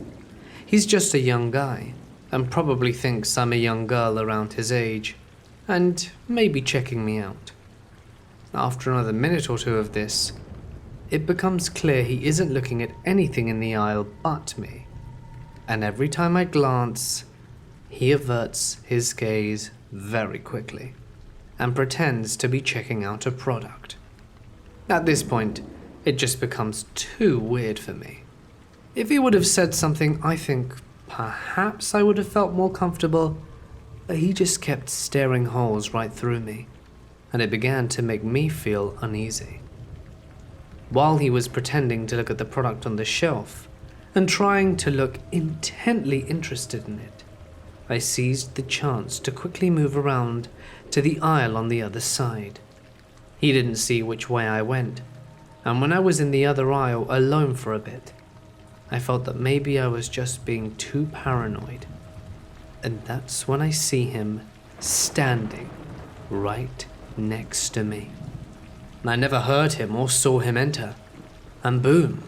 he's just a young guy, and probably thinks I'm a young girl around his age, and maybe checking me out. After another minute or two of this, it becomes clear he isn't looking at anything in the aisle but me, and every time I glance, he averts his gaze very quickly and pretends to be checking out a product. At this point, it just becomes too weird for me. If he would have said something, I think perhaps I would have felt more comfortable, but he just kept staring holes right through me, and it began to make me feel uneasy. While he was pretending to look at the product on the shelf and trying to look intently interested in it, I seized the chance to quickly move around to the aisle on the other side. He didn't see which way I went, and when I was in the other aisle alone for a bit, I felt that maybe I was just being too paranoid. And that's when I see him standing right next to me. I never heard him or saw him enter, and boom,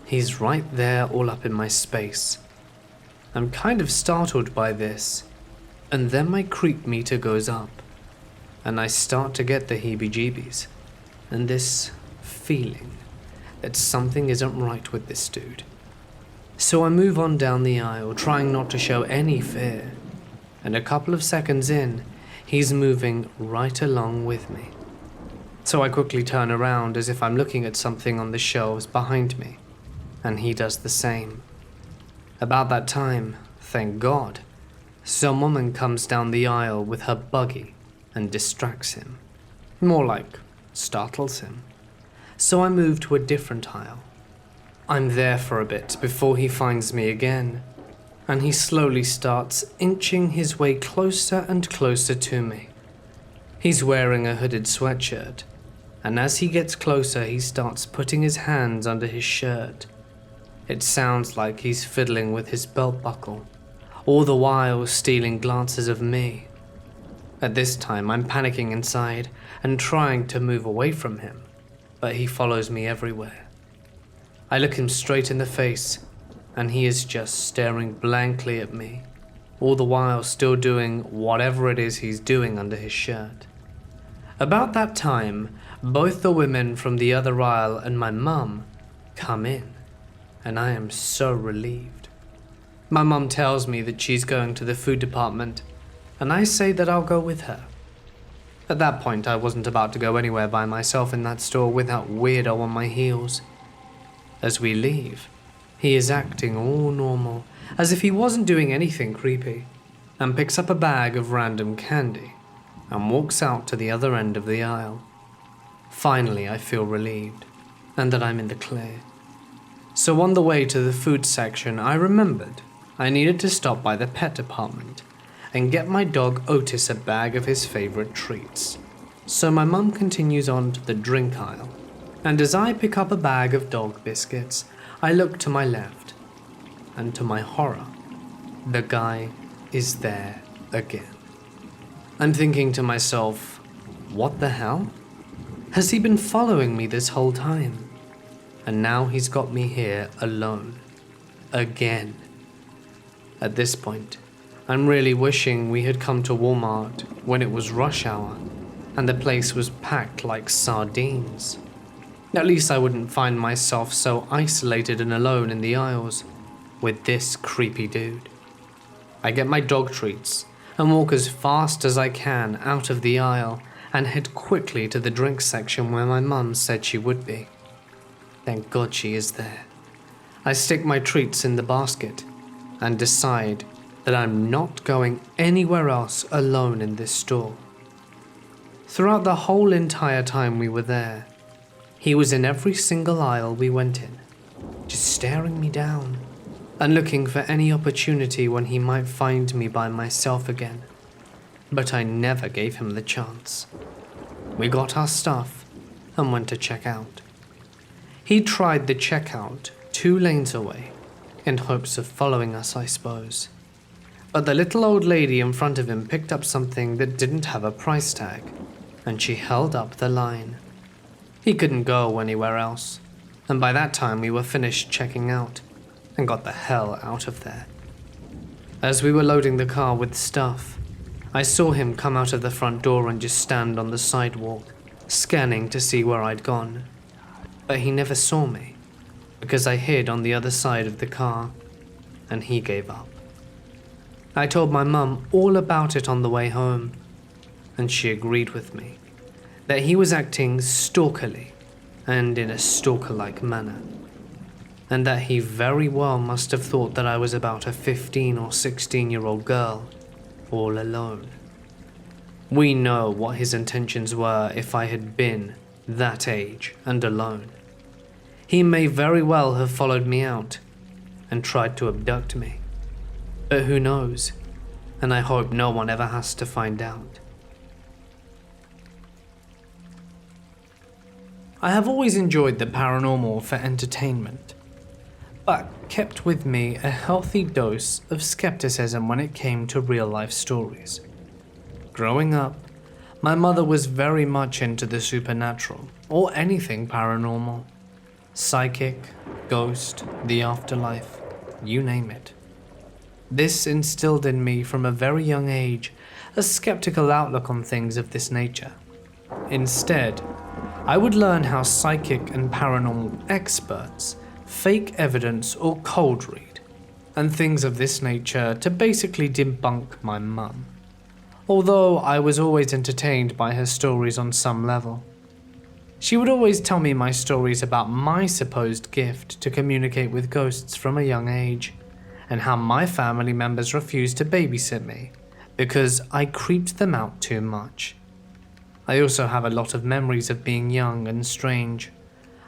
he's right there all up in my space. I'm kind of startled by this, and then my creep meter goes up, and I start to get the heebie-jeebies, and this feeling that something isn't right with this dude. So I move on down the aisle, trying not to show any fear, and a couple of seconds in, he's moving right along with me. So I quickly turn around as if I'm looking at something on the shelves behind me, and he does the same. About that time, thank God, some woman comes down the aisle with her buggy and distracts him. More like, startles him. So I move to a different aisle. I'm there for a bit before he finds me again, and he slowly starts inching his way closer and closer to me. He's wearing a hooded sweatshirt, and as he gets closer, he starts putting his hands under his shirt. It sounds like he's fiddling with his belt buckle, all the while stealing glances of me. At this time, I'm panicking inside and trying to move away from him, but he follows me everywhere. I look him straight in the face, and he is just staring blankly at me, all the while still doing whatever it is he's doing under his shirt. About that time, both the women from the other aisle and my mum come in, and I am so relieved. My mum tells me that she's going to the food department, and I say that I'll go with her. At that point, I wasn't about to go anywhere by myself in that store with that weirdo on my heels. As we leave, he is acting all normal, as if he wasn't doing anything creepy, and picks up a bag of random candy and walks out to the other end of the aisle. Finally, I feel relieved, and that I'm in the clear. So on the way to the food section, I remembered I needed to stop by the pet department and get my dog Otis a bag of his favorite treats. So my mum continues on to the drink aisle, and as I pick up a bag of dog biscuits, I look to my left, and to my horror, the guy is there again. I'm thinking to myself, what the hell? Has he been following me this whole time? And now he's got me here alone. Again. At this point, I'm really wishing we had come to Walmart when it was rush hour and the place was packed like sardines. At least I wouldn't find myself so isolated and alone in the aisles with this creepy dude. I get my dog treats and walk as fast as I can out of the aisle and head quickly to the drink section where my mum said she would be. Thank God she is there. I stick my treats in the basket and decide that I'm not going anywhere else alone in this store. Throughout the whole entire time we were there, he was in every single aisle we went in, just staring me down, and looking for any opportunity when he might find me by myself again. But I never gave him the chance. We got our stuff and went to check out. He tried the checkout 2 lanes away, in hopes of following us, I suppose. But the little old lady in front of him picked up something that didn't have a price tag, and she held up the line. He couldn't go anywhere else, and by that time we were finished checking out and got the hell out of there. As we were loading the car with stuff, I saw him come out of the front door and just stand on the sidewalk, scanning to see where I'd gone. But he never saw me, because I hid on the other side of the car, and he gave up. I told my mum all about it on the way home, and she agreed with me that he was acting stalkerly and in a stalker-like manner, and that he very well must have thought that I was about a 15 or 16-year-old girl, all alone. We know what his intentions were if I had been that age and alone. He may very well have followed me out and tried to abduct me. But who knows? And I hope no one ever has to find out. I have always enjoyed the paranormal for entertainment, but kept with me a healthy dose of skepticism when it came to real-life stories. Growing up, my mother was very much into the supernatural, or anything paranormal. Psychic, ghost, the afterlife, you name it. This instilled in me from a very young age a skeptical outlook on things of this nature. Instead, I would learn how psychic and paranormal experts fake evidence or cold read, and things of this nature to basically debunk my mum. Although I was always entertained by her stories on some level. She would always tell me my stories about my supposed gift to communicate with ghosts from a young age, and how my family members refused to babysit me because I creeped them out too much. I also have a lot of memories of being young and strange,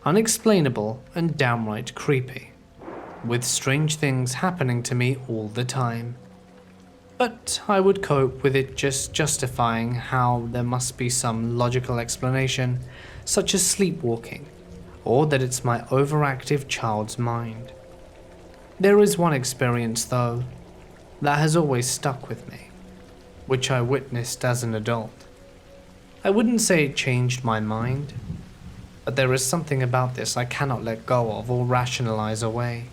unexplainable and downright creepy, with strange things happening to me all the time. But I would cope with it just justifying how there must be some logical explanation, such as sleepwalking, or that it's my overactive child's mind. There is one experience, though, that has always stuck with me, which I witnessed as an adult. I wouldn't say it changed my mind, but there is something about this I cannot let go of or rationalize away.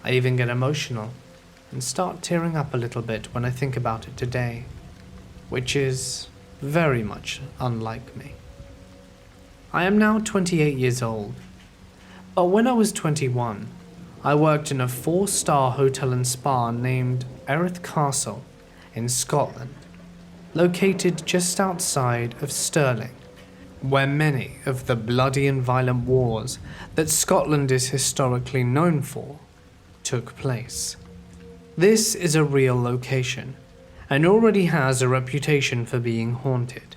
I even get emotional and start tearing up a little bit when I think about it today, which is very much unlike me. I am now 28 years old, but when I was 21, I worked in a 4-star hotel and spa named Erith Castle in Scotland, located just outside of Stirling, where many of the bloody and violent wars that Scotland is historically known for took place. This is a real location, and already has a reputation for being haunted.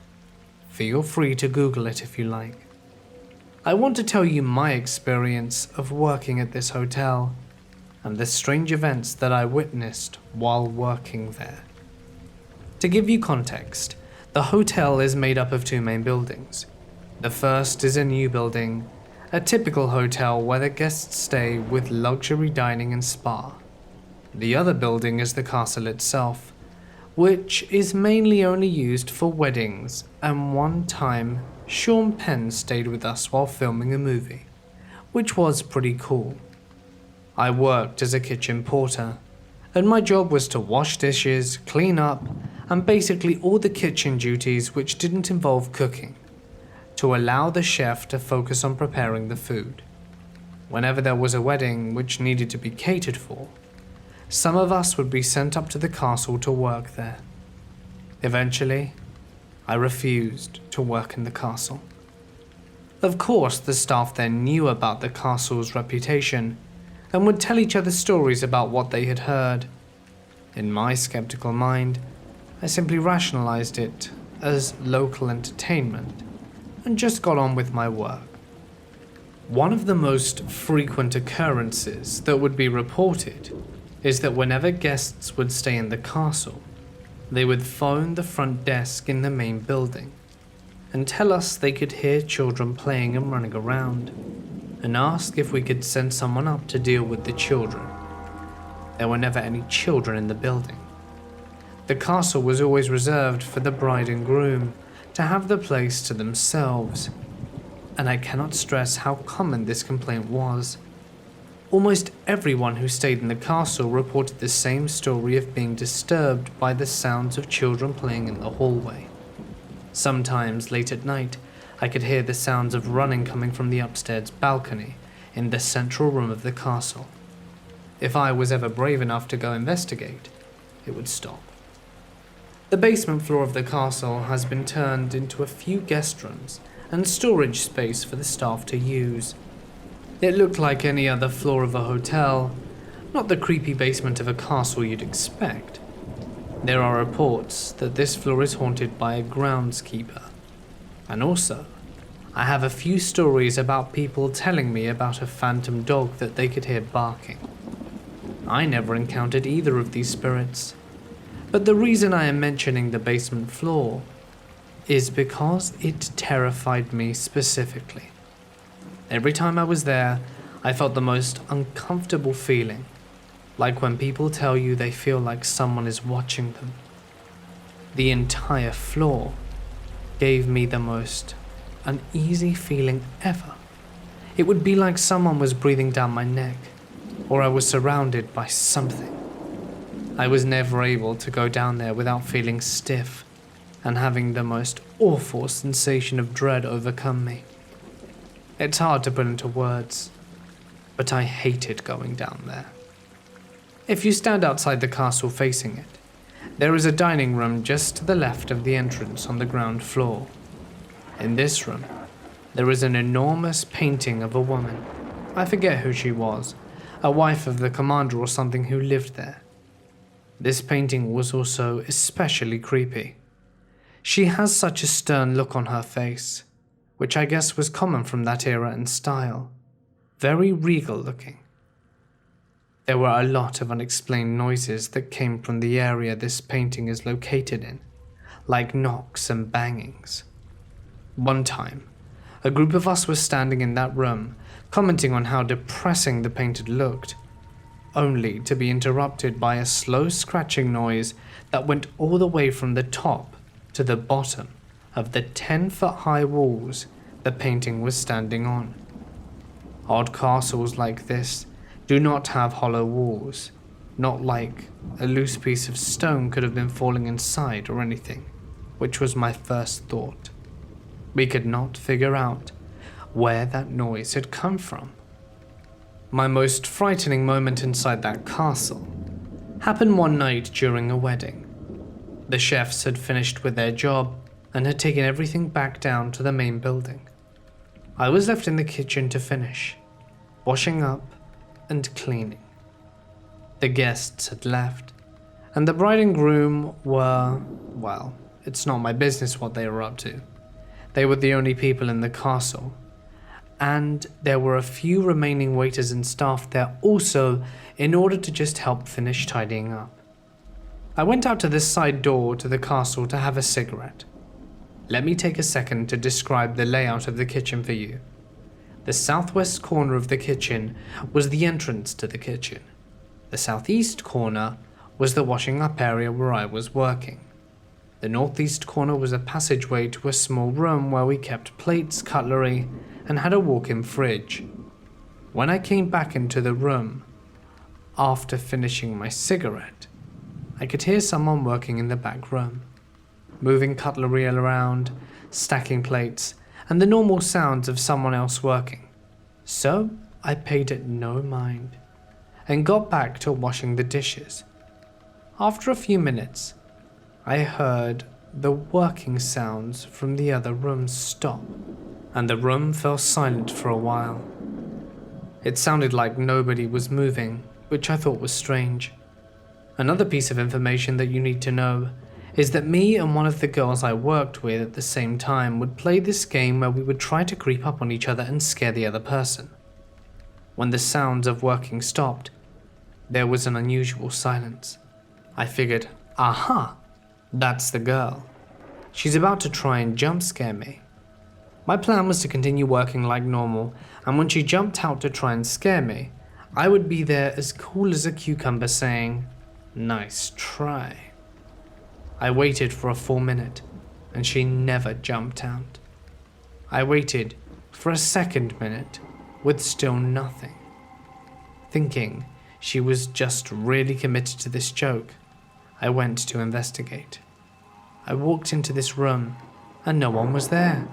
Feel free to Google it if you like. I want to tell you my experience of working at this hotel, and the strange events that I witnessed while working there. To give you context, the hotel is made up of 2 main buildings. The first is a new building, a typical hotel where the guests stay with luxury dining and spa. The other building is the castle itself, which is mainly only used for weddings, and one time Sean Penn stayed with us while filming a movie, which was pretty cool. I worked as a kitchen porter, and my job was to wash dishes, clean up, and basically all the kitchen duties which didn't involve cooking, to allow the chef to focus on preparing the food. Whenever there was a wedding which needed to be catered for, some of us would be sent up to the castle to work there. Eventually, I refused to work in the castle. Of course, the staff then knew about the castle's reputation and would tell each other stories about what they had heard. In my skeptical mind, I simply rationalized it as local entertainment and just got on with my work. One of the most frequent occurrences that would be reported is that whenever guests would stay in the castle, they would phone the front desk in the main building and tell us they could hear children playing and running around, and ask if we could send someone up to deal with the children. There were never any children in the building. The castle was always reserved for the bride and groom to have the place to themselves, and I cannot stress how common this complaint was. Almost everyone who stayed in the castle reported the same story of being disturbed by the sounds of children playing in the hallway. Sometimes late at night, I could hear the sounds of running coming from the upstairs balcony in the central room of the castle. If I was ever brave enough to go investigate, it would stop. The basement floor of the castle has been turned into a few guest rooms and storage space for the staff to use. It looked like any other floor of a hotel, not the creepy basement of a castle you'd expect. There are reports that this floor is haunted by a groundskeeper. And also, I have a few stories about people telling me about a phantom dog that they could hear barking. I never encountered either of these spirits, but the reason I am mentioning the basement floor is because it terrified me specifically. Every time I was there, I felt the most uncomfortable feeling, like when people tell you they feel like someone is watching them. The entire floor gave me the most uneasy feeling ever. It would be like someone was breathing down my neck, or I was surrounded by something. I was never able to go down there without feeling stiff and having the most awful sensation of dread overcome me. It's hard to put into words, but I hated going down there. If you stand outside the castle facing it, there is a dining room just to the left of the entrance on the ground floor. In this room, there is an enormous painting of a woman. I forget who she was, a wife of the commander or something who lived there. This painting was also especially creepy. She has such a stern look on her face, which I guess was common from that era and style. Very regal looking. There were a lot of unexplained noises that came from the area this painting is located in, like knocks and bangings. One time, a group of us was standing in that room, commenting on how depressing the painting looked, only to be interrupted by a slow scratching noise that went all the way from the top to the bottom of the 10-foot-high walls the painting was standing on. Odd castles like this do not have hollow walls, not like a loose piece of stone could have been falling inside or anything, which was my first thought. We could not figure out where that noise had come from. My most frightening moment inside that castle happened one night during a wedding. The chefs had finished with their job and had taken everything back down to the main building. I was left in the kitchen to finish, washing up and cleaning. The guests had left, and the bride and groom were, well, it's not my business what they were up to. They were the only people in the castle, and there were a few remaining waiters and staff there also in order to just help finish tidying up. I went out to this side door to the castle to have a cigarette. Let me take a second to describe the layout of the kitchen for you. The southwest corner of the kitchen was the entrance to the kitchen. The southeast corner was the washing up area where I was working. The northeast corner was a passageway to a small room where we kept plates, cutlery, and had a walk-in fridge. When I came back into the room, after finishing my cigarette, I could hear someone working in the back room, moving cutlery around, stacking plates, and the normal sounds of someone else working. So I paid it no mind and got back to washing the dishes. After a few minutes, I heard the working sounds from the other room stop, and the room fell silent for a while. It sounded like nobody was moving, which I thought was strange. Another piece of information that you need to know is that me and one of the girls I worked with at the same time would play this game where we would try to creep up on each other and scare the other person. When the sounds of working stopped, there was an unusual silence. I figured, aha, that's the girl. She's about to try and jump scare me. My plan was to continue working like normal, and when she jumped out to try and scare me, I would be there as cool as a cucumber saying, "Nice try." I waited for a full minute, and she never jumped out. I waited for a second minute with still nothing. Thinking she was just really committed to this joke, I went to investigate. I walked into this room, and no one was there.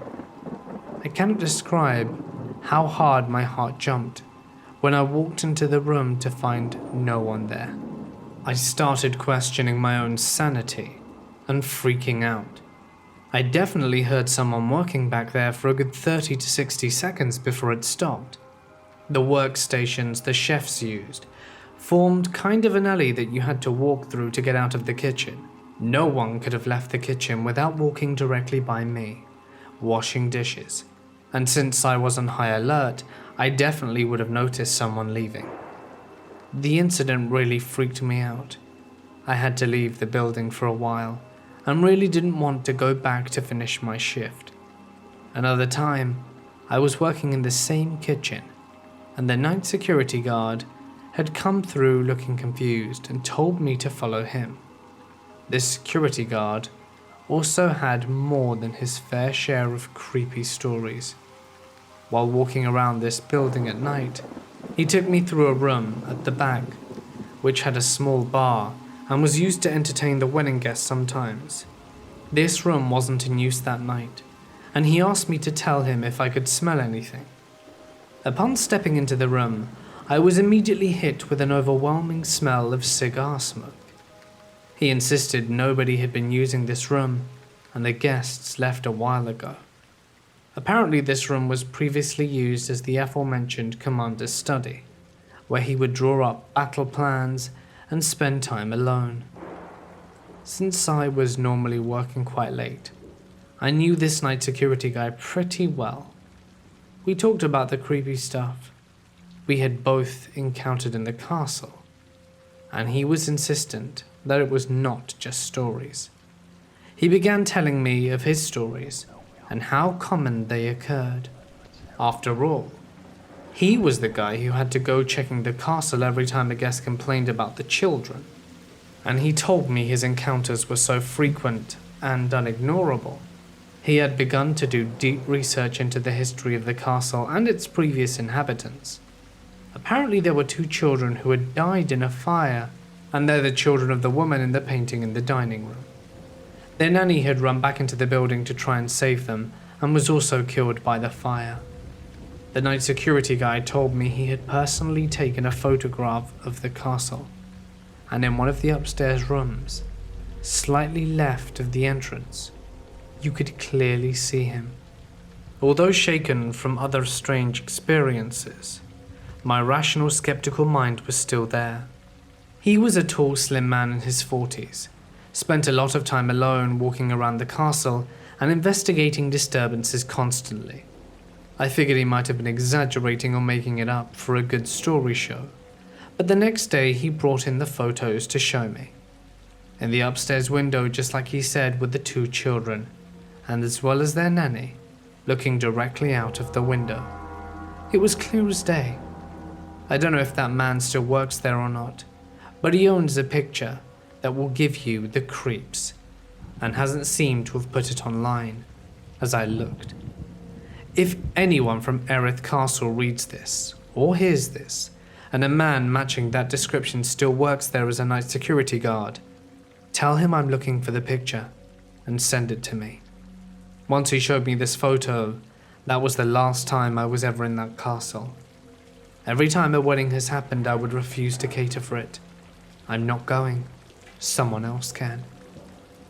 I cannot describe how hard my heart jumped when I walked into the room to find no one there. I started questioning my own sanity and freaking out. I definitely heard someone working back there for a good 30 to 60 seconds before it stopped. The workstations the chefs used formed kind of an alley that you had to walk through to get out of the kitchen. No one could have left the kitchen without walking directly by me, washing dishes. And since I was on high alert, I definitely would have noticed someone leaving. The incident really freaked me out. I had to leave the building for a while and really didn't want to go back to finish my shift. Another time, I was working in the same kitchen, and the night security guard had come through looking confused and told me to follow him. This security guard also had more than his fair share of creepy stories. While walking around this building at night, he took me through a room at the back, which had a small bar and was used to entertain the wedding guests sometimes. This room wasn't in use that night, and he asked me to tell him if I could smell anything. Upon stepping into the room, I was immediately hit with an overwhelming smell of cigar smoke. He insisted nobody had been using this room, and the guests left a while ago. Apparently this room was previously used as the aforementioned commander's study, where he would draw up battle plans and spend time alone. Since I was normally working quite late, I knew this night security guy pretty well. We talked about the creepy stuff we had both encountered in the castle, and he was insistent that it was not just stories. He began telling me of his stories and how common they occurred. After all, he was the guy who had to go checking the castle every time a guest complained about the children, and he told me his encounters were so frequent and unignorable. He had begun to do deep research into the history of the castle and its previous inhabitants. Apparently there were 2 children who had died in a fire, and they're the children of the woman in the painting in the dining room. Their nanny had run back into the building to try and save them and was also killed by the fire. The night security guy told me he had personally taken a photograph of the castle, and in one of the upstairs rooms, slightly left of the entrance, you could clearly see him. Although shaken from other strange experiences, my rational, skeptical mind was still there. He was a tall, slim man in his 40s, spent a lot of time alone walking around the castle and investigating disturbances constantly. I figured he might have been exaggerating or making it up for a good story show, but the next day he brought in the photos to show me. In the upstairs window, just like he said, were the 2 children, and as well as their nanny, looking directly out of the window. It was clear as day. I don't know if that man still works there or not, but he owns a picture that will give you the creeps, and hasn't seemed to have put it online, as I looked. If anyone from Erith Castle reads this, or hears this, and a man matching that description still works there as a night security guard, tell him I'm looking for the picture, and send it to me. Once he showed me this photo, that was the last time I was ever in that castle. Every time a wedding has happened, I would refuse to cater for it. I'm not going. Someone else can.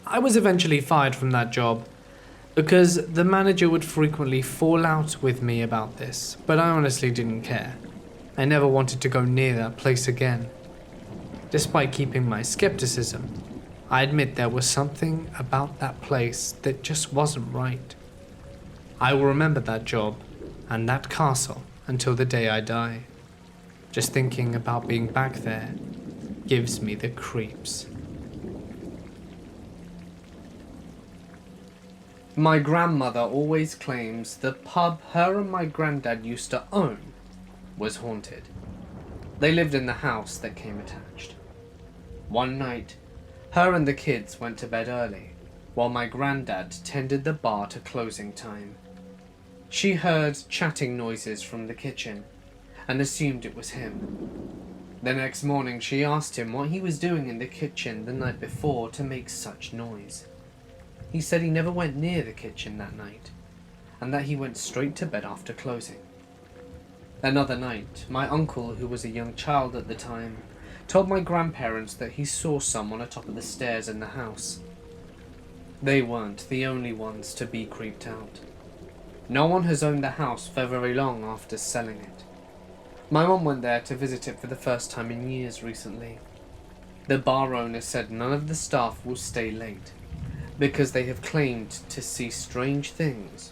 I was eventually fired from that job because the manager would frequently fall out with me about this, but I honestly didn't care. I never wanted to go near that place again. Despite keeping my skepticism, I admit there was something about that place that just wasn't right. I will remember that job and that castle until the day I die. Just thinking about being back there gives me the creeps. My grandmother always claims the pub her and my granddad used to own was haunted. They lived in the house that came attached. One night, her and the kids went to bed early, while my granddad tended the bar to closing time. She heard chatting noises from the kitchen and assumed it was him. The next morning she asked him what he was doing in the kitchen the night before to make such noise. He said he never went near the kitchen that night, and that he went straight to bed after closing. Another night, my uncle, who was a young child at the time, told my grandparents that he saw someone atop of the stairs in the house. They weren't the only ones to be creeped out. No one has owned the house for very long after selling it. My mum went there to visit it for the first time in years recently. The bar owner said none of the staff will stay late, because they have claimed to see strange things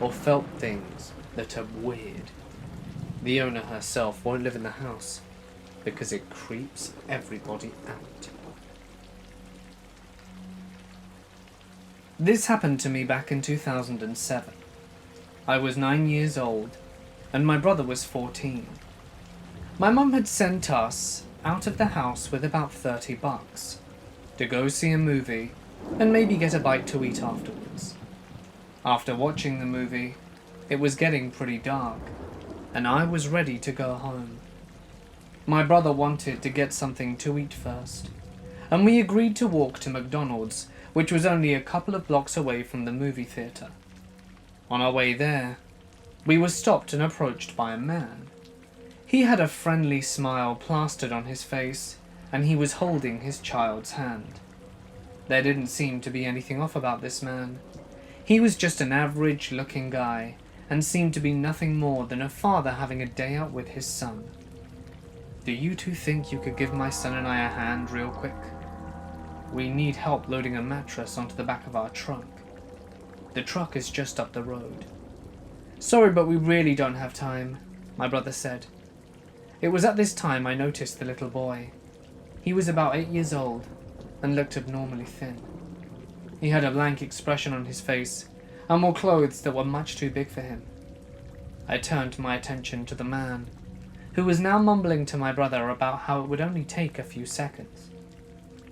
or felt things that are weird. The owner herself won't live in the house because it creeps everybody out. This happened to me back in 2007. I was 9 years old and my brother was 14. My mum had sent us out of the house with about $30 to go see a movie and maybe get a bite to eat afterwards. After watching the movie, it was getting pretty dark, and I was ready to go home. My brother wanted to get something to eat first, and we agreed to walk to McDonald's, which was only a couple of blocks away from the movie theatre. On our way there, we were stopped and approached by a man. He had a friendly smile plastered on his face, and he was holding his child's hand. There didn't seem to be anything off about this man. He was just an average-looking guy, and seemed to be nothing more than a father having a day out with his son. "Do you two think you could give my son and I a hand real quick? We need help loading a mattress onto the back of our truck. The truck is just up the road." "Sorry, but we really don't have time," my brother said. It was at this time I noticed the little boy. He was about 8 years old and looked abnormally thin. He had a blank expression on his face and wore clothes that were much too big for him. I turned my attention to the man, who was now mumbling to my brother about how it would only take a few seconds.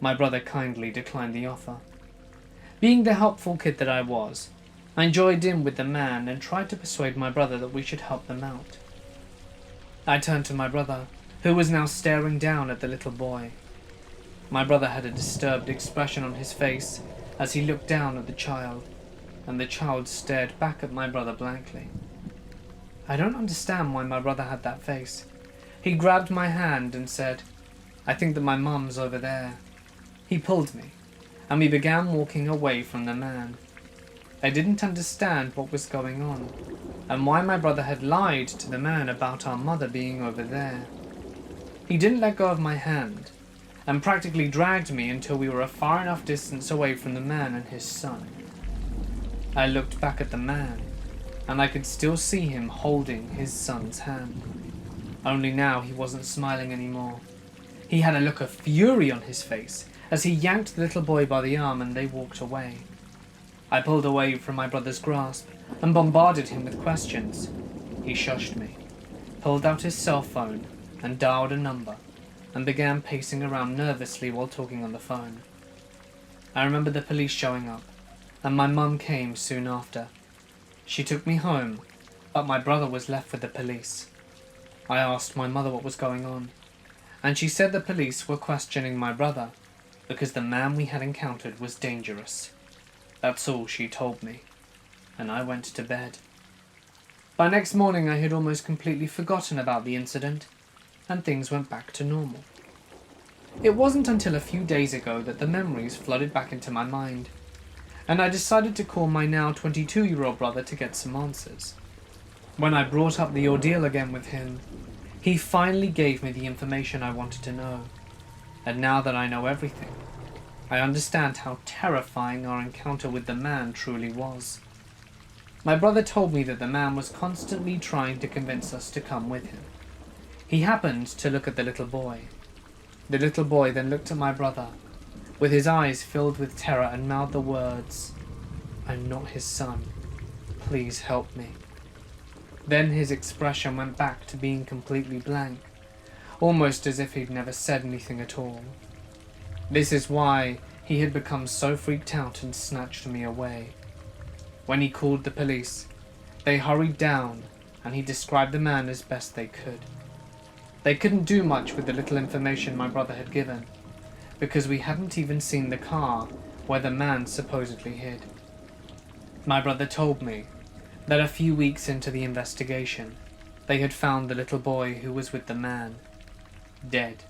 My brother kindly declined the offer. Being the helpful kid that I was, I joined in with the man and tried to persuade my brother that we should help them out. I turned to my brother, who was now staring down at the little boy. My brother had a disturbed expression on his face as he looked down at the child, and the child stared back at my brother blankly. I don't understand why my brother had that face. He grabbed my hand and said, "I think that my mum's over there." He pulled me, and we began walking away from the man. I didn't understand what was going on, and why my brother had lied to the man about our mother being over there. He didn't let go of my hand, and practically dragged me until we were a far enough distance away from the man and his son. I looked back at the man, and I could still see him holding his son's hand. Only now he wasn't smiling anymore. He had a look of fury on his face as he yanked the little boy by the arm and they walked away. I pulled away from my brother's grasp and bombarded him with questions. He shushed me, pulled out his cell phone and dialed a number, and began pacing around nervously while talking on the phone. I remember the police showing up, and my mum came soon after. She took me home, but my brother was left with the police. I asked my mother what was going on, and she said the police were questioning my brother because the man we had encountered was dangerous. That's all she told me, and I went to bed. By next morning I had almost completely forgotten about the incident, and things went back to normal. It wasn't until a few days ago that the memories flooded back into my mind, and I decided to call my now 22-year-old brother to get some answers. When I brought up the ordeal again with him, he finally gave me the information I wanted to know, and now that I know everything, I understand how terrifying our encounter with the man truly was. My brother told me that the man was constantly trying to convince us to come with him. He happened to look at the little boy. The little boy then looked at my brother, with his eyes filled with terror, and mouthed the words, "I'm not his son. Please help me." Then his expression went back to being completely blank, almost as if he'd never said anything at all. This is why he had become so freaked out and snatched me away. When he called the police, they hurried down and he described the man as best they could. They couldn't do much with the little information my brother had given, because we hadn't even seen the car where the man supposedly hid. My brother told me that a few weeks into the investigation, they had found the little boy who was with the man, dead.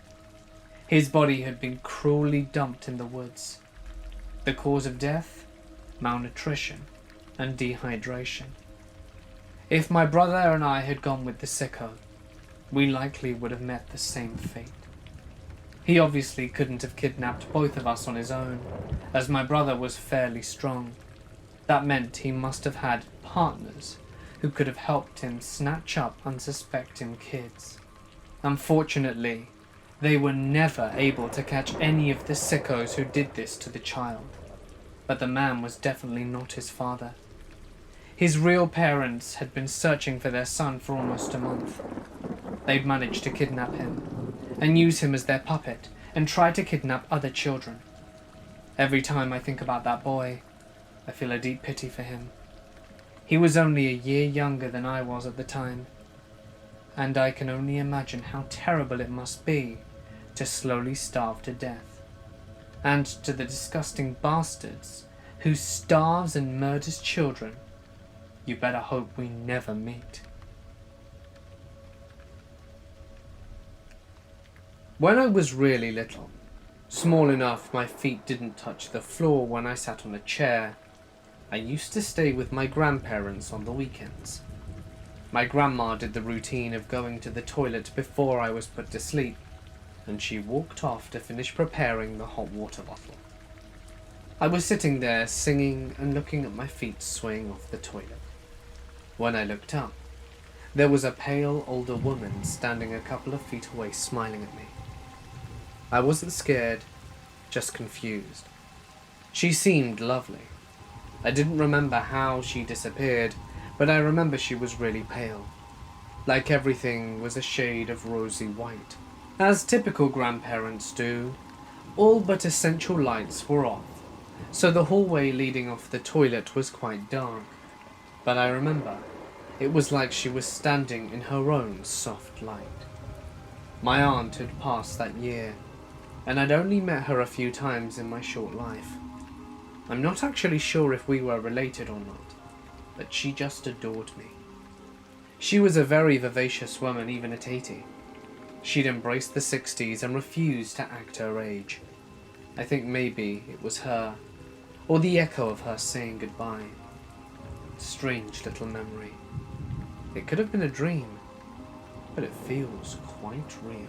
His body had been cruelly dumped in the woods. The cause of death? Malnutrition and dehydration. If my brother and I had gone with the sicko, we likely would have met the same fate. He obviously couldn't have kidnapped both of us on his own, as my brother was fairly strong. That meant he must have had partners who could have helped him snatch up unsuspecting kids. Unfortunately, they were never able to catch any of the sickos who did this to the child. But the man was definitely not his father. His real parents had been searching for their son for almost a month. They'd managed to kidnap him and use him as their puppet and try to kidnap other children. Every time I think about that boy, I feel a deep pity for him. He was only a year younger than I was at the time, and I can only imagine how terrible it must be to slowly starve to death. And to the disgusting bastards who starves and murders children, you better hope we never meet. When I was really little, small enough my feet didn't touch the floor when I sat on a chair, I used to stay with my grandparents on the weekends. My grandma did the routine of going to the toilet before I was put to sleep, and she walked off to finish preparing the hot water bottle. I was sitting there singing and looking at my feet swaying off the toilet. When I looked up, there was a pale older woman standing a couple of feet away smiling at me. I wasn't scared, just confused. She seemed lovely. I didn't remember how she disappeared, but I remember she was really pale. Like everything was a shade of rosy white. As typical grandparents do, all but essential lights were off, so the hallway leading off the toilet was quite dark. But I remember, it was like she was standing in her own soft light. My aunt had passed that year, and I'd only met her a few times in my short life. I'm not actually sure if we were related or not, but she just adored me. She was a very vivacious woman even at 80. She'd embraced the 60s and refused to act her age. I think maybe it was her, or the echo of her saying goodbye. Strange little memory. It could have been a dream, but it feels quite real.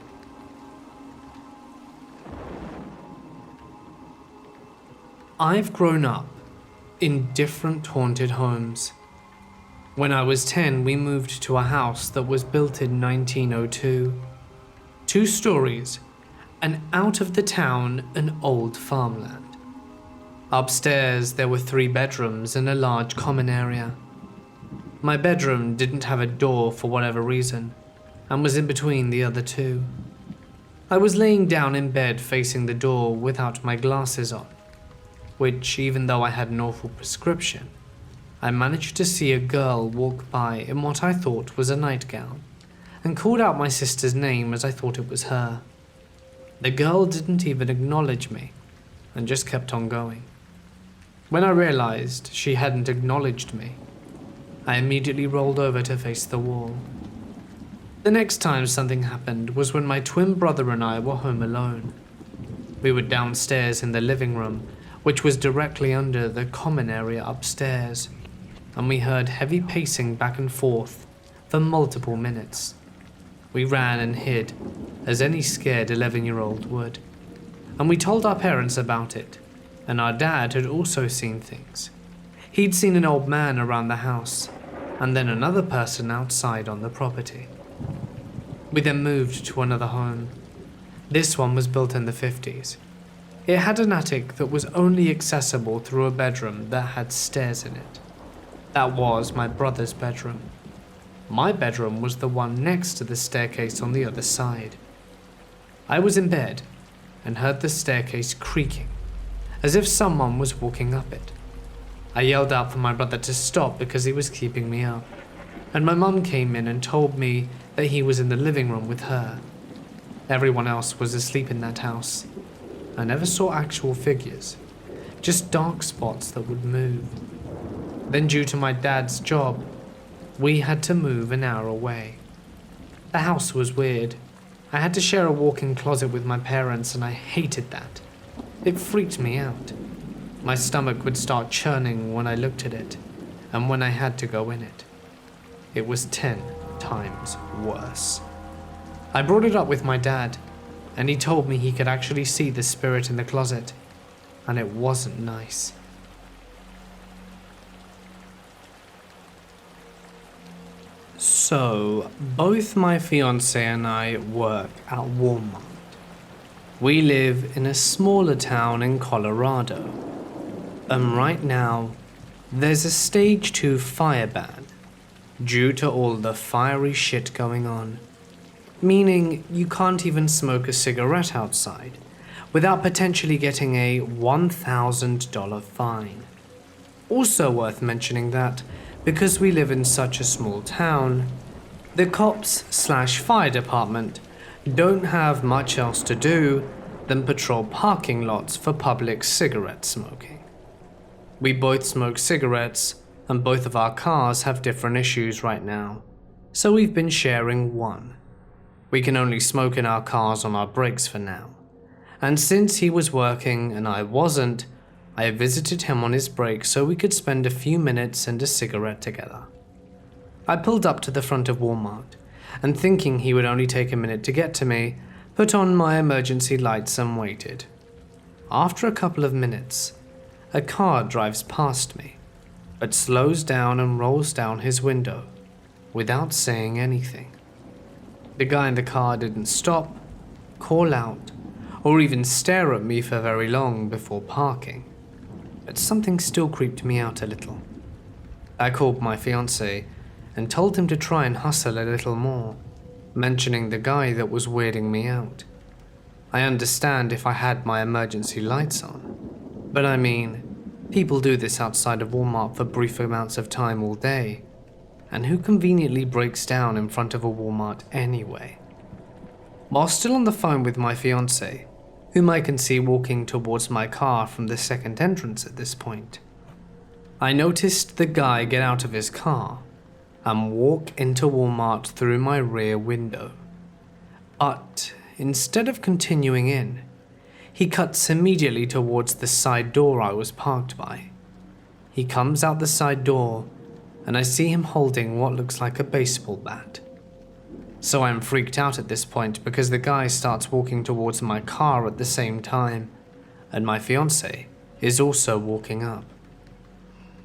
I've grown up in different haunted homes. When I was 10, we moved to a house that was built in 1902. 2 stories, and out of the town, an old farmland. Upstairs, there were 3 bedrooms and a large common area. My bedroom didn't have a door for whatever reason, and was in between the other 2. I was laying down in bed facing the door without my glasses on, which, even though I had an awful prescription, I managed to see a girl walk by in what I thought was a nightgown, and called out my sister's name as I thought it was her. The girl didn't even acknowledge me, and just kept on going. When I realized she hadn't acknowledged me, I immediately rolled over to face the wall. The next time something happened was when my twin brother and I were home alone. We were downstairs in the living room, which was directly under the common area upstairs, and we heard heavy pacing back and forth for multiple minutes. We ran and hid, as any scared 11-year-old would. and we told our parents about it, and our dad had also seen things. He'd seen an old man around the house, and then another person outside on the property. We then moved to another home. This one was built in the 50s. It had an attic that was only accessible through a bedroom that had stairs in it. That was my brother's bedroom. My bedroom was the one next to the staircase on the other side. I was in bed and heard the staircase creaking, as if someone was walking up it. I yelled out for my brother to stop because he was keeping me up, and my mum came in and told me that he was in the living room with her. Everyone else was asleep in that house. I never saw actual figures, just dark spots that would move. Then due to my dad's job, we had to move an hour away. The house was weird. I had to share a walk-in closet with my parents and I hated that. It freaked me out. My stomach would start churning when I looked at it, and when I had to go in it. It was 10 times worse. I brought it up with my dad, and he told me he could actually see the spirit in the closet, and it wasn't nice. So, both my fiancé and I work at Walmart. We live in a smaller town in Colorado, and right now, there's a stage 2 fire ban due to all the fiery shit going on. Meaning you can't even smoke a cigarette outside without potentially getting a $1,000 fine. Also worth mentioning that, because we live in such a small town, the cops/fire department don't have much else to do than patrol parking lots for public cigarette smoking. We both smoke cigarettes, and both of our cars have different issues right now, so we've been sharing one. We can only smoke in our cars on our breaks for now, and since he was working and I wasn't, I visited him on his break so we could spend a few minutes and a cigarette together. I pulled up to the front of Walmart, and thinking he would only take a minute to get to me, put on my emergency lights and waited. After a couple of minutes, a car drives past me, but slows down and rolls down his window without saying anything. The guy in the car didn't stop, call out, or even stare at me for very long before parking, but something still creeped me out a little. I called my fiancé and told him to try and hustle a little more, mentioning the guy that was weirding me out. I understand if I had my emergency lights on, but I mean, people do this outside of Walmart for brief amounts of time all day, and who conveniently breaks down in front of a Walmart anyway? While still on the phone with my fiancé, whom I can see walking towards my car from the second entrance at this point, I noticed the guy get out of his car and walk into Walmart through my rear window. But instead of continuing in, he cuts immediately towards the side door I was parked by. He comes out the side door, and I see him holding what looks like a baseball bat. So I'm freaked out at this point because the guy starts walking towards my car at the same time, and my fiancé is also walking up.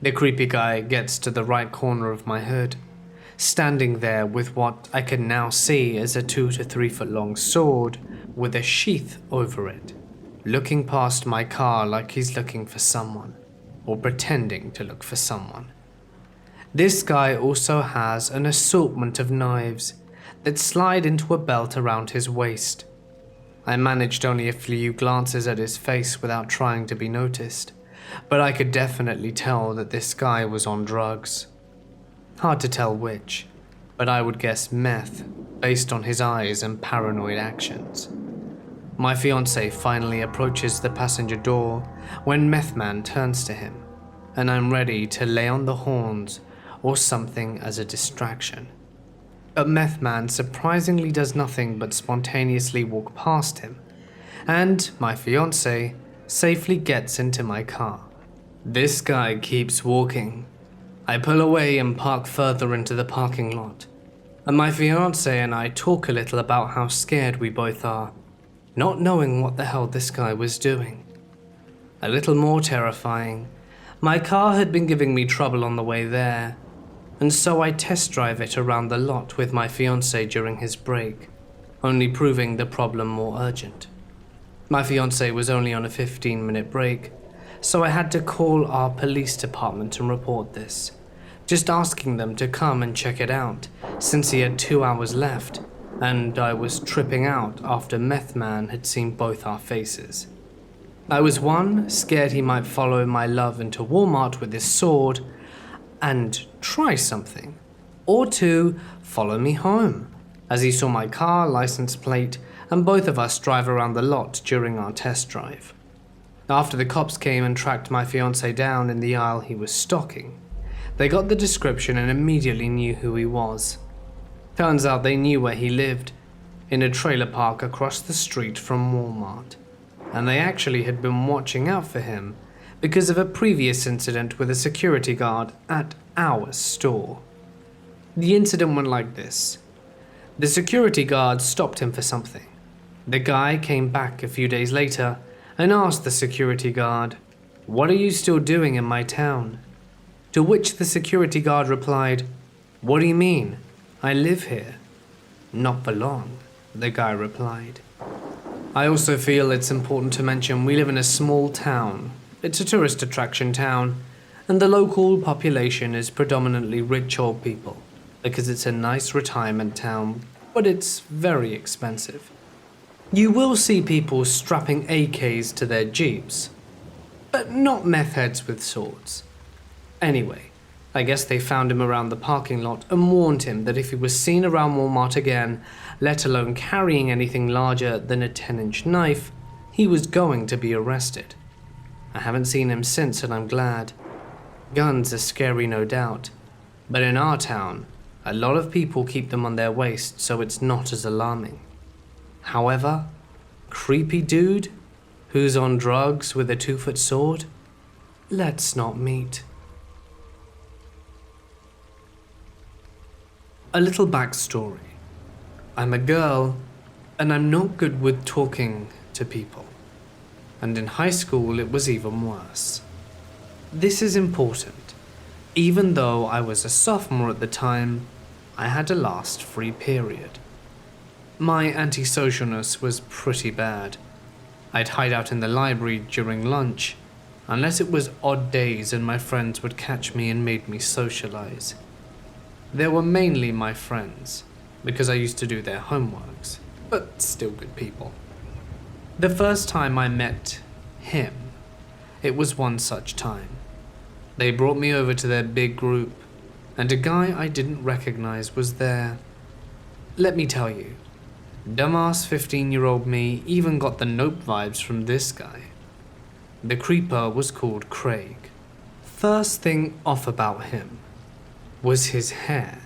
The creepy guy gets to the right corner of my hood, standing there with what I can now see as a 2 to 3 foot long sword with a sheath over it, looking past my car like he's looking for someone, or pretending to look for someone. This guy also has an assortment of knives that slide into a belt around his waist. I managed only a few glances at his face without trying to be noticed, but I could definitely tell that this guy was on drugs. Hard to tell which, but I would guess meth based on his eyes and paranoid actions. My fiancé finally approaches the passenger door when Meth Man turns to him, and I'm ready to lay on the horns or something as a distraction. But Meth Man surprisingly does nothing but spontaneously walk past him, and my fiancé safely gets into my car. This guy keeps walking. I pull away and park further into the parking lot, and my fiancé and I talk a little about how scared we both are. not knowing what the hell this guy was doing. A little more terrifying, my car had been giving me trouble on the way there, and so I test drive it around the lot with my fiancé during his break, only proving the problem more urgent. My fiancé was only on a 15-minute break, so I had to call our police department and report this, just asking them to come and check it out, since he had 2 hours left, and I was tripping out after Meth Man had seen both our faces. I was 1, scared he might follow my love into Walmart with his sword and try something, or 2, follow me home, as he saw my car, license plate, and both of us drive around the lot during our test drive. After the cops came and tracked my fiancé down in the aisle he was stocking, they got the description and immediately knew who he was. Turns out they knew where he lived, in a trailer park across the street from Walmart, and they actually had been watching out for him because of a previous incident with a security guard at our store. The incident went like this. The security guard stopped him for something. The guy came back a few days later and asked the security guard, "What are you still doing in my town?" To which the security guard replied, "What do you mean? I live here." "Not for long," the guy replied. I also feel it's important to mention we live in a small town. It's a tourist attraction town, and the local population is predominantly rich old people, because it's a nice retirement town, but it's very expensive. You will see people strapping AKs to their jeeps, but not meth heads with swords. Anyway, I guess they found him around the parking lot and warned him that if he was seen around Walmart again, let alone carrying anything larger than a 10-inch knife, he was going to be arrested. I haven't seen him since, and I'm glad. Guns are scary, no doubt, but in our town, a lot of people keep them on their waist, so it's not as alarming. However, creepy dude who's on drugs with a 2-foot sword? Let's not meet. A little backstory. I'm a girl, and I'm not good with talking to people. And in high school, it was even worse. This is important. Even though I was a sophomore at the time, I had a last free period. My antisocialness was pretty bad. I'd hide out in the library during lunch, unless it was odd days and my friends would catch me and made me socialize. They were mainly my friends, because I used to do their homeworks, but still good people. The first time I met him, it was one such time. They brought me over to their big group, and a guy I didn't recognize was there. Let me tell you, dumbass 15-year-old me even got the Nope vibes from this guy. The creeper was called Craig. First thing off about him was his hair.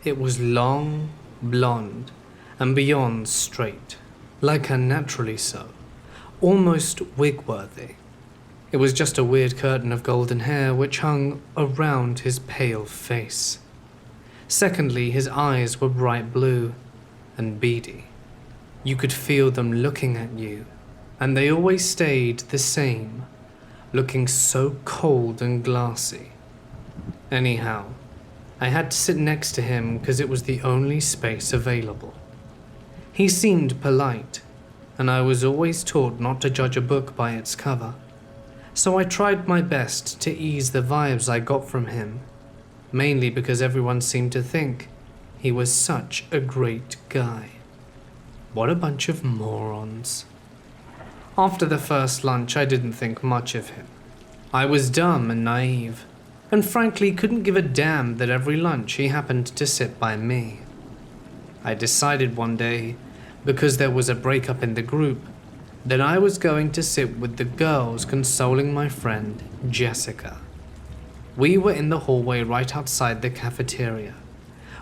It was long, blonde, and beyond straight, like unnaturally so, almost wig-worthy. It was just a weird curtain of golden hair which hung around his pale face. Secondly, his eyes were bright blue and beady. You could feel them looking at you, and they always stayed the same, looking so cold and glassy. Anyhow, I had to sit next to him because it was the only space available. He seemed polite, and I was always taught not to judge a book by its cover, so I tried my best to ease the vibes I got from him, mainly because everyone seemed to think he was such a great guy. What a bunch of morons. After the first lunch, I didn't think much of him. I was dumb and naive, and frankly couldn't give a damn that every lunch he happened to sit by me. I decided one day, because there was a breakup in the group, that I was going to sit with the girls consoling my friend, Jessica. We were in the hallway right outside the cafeteria,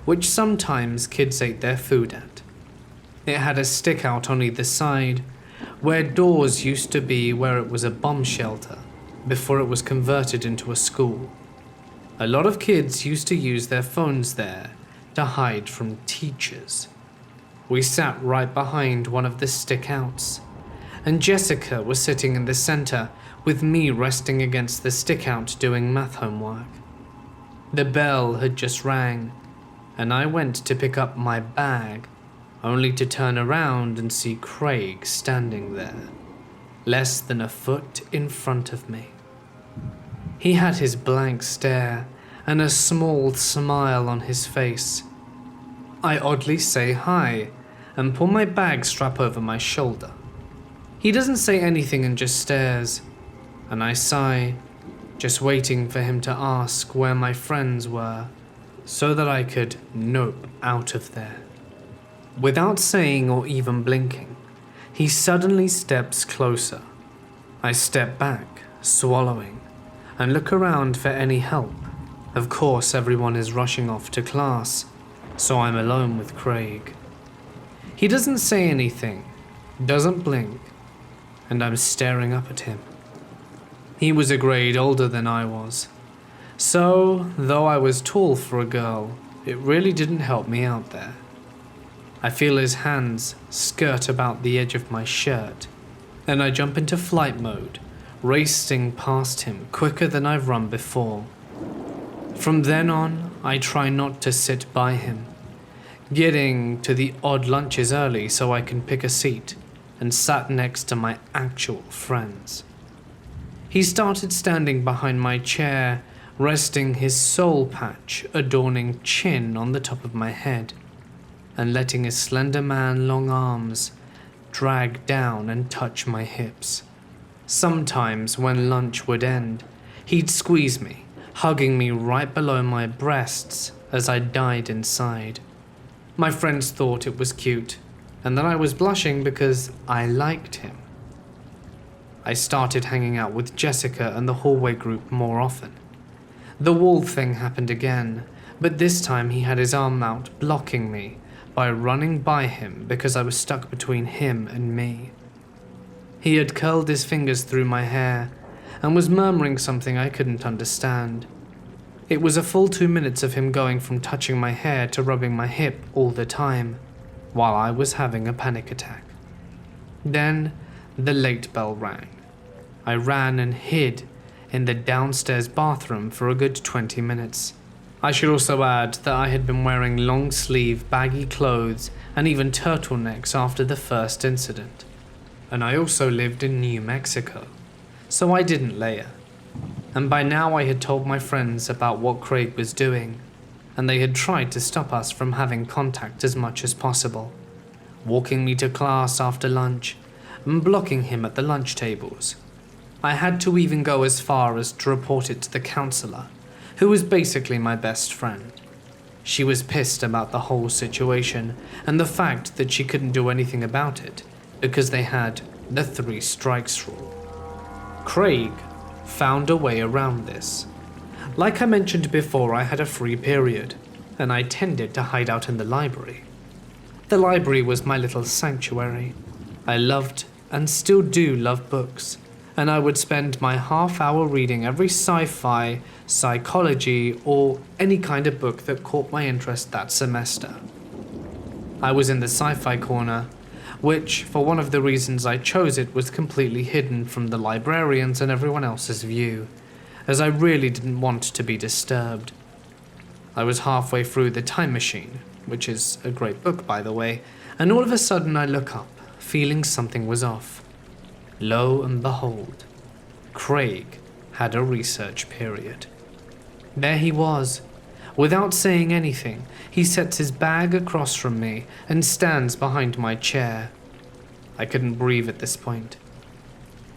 which sometimes kids ate their food at. It had a stick out on either side, where doors used to be where it was a bomb shelter, before it was converted into a school. A lot of kids used to use their phones there to hide from teachers. We sat right behind one of the stick-outs, and Jessica was sitting in the center with me resting against the stick-out doing math homework. The bell had just rang, and I went to pick up my bag, only to turn around and see Craig standing there, less than a foot in front of me. He had his blank stare and a small smile on his face. I oddly say hi and pull my bag strap over my shoulder. He doesn't say anything and just stares, and I sigh, just waiting for him to ask where my friends were so that I could nope out of there. Without saying or even blinking, he suddenly steps closer. I step back, swallowing, and look around for any help. Of course, everyone is rushing off to class, so I'm alone with Craig. He doesn't say anything, doesn't blink, and I'm staring up at him. He was a grade older than I was, so though I was tall for a girl, it really didn't help me out there. I feel his hands skirt about the edge of my shirt, and I jump into flight mode, racing past him quicker than I've run before. From then on, I try not to sit by him, getting to the odd lunches early so I can pick a seat, and sat next to my actual friends. He started standing behind my chair, resting his soul patch adorning chin on the top of my head, and letting his slender man long arms drag down and touch my hips. Sometimes when lunch would end, he'd squeeze me, hugging me right below my breasts as I died inside. My friends thought it was cute, and that I was blushing because I liked him. I started hanging out with Jessica and the hallway group more often. The wall thing happened again, but this time he had his arm out blocking me by running by him because I was stuck between him and me. He had curled his fingers through my hair and was murmuring something I couldn't understand. It was a full 2 minutes of him going from touching my hair to rubbing my hip all the time, while I was having a panic attack. Then the late bell rang. I ran and hid in the downstairs bathroom for a good 20 minutes. I should also add that I had been wearing long-sleeve baggy clothes and even turtlenecks after the first incident. And I also lived in New Mexico, so I didn't layer. And by now I had told my friends about what Craig was doing, and they had tried to stop us from having contact as much as possible, walking me to class after lunch and blocking him at the lunch tables. I had to even go as far as to report it to the counselor, who was basically my best friend. She was pissed about the whole situation and the fact that she couldn't do anything about it because they had the 3 strikes rule. Craig found a way around this. Like I mentioned before, I had a free period, and I tended to hide out in the library. The library was my little sanctuary. I loved and still do love books, and I would spend my half-hour reading every sci-fi, psychology, or any kind of book that caught my interest that semester. I was in the sci-fi corner, which, for one of the reasons I chose it, was completely hidden from the librarians and everyone else's view, as I really didn't want to be disturbed. I was halfway through The Time Machine, which is a great book by the way, and all of a sudden I look up, feeling something was off. Lo and behold, Craig had a research period. There he was. Without saying anything, he sets his bag across from me and stands behind my chair. I couldn't breathe at this point.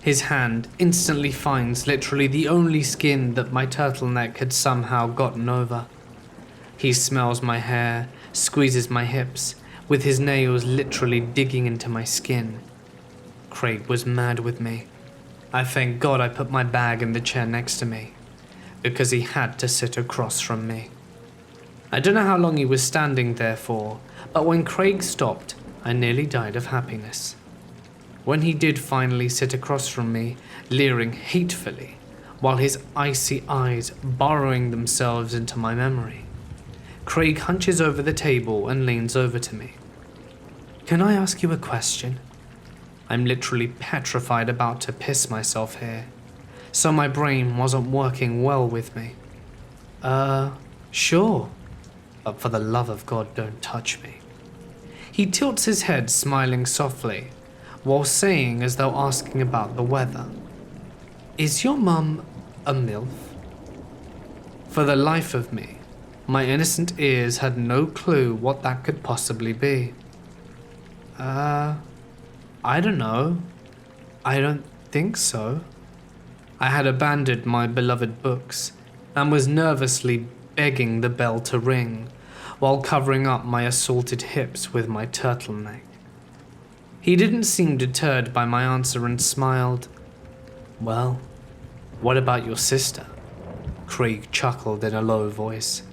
His hand instantly finds literally the only skin that my turtleneck had somehow gotten over. He smells my hair, squeezes my hips, with his nails literally digging into my skin. Craig was mad with me. I thank God I put my bag in the chair next to me, because he had to sit across from me. I don't know how long he was standing there for, but when Craig stopped, I nearly died of happiness. When he did finally sit across from me, leering hatefully, while his icy eyes burrowing themselves into my memory, Craig hunches over the table and leans over to me. Can I ask you a question? I'm literally petrified about to piss myself here, so my brain wasn't working well with me. Sure. But for the love of God, don't touch me. He tilts his head, smiling softly, while saying as though asking about the weather. Is your mum a MILF? For the life of me, my innocent ears had no clue what that could possibly be. I don't know. I don't think so. I had abandoned my beloved books and was nervously begging the bell to ring while covering up my assaulted hips with my turtleneck. He didn't seem deterred by my answer and smiled. Well, what about your sister? Craig chuckled in a low voice.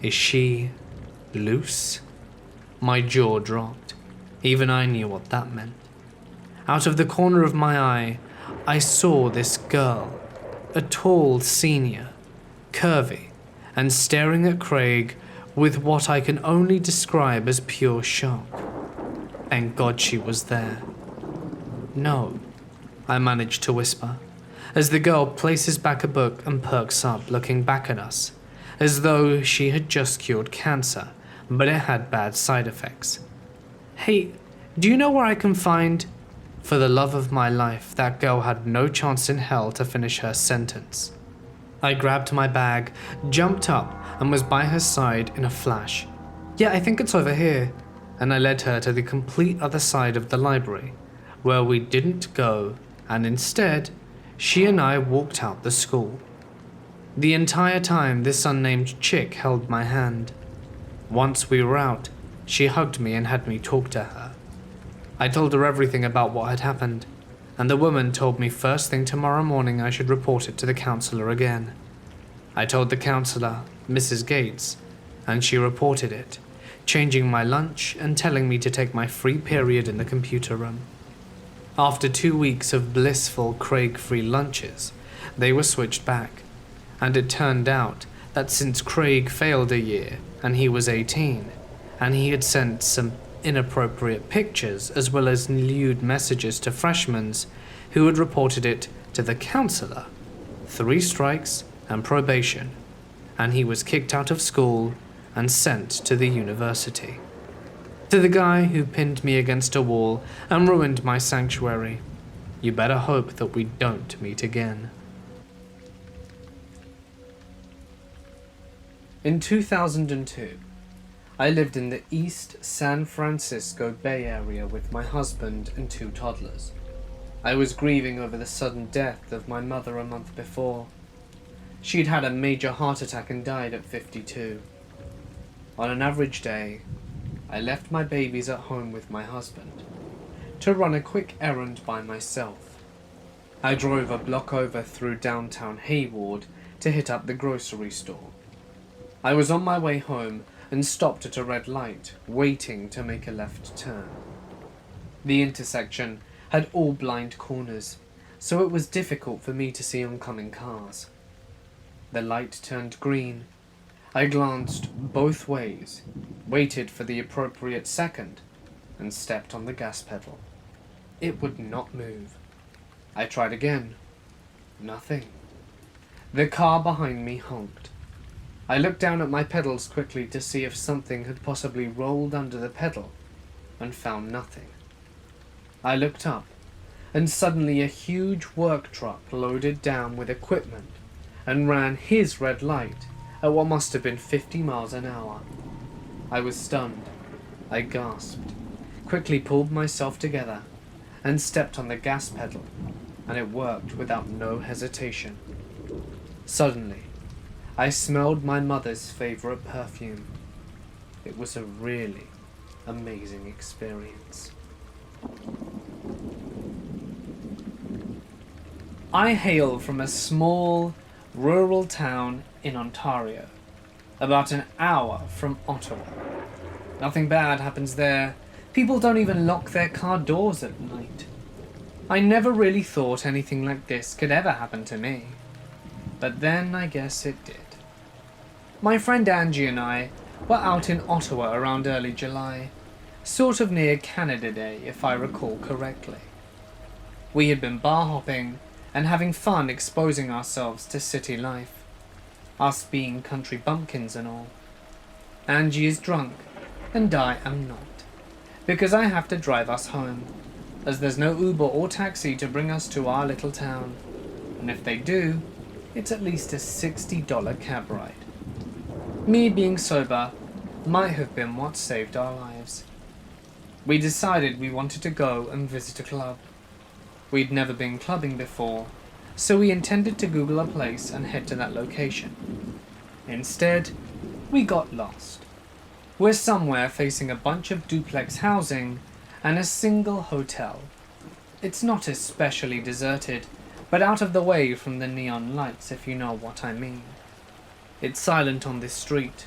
Is she loose? My jaw dropped. Even I knew what that meant. Out of the corner of my eye, I saw this girl, a tall senior, curvy, and staring at Craig with what I can only describe as pure shock. Thank God she was there. No, I managed to whisper, as the girl places back a book and perks up, looking back at us, as though she had just cured cancer, but it had bad side effects. Hey, do you know where I can find... For the love of my life, that girl had no chance in hell to finish her sentence. I grabbed my bag, jumped up, and was by her side in a flash. Yeah, I think it's over here. And I led her to the complete other side of the library, where we didn't go, and instead, she and I walked out the school. The entire time, this unnamed chick held my hand. Once we were out, she hugged me and had me talk to her. I told her everything about what had happened, and the woman told me first thing tomorrow morning I should report it to the counselor again. I told the counselor, Mrs. Gates, and she reported it, changing my lunch and telling me to take my free period in the computer room. After 2 weeks of blissful Craig-free lunches, they were switched back, and it turned out that since Craig failed a year and he was 18, and he had sent some inappropriate pictures as well as lewd messages to freshmen who had reported it to the counselor, 3 strikes and probation, and he was kicked out of school and sent to the university. To the guy who pinned me against a wall and ruined my sanctuary, you better hope that we don't meet again. In 2002, I lived in the East San Francisco Bay Area with my husband and 2 toddlers. I was grieving over the sudden death of my mother a month before. She'd had a major heart attack and died at 52. On an average day, I left my babies at home with my husband to run a quick errand by myself. I drove a block over through downtown Hayward to hit up the grocery store. I was on my way home and stopped at a red light, waiting to make a left turn. The intersection had all blind corners, so it was difficult for me to see oncoming cars. The light turned green. I glanced both ways, waited for the appropriate second, and stepped on the gas pedal. It would not move. I tried again. Nothing. The car behind me honked. I looked down at my pedals quickly to see if something had possibly rolled under the pedal, and found nothing. I looked up, and suddenly a huge work truck loaded down with equipment and ran his red light at what must have been 50 miles an hour. I was stunned. I gasped, quickly pulled myself together, and stepped on the gas pedal, and it worked without no hesitation. Suddenly, I smelled my mother's favorite perfume. It was a really amazing experience. I hail from a small, rural town in Ontario, about an hour from Ottawa. Nothing bad happens there. People don't even lock their car doors at night. I never really thought anything like this could ever happen to me. But then I guess it did. My friend Angie and I were out in Ottawa around early July. sort of near Canada Day if I recall correctly. We had been bar hopping and having fun exposing ourselves to city life, us being country bumpkins and all. Angie is drunk and I am not, because I have to drive us home, as there's no Uber or taxi to bring us to our little town, and if they do, it's at least a $60 cab ride. Me being sober might have been what saved our lives. We decided we wanted to go and visit a club. We'd never been clubbing before, so we intended to Google a place and head to that location. Instead, we got lost. We're somewhere facing a bunch of duplex housing and a single hotel. It's not especially deserted, but out of the way from the neon lights, if you know what I mean. It's silent on this street.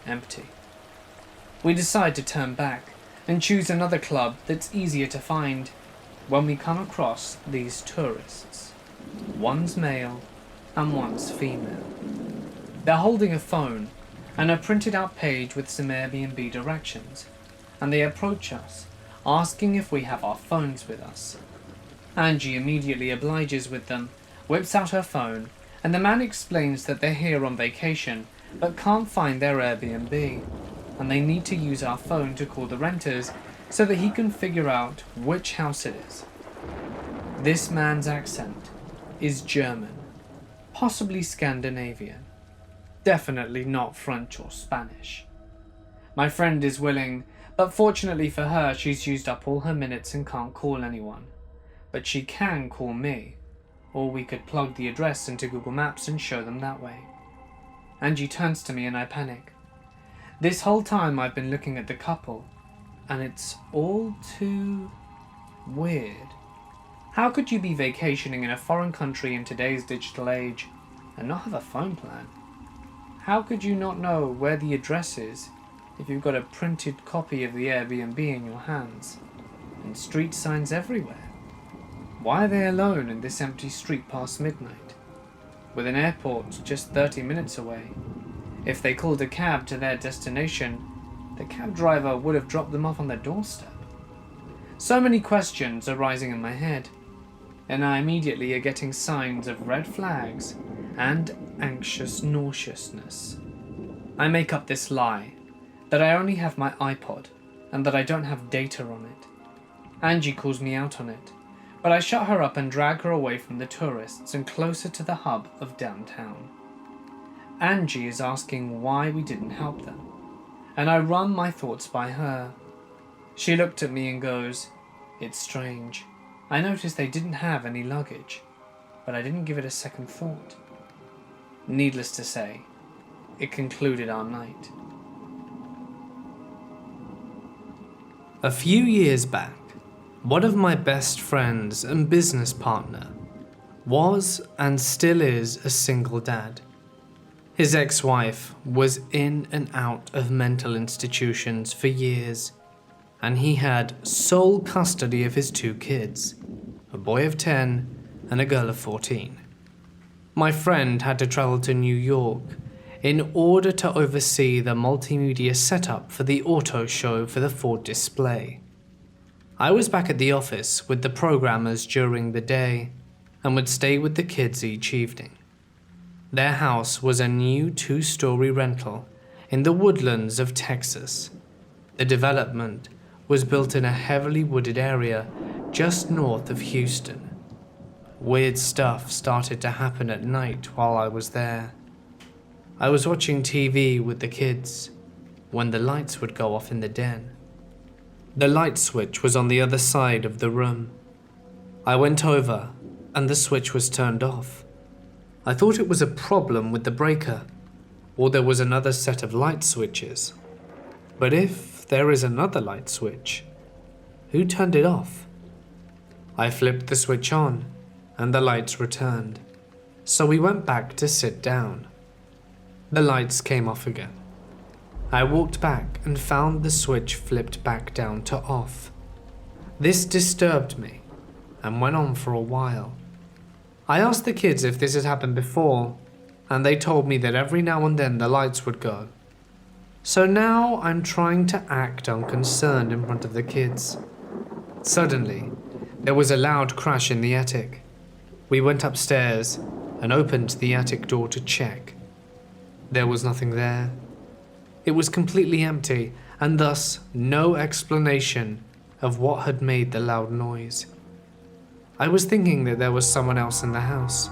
Empty. We decide to turn back and choose another club that's easier to find when we come across these tourists. One's male and one's female. They're holding a phone and a printed out page with some Airbnb directions, and they approach us, asking if we have our phones with us. Angie immediately obliges with them, whips out her phone, and the man explains that they're here on vacation but can't find their Airbnb, and they need to use our phone to call the renters so that he can figure out which house it is. This man's accent is German, possibly Scandinavian, definitely not French or Spanish. My friend is willing, but fortunately for her, she's used up all her minutes and can't call anyone. But she can call me, or we could plug the address into Google Maps and show them that way. Angie turns to me and I panic. This whole time I've been looking at the couple, and it's all too weird. How could you be vacationing in a foreign country in today's digital age and not have a phone plan? How could you not know where the address is if you've got a printed copy of the Airbnb in your hands and street signs everywhere? Why are they alone in this empty street past midnight, with an airport just 30 minutes away? If they called a cab to their destination, the cab driver would have dropped them off on their doorstep. So many questions are rising in my head, and I immediately are getting signs of red flags and anxious nauseousness. I make up this lie that I only have my iPod and that I don't have data on it. Angie calls me out on it, but I shut her up and drag her away from the tourists and closer to the hub of downtown. Angie is asking why we didn't help them, and I run my thoughts by her. She looked at me and goes, "It's strange. I noticed they didn't have any luggage, but I didn't give it a second thought." Needless to say, it concluded our night. A few years back, one of my best friends and business partner was and still is a single dad. His ex-wife was in and out of mental institutions for years, and he had sole custody of his two kids, a boy of 10 and a girl of 14. My friend had to travel to New York in order to oversee the multimedia setup for the auto show for the Ford display. I was back at the office with the programmers during the day and would stay with the kids each evening. Their house was a new 2-story rental in the woodlands of Texas. The development was built in a heavily wooded area just north of Houston. Weird stuff started to happen at night while I was there. I was watching TV with the kids when the lights would go off in the den. The light switch was on the other side of the room. I went over and the switch was turned off. I thought it was a problem with the breaker, or there was another set of light switches. But if there is another light switch, who turned it off? I flipped the switch on and the lights returned, so we went back to sit down. The lights came off again. I walked back and found the switch flipped back down to off. This disturbed me and went on for a while. I asked the kids if this had happened before, and they told me that every now and then the lights would go. So now I'm trying to act unconcerned in front of the kids. Suddenly, there was a loud crash in the attic. We went upstairs and opened the attic door to check. There was nothing there. It was completely empty, and thus no explanation of what had made the loud noise. I was thinking that there was someone else in the house.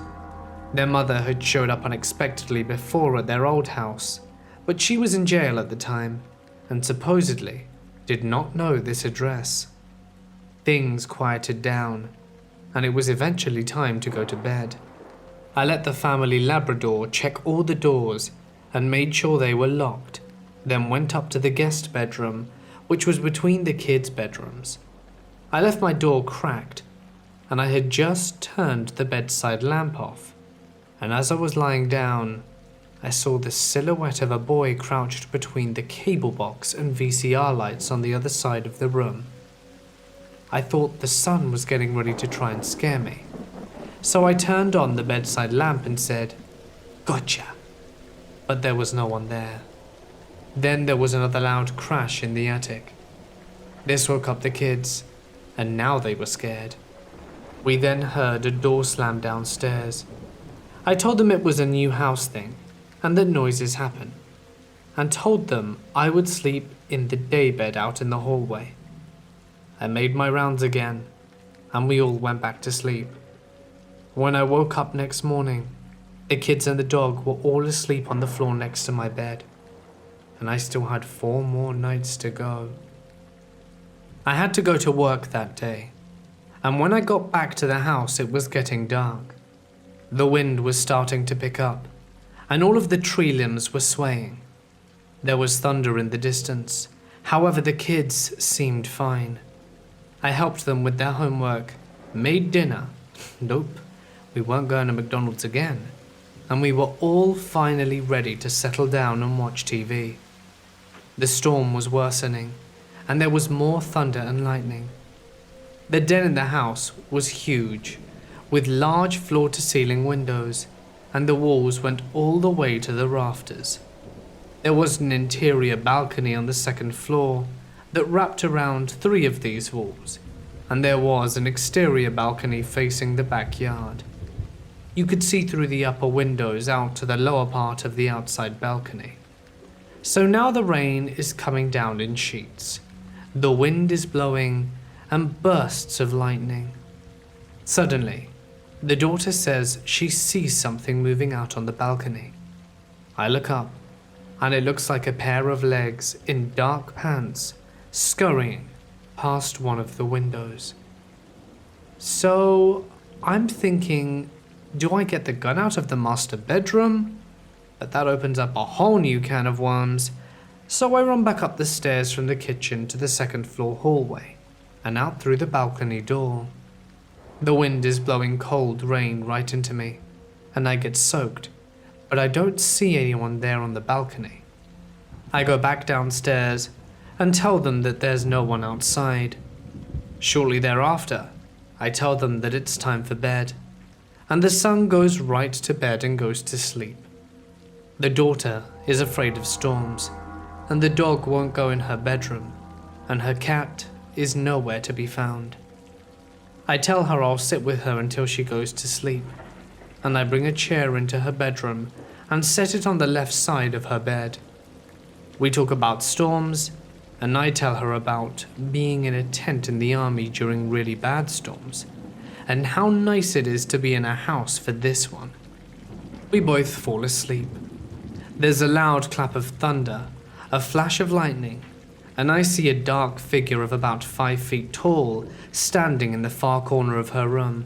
Their mother had showed up unexpectedly before at their old house, but she was in jail at the time, and supposedly did not know this address. Things quieted down, and it was eventually time to go to bed. I let the family Labrador check all the doors and made sure they were locked, then went up to the guest bedroom, which was between the kids' bedrooms. I left my door cracked, and I had just turned the bedside lamp off, and as I was lying down, I saw the silhouette of a boy crouched between the cable box and VCR lights on the other side of the room. I thought the sun was getting ready to try and scare me, so I turned on the bedside lamp and said, "Gotcha!" But there was no one there. Then there was another loud crash in the attic. This woke up the kids, and now they were scared. We then heard a door slam downstairs. I told them it was a new house thing, and that noises happen, and told them I would sleep in the daybed out in the hallway. I made my rounds again, and we all went back to sleep. When I woke up next morning, the kids and the dog were all asleep on the floor next to my bed, and I still had 4 more nights to go. I had to go to work that day, and when I got back to the house it was getting dark. The wind was starting to pick up, and all of the tree limbs were swaying. There was thunder in the distance, however the kids seemed fine. I helped them with their homework, made dinner. Nope, we weren't going to McDonald's again, and we were all finally ready to settle down and watch TV. The storm was worsening, and there was more thunder and lightning. The den in the house was huge, with large floor-to-ceiling windows, and the walls went all the way to the rafters. There was an interior balcony on the second floor that wrapped around 3 of these walls, and there was an exterior balcony facing the backyard. You could see through the upper windows out to the lower part of the outside balcony. So now the rain is coming down in sheets. The wind is blowing, and bursts of lightning. Suddenly, the daughter says she sees something moving out on the balcony. I look up, and it looks like a pair of legs in dark pants scurrying past one of the windows. So I'm thinking, do I get the gun out of the master bedroom? But that opens up a whole new can of worms, so I run back up the stairs from the kitchen to the second floor hallway, and out through the balcony door. The wind is blowing cold rain right into me, and I get soaked, but I don't see anyone there on the balcony. I go back downstairs and tell them that there's no one outside. Shortly thereafter, I tell them that it's time for bed, and the son goes right to bed and goes to sleep. The daughter is afraid of storms, and the dog won't go in her bedroom, and her cat is nowhere to be found. I tell her I'll sit with her until she goes to sleep, and I bring a chair into her bedroom and set it on the left side of her bed. We talk about storms, and I tell her about being in a tent in the army during really bad storms, and how nice it is to be in a house for this one. We both fall asleep. There's a loud clap of thunder, a flash of lightning, and I see a dark figure of about 5 feet tall standing in the far corner of her room.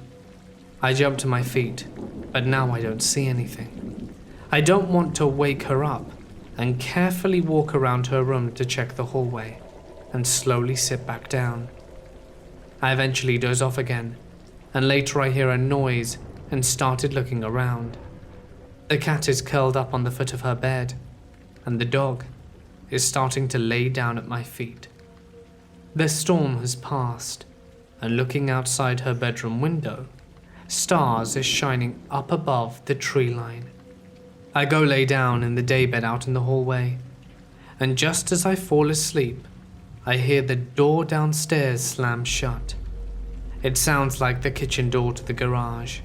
I jump to my feet, but now I don't see anything. I don't want to wake her up, and carefully walk around her room to check the hallway, and slowly sit back down. I eventually doze off again, and later I hear a noise and started looking around. The cat is curled up on the foot of her bed, and the dog is starting to lay down at my feet. The storm has passed, and looking outside her bedroom window, stars is shining up above the tree line. I go lay down in the daybed out in the hallway, and just as I fall asleep, I hear the door downstairs slam shut. It sounds like the kitchen door to the garage.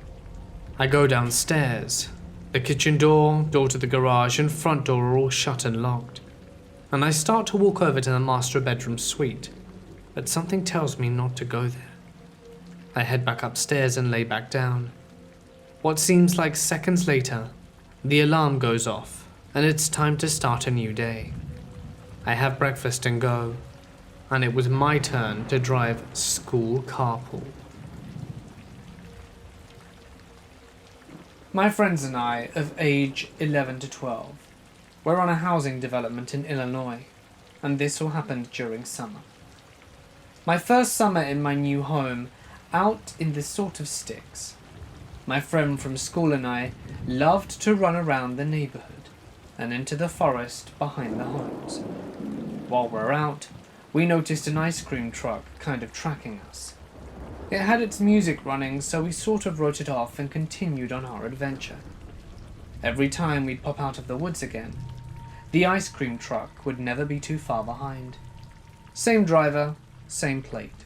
I go downstairs. The kitchen door, door to the garage, and front door are all shut and locked. And I start to walk over to the master bedroom suite, but something tells me not to go there. I head back upstairs and lay back down. What seems like seconds later, the alarm goes off, and it's time to start a new day. I have breakfast and go, and it was my turn to drive school carpool. My friends and I, of age 11 to 12, were on a housing development in Illinois, and this all happened during summer. My first summer in my new home, out in the sort of sticks. My friend from school and I loved to run around the neighborhood and into the forest behind the homes. While we're out, we noticed an ice cream truck kind of tracking us. It had its music running, so we sort of wrote it off and continued on our adventure. Every time we'd pop out of the woods again, the ice cream truck would never be too far behind. Same driver, same plate.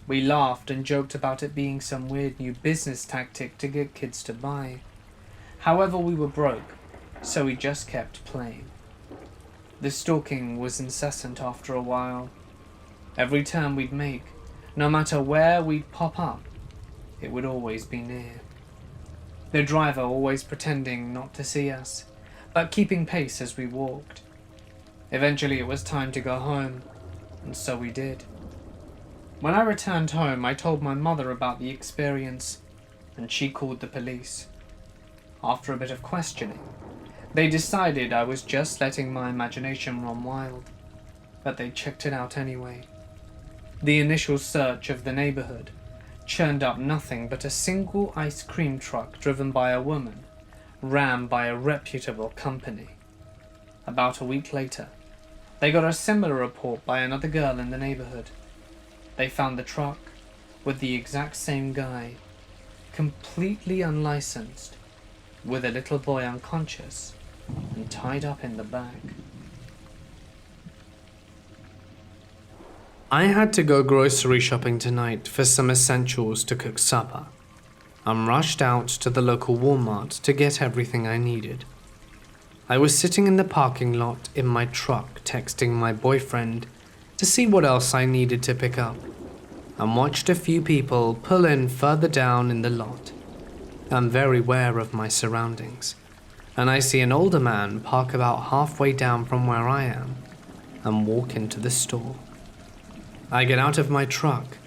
We laughed and joked about it being some weird new business tactic to get kids to buy. However, we were broke, so we just kept playing. The stalking was incessant after a while. Every turn we'd make, no matter where we'd pop up, it would always be near. The driver always pretending not to see us, but keeping pace as we walked. Eventually it was time to go home, and so we did. When I returned home, I told my mother about the experience, and she called the police. After a bit of questioning, they decided I was just letting my imagination run wild, but they checked it out anyway. The initial search of the neighborhood churned up nothing but a single ice cream truck driven by a woman, ran by a reputable company. About a week later, they got a similar report by another girl in the neighborhood. They found the truck with the exact same guy, completely unlicensed, with a little boy unconscious and tied up in the back. I had to go grocery shopping tonight for some essentials to cook supper. I'm rushed out to the local Walmart to get everything I needed. I was sitting in the parking lot in my truck texting my boyfriend to see what else I needed to pick up, and watched a few people pull in further down in the lot. I'm very aware of my surroundings, and I see an older man park about halfway down from where I am and walk into the store. I get out of my truck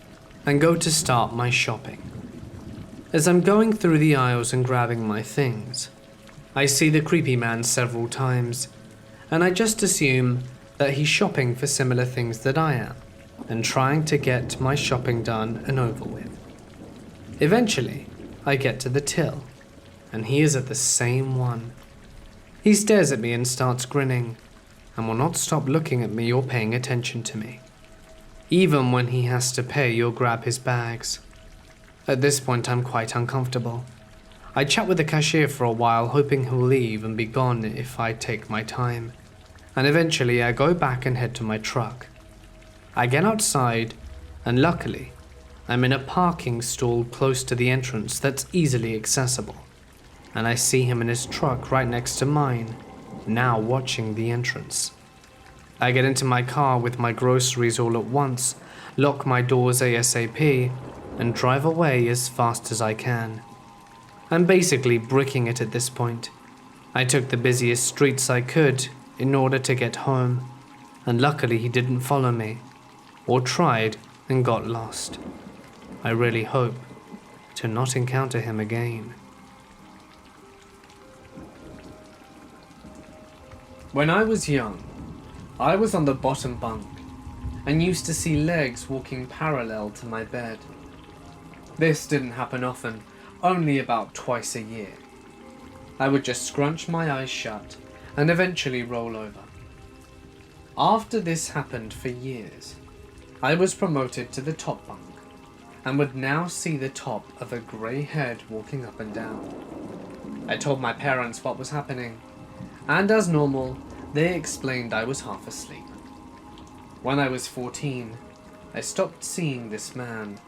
and go to start my shopping. As I'm going through the aisles and grabbing my things, I see the creepy man several times, and I just assume that he's shopping for similar things that I am, and trying to get my shopping done and over with. Eventually, I get to the till, and he is at the same one. He stares at me and starts grinning, and will not stop looking at me or paying attention to me, even when he has to pay or grab his bags. At this point, I'm quite uncomfortable. I chat with the cashier for a while, hoping he'll leave and be gone if I take my time, and eventually I go back and head to my truck. I get outside, and luckily, I'm in a parking stall close to the entrance that's easily accessible, and I see him in his truck right next to mine, now watching the entrance. I get into my car with my groceries all at once, lock my doors ASAP, and drive away as fast as I can. I'm basically bricking it at this point. I took the busiest streets I could in order to get home, and luckily he didn't follow me, or tried and got lost. I really hope to not encounter him again. When I was young, I was on the bottom bunk and used to see legs walking parallel to my bed. This didn't happen often, only about twice a year. I would just scrunch my eyes shut and eventually roll over. After this happened for years, I was promoted to the top bunk and would now see the top of a grey head walking up and down. I told my parents what was happening, and as normal, They explained I was half asleep. When I was 14, I stopped seeing this man,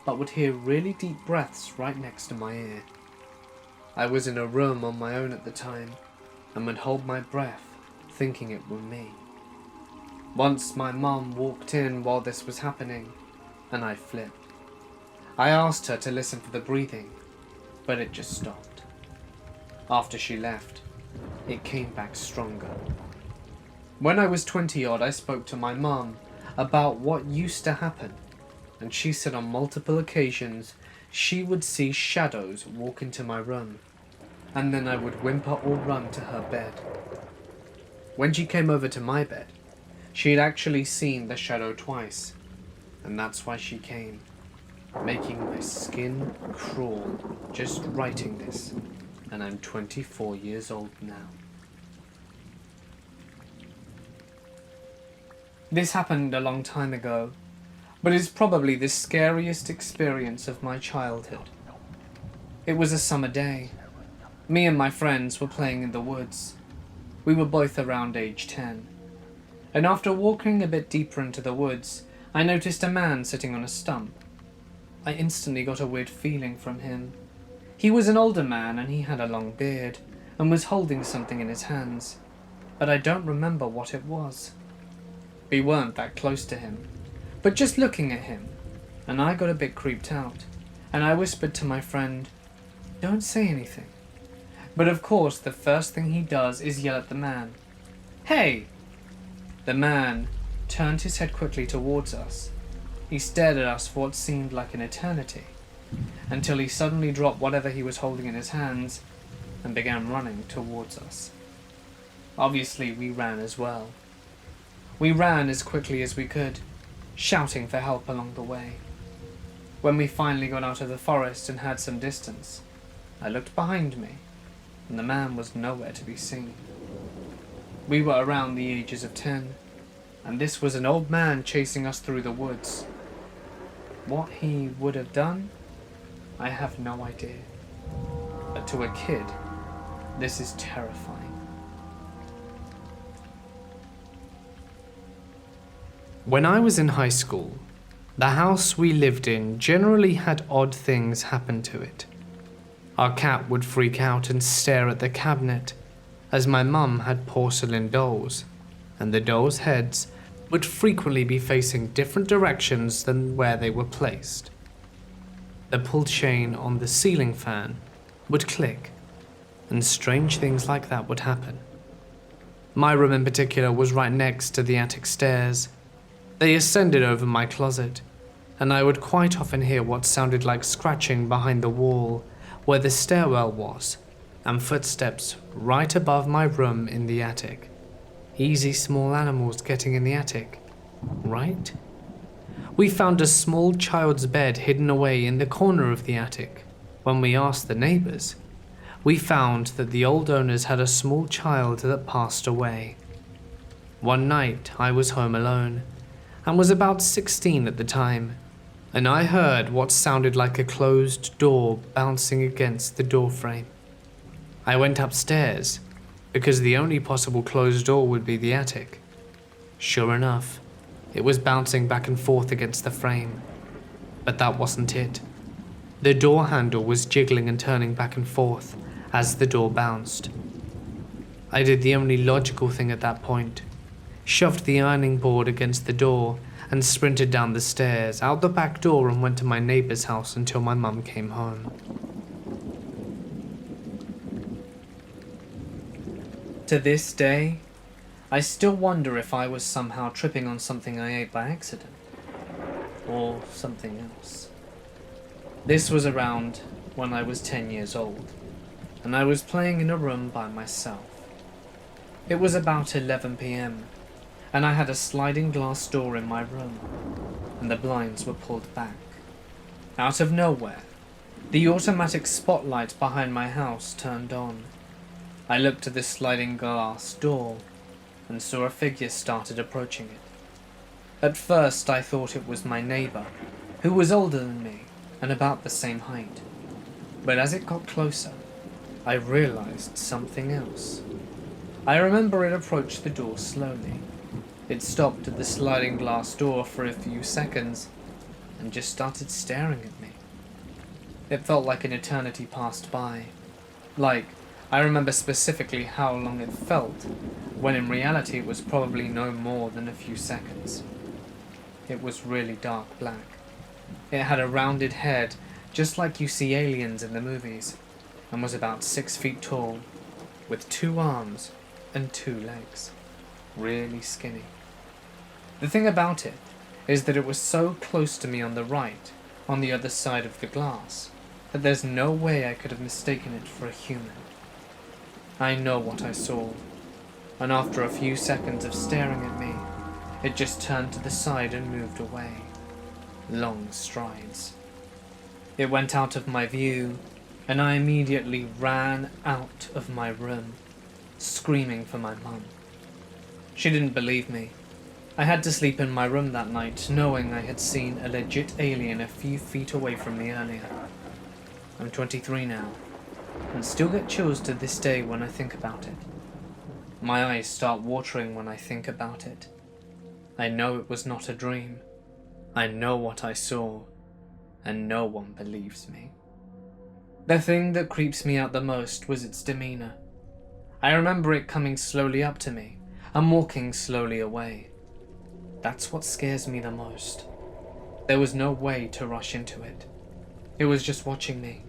but would hear really deep breaths right next to my ear. I was in a room on my own at the time, and would hold my breath, thinking it were me. Once my mum walked in while this was happening, and I flipped. I asked her to listen for the breathing, but it just stopped. After she left, it came back stronger. When I was 20-odd, I spoke to my mum about what used to happen, and she said on multiple occasions she would see shadows walk into my room, and then I would whimper or run to her bed. When she came over to my bed, she had actually seen the shadow twice, and that's why she came, making my skin crawl just writing this, and I'm 24 years old now. This happened a long time ago, but is probably the scariest experience of my childhood. It was a summer day. Me and my friends were playing in the woods. We were both around age 10. And after walking a bit deeper into the woods, I noticed a man sitting on a stump. I instantly got a weird feeling from him. He was an older man and he had a long beard and was holding something in his hands, but I don't remember what it was. We weren't that close to him, but just looking at him, and I got a bit creeped out, and I whispered to my friend, "Don't say anything." But of course the first thing he does is yell at the man, "Hey!" The man turned his head quickly towards us. He stared at us for what seemed like an eternity, until he suddenly dropped whatever he was holding in his hands and began running towards us. Obviously we ran as well. We ran as quickly as we could, shouting for help along the way. When we finally got out of the forest and had some distance, I looked behind me, and the man was nowhere to be seen. We were around the ages of 10, and this was an old man chasing us through the woods. What he would have done, I have no idea. But to a kid, this is terrifying. When I was in high school, the house we lived in generally had odd things happen to it. Our cat would freak out and stare at the cabinet, as my mum had porcelain dolls, and the dolls' heads would frequently be facing different directions than where they were placed. The pull chain on the ceiling fan would click, and strange things like that would happen. My room in particular was right next to the attic stairs. They ascended over my closet, and I would quite often hear what sounded like scratching behind the wall where the stairwell was, and footsteps right above my room in the attic. Easy small animals getting in the attic, right? We found a small child's bed hidden away in the corner of the attic. When we asked the neighbors, we found that the old owners had a small child that passed away. One night I was home alone, and was about 16 at the time, and I heard what sounded like a closed door bouncing against the doorframe. I went upstairs, because the only possible closed door would be the attic. Sure enough, it was bouncing back and forth against the frame. But that wasn't it. The door handle was jiggling and turning back and forth as the door bounced. I did the only logical thing at that point, shoved the ironing board against the door and sprinted down the stairs, out the back door, and went to my neighbor's house until my mum came home. To this day, I still wonder if I was somehow tripping on something I ate by accident, or something else. This was around when I was 10 years old, and I was playing in a room by myself. It was about 11 p.m, and I had a sliding glass door in my room, and the blinds were pulled back. Out of nowhere, the automatic spotlight behind my house turned on. I looked at this sliding glass door and saw a figure started approaching it. At first I thought it was my neighbor, who was older than me and about the same height. But as it got closer, I realized something else. I remember it approached the door slowly. It stopped at the sliding glass door for a few seconds and just started staring at me. It felt like an eternity passed by. Like, I remember specifically how long it felt, when in reality it was probably no more than a few seconds. It was really dark black. It had a rounded head, just like you see aliens in the movies, and was about 6 feet tall, with 2 arms and 2 legs. Really skinny. The thing about it is that it was so close to me on the right, on the other side of the glass, that there's no way I could have mistaken it for a human. I know what I saw, and after a few seconds of staring at me, it just turned to the side and moved away. Long strides. It went out of my view, and I immediately ran out of my room, screaming for my mum. She didn't believe me. I had to sleep in my room that night, knowing I had seen a legit alien a few feet away from me earlier. I'm 23 now, and still get chills to this day when I think about it. My eyes start watering when I think about it. I know it was not a dream. I know what I saw, and no one believes me. The thing that creeps me out the most was its demeanor. I remember it coming slowly up to me and walking slowly away. That's what scares me the most. There was no way to rush into it. It was just watching me.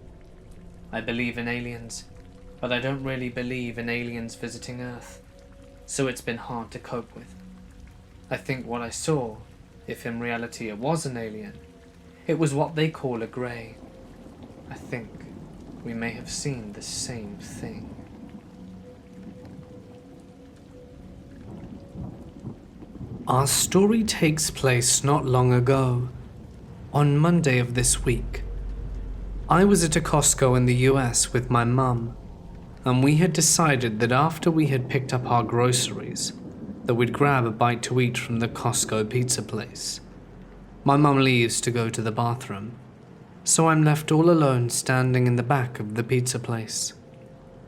I believe in aliens, but I don't really believe in aliens visiting Earth, so it's been hard to cope with. I think what I saw, if in reality it was an alien, it was what they call a grey. I think we may have seen the same thing. Our story takes place not long ago, on Monday of this week. I was at a Costco in the US with my mum, and we had decided that after we had picked up our groceries, that we'd grab a bite to eat from the Costco pizza place. My mum leaves to go to the bathroom, so I'm left all alone standing in the back of the pizza place.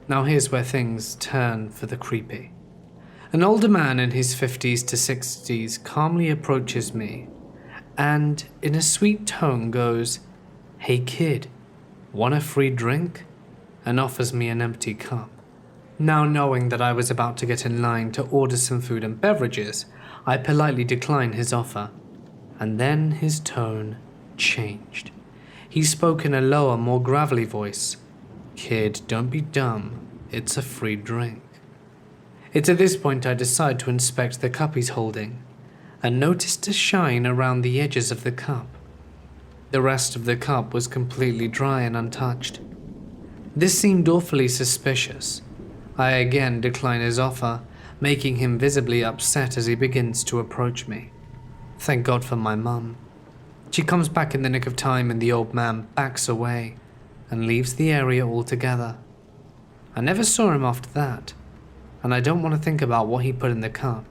Now here's where things turn for the creepy. An older man in his 50s to 60s calmly approaches me and, in a sweet tone, goes, "Hey kid, want a free drink?" and offers me an empty cup. Now knowing that I was about to get in line to order some food and beverages, I politely decline his offer. And then his tone changed. He spoke in a lower, more gravelly voice. "Kid, don't be dumb. It's a free drink." It's at this point I decide to inspect the cup he's holding, and noticed a shine around the edges of the cup. The rest of the cup was completely dry and untouched. This seemed awfully suspicious. I again decline his offer, making him visibly upset as he begins to approach me. Thank God for my mum. She comes back in the nick of time and the old man backs away and leaves the area altogether. I never saw him after that, and I don't want to think about what he put in the cup,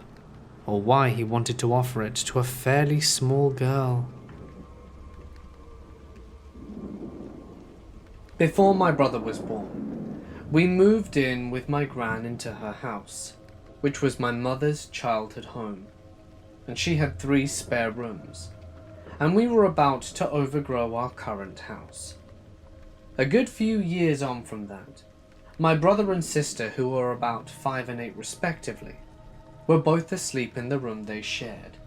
or why he wanted to offer it to a fairly small girl. Before my brother was born, we moved in with my gran into her house, which was my mother's childhood home, and she had 3 spare rooms, and we were about to overgrow our current house. A good few years on from that, my brother and sister, who were about 5 and 8 respectively, were both asleep in the room they shared,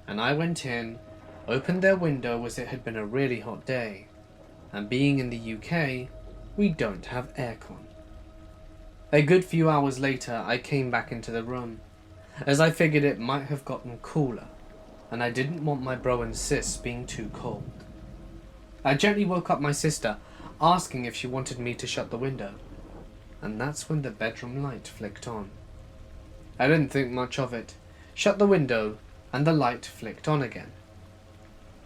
and I went in, opened their window as it had been a really hot day, and being in the UK, we don't have aircon. A good few hours later, I came back into the room, as I figured it might have gotten cooler, and I didn't want my bro and sis being too cold. I gently woke up my sister, asking if she wanted me to shut the window, and that's when the bedroom light flicked on. I didn't think much of it, shut the window, and the light flicked on again.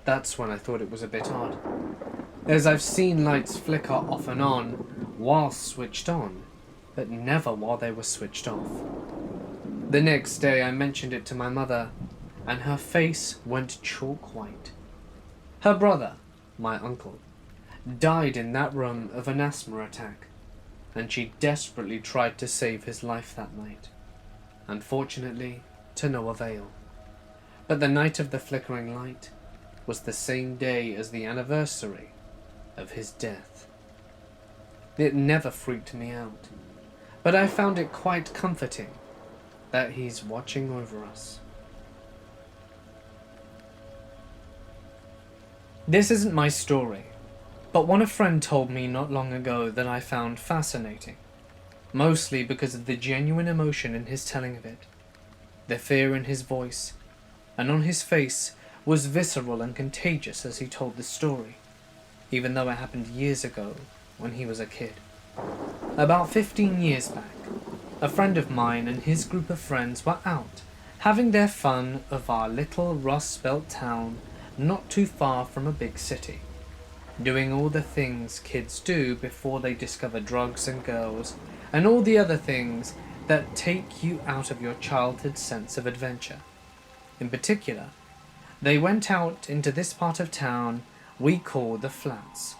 That's when I thought it was a bit odd, as I've seen lights flicker off and on while switched on, but never while they were switched off. The next day I mentioned it to my mother, and her face went chalk white. Her brother, my uncle, died in that room of an asthma attack, and she desperately tried to save his life that night. Unfortunately, to no avail. But the night of the flickering light was the same day as the anniversary of his death. It never freaked me out, but I found it quite comforting that he's watching over us. This isn't my story, but one a friend told me not long ago that I found fascinating, mostly because of the genuine emotion in his telling of it. The fear in his voice and on his face was visceral and contagious as he told the story, even though it happened years ago when he was a kid. About 15 years back, a friend of mine and his group of friends were out, having their fun of our little Rust Belt town not too far from a big city, doing all the things kids do before they discover drugs and girls, and all the other things that take you out of your childhood sense of adventure. In particular, they went out into this part of town we call the Flats,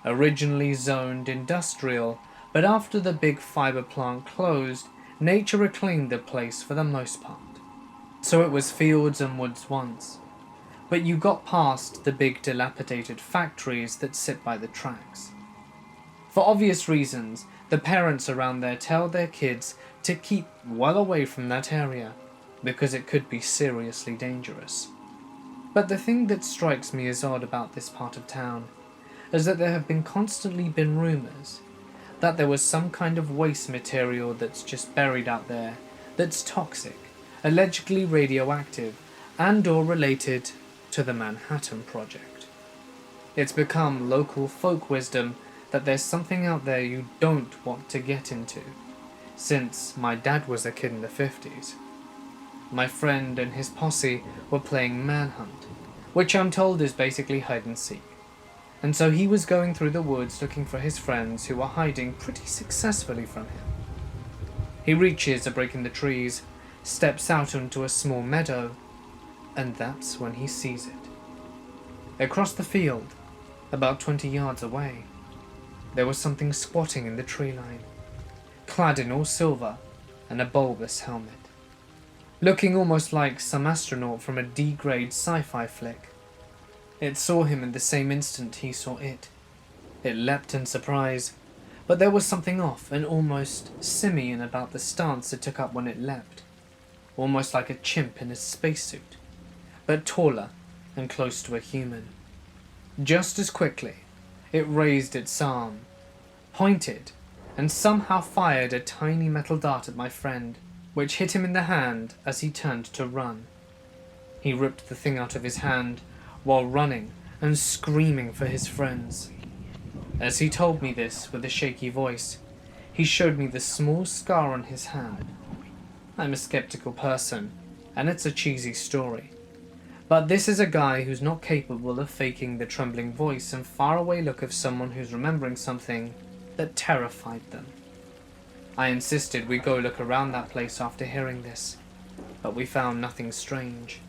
originally zoned industrial, but after the big fiber plant closed, nature reclaimed the place for the most part. So it was fields and woods once, but you got past the big dilapidated factories that sit by the tracks. For obvious reasons, the parents around there tell their kids to keep well away from that area, because it could be seriously dangerous. But the thing that strikes me as odd about this part of town is that there have constantly been rumors that there was some kind of waste material that's just buried out there that's toxic, allegedly radioactive, and or related to the Manhattan Project. It's become local folk wisdom that there's something out there you don't want to get into, since my dad was a kid in the 50s. My friend and his posse were playing Manhunt, which I'm told is basically hide and seek. And so he was going through the woods looking for his friends who were hiding pretty successfully from him. He reaches a break in the trees, steps out onto a small meadow, and that's when he sees it. Across the field, about 20 yards away, there was something squatting in the tree line, clad in all silver and a bulbous helmet, looking almost like some astronaut from a D-grade sci-fi flick. It saw him in the same instant he saw it. It leapt in surprise, but there was something off and almost simian about the stance it took up when it leapt, almost like a chimp in a spacesuit, but taller and close to a human. Just as quickly, it raised its arm, pointed, and somehow fired a tiny metal dart at my friend, which hit him in the hand as he turned to run. He ripped the thing out of his hand while running and screaming for his friends. As he told me this with a shaky voice, he showed me the small scar on his hand. I'm a skeptical person, and it's a cheesy story, but this is a guy who's not capable of faking the trembling voice and faraway look of someone who's remembering something that terrified them. I insisted we go look around that place after hearing this, but we found nothing strange,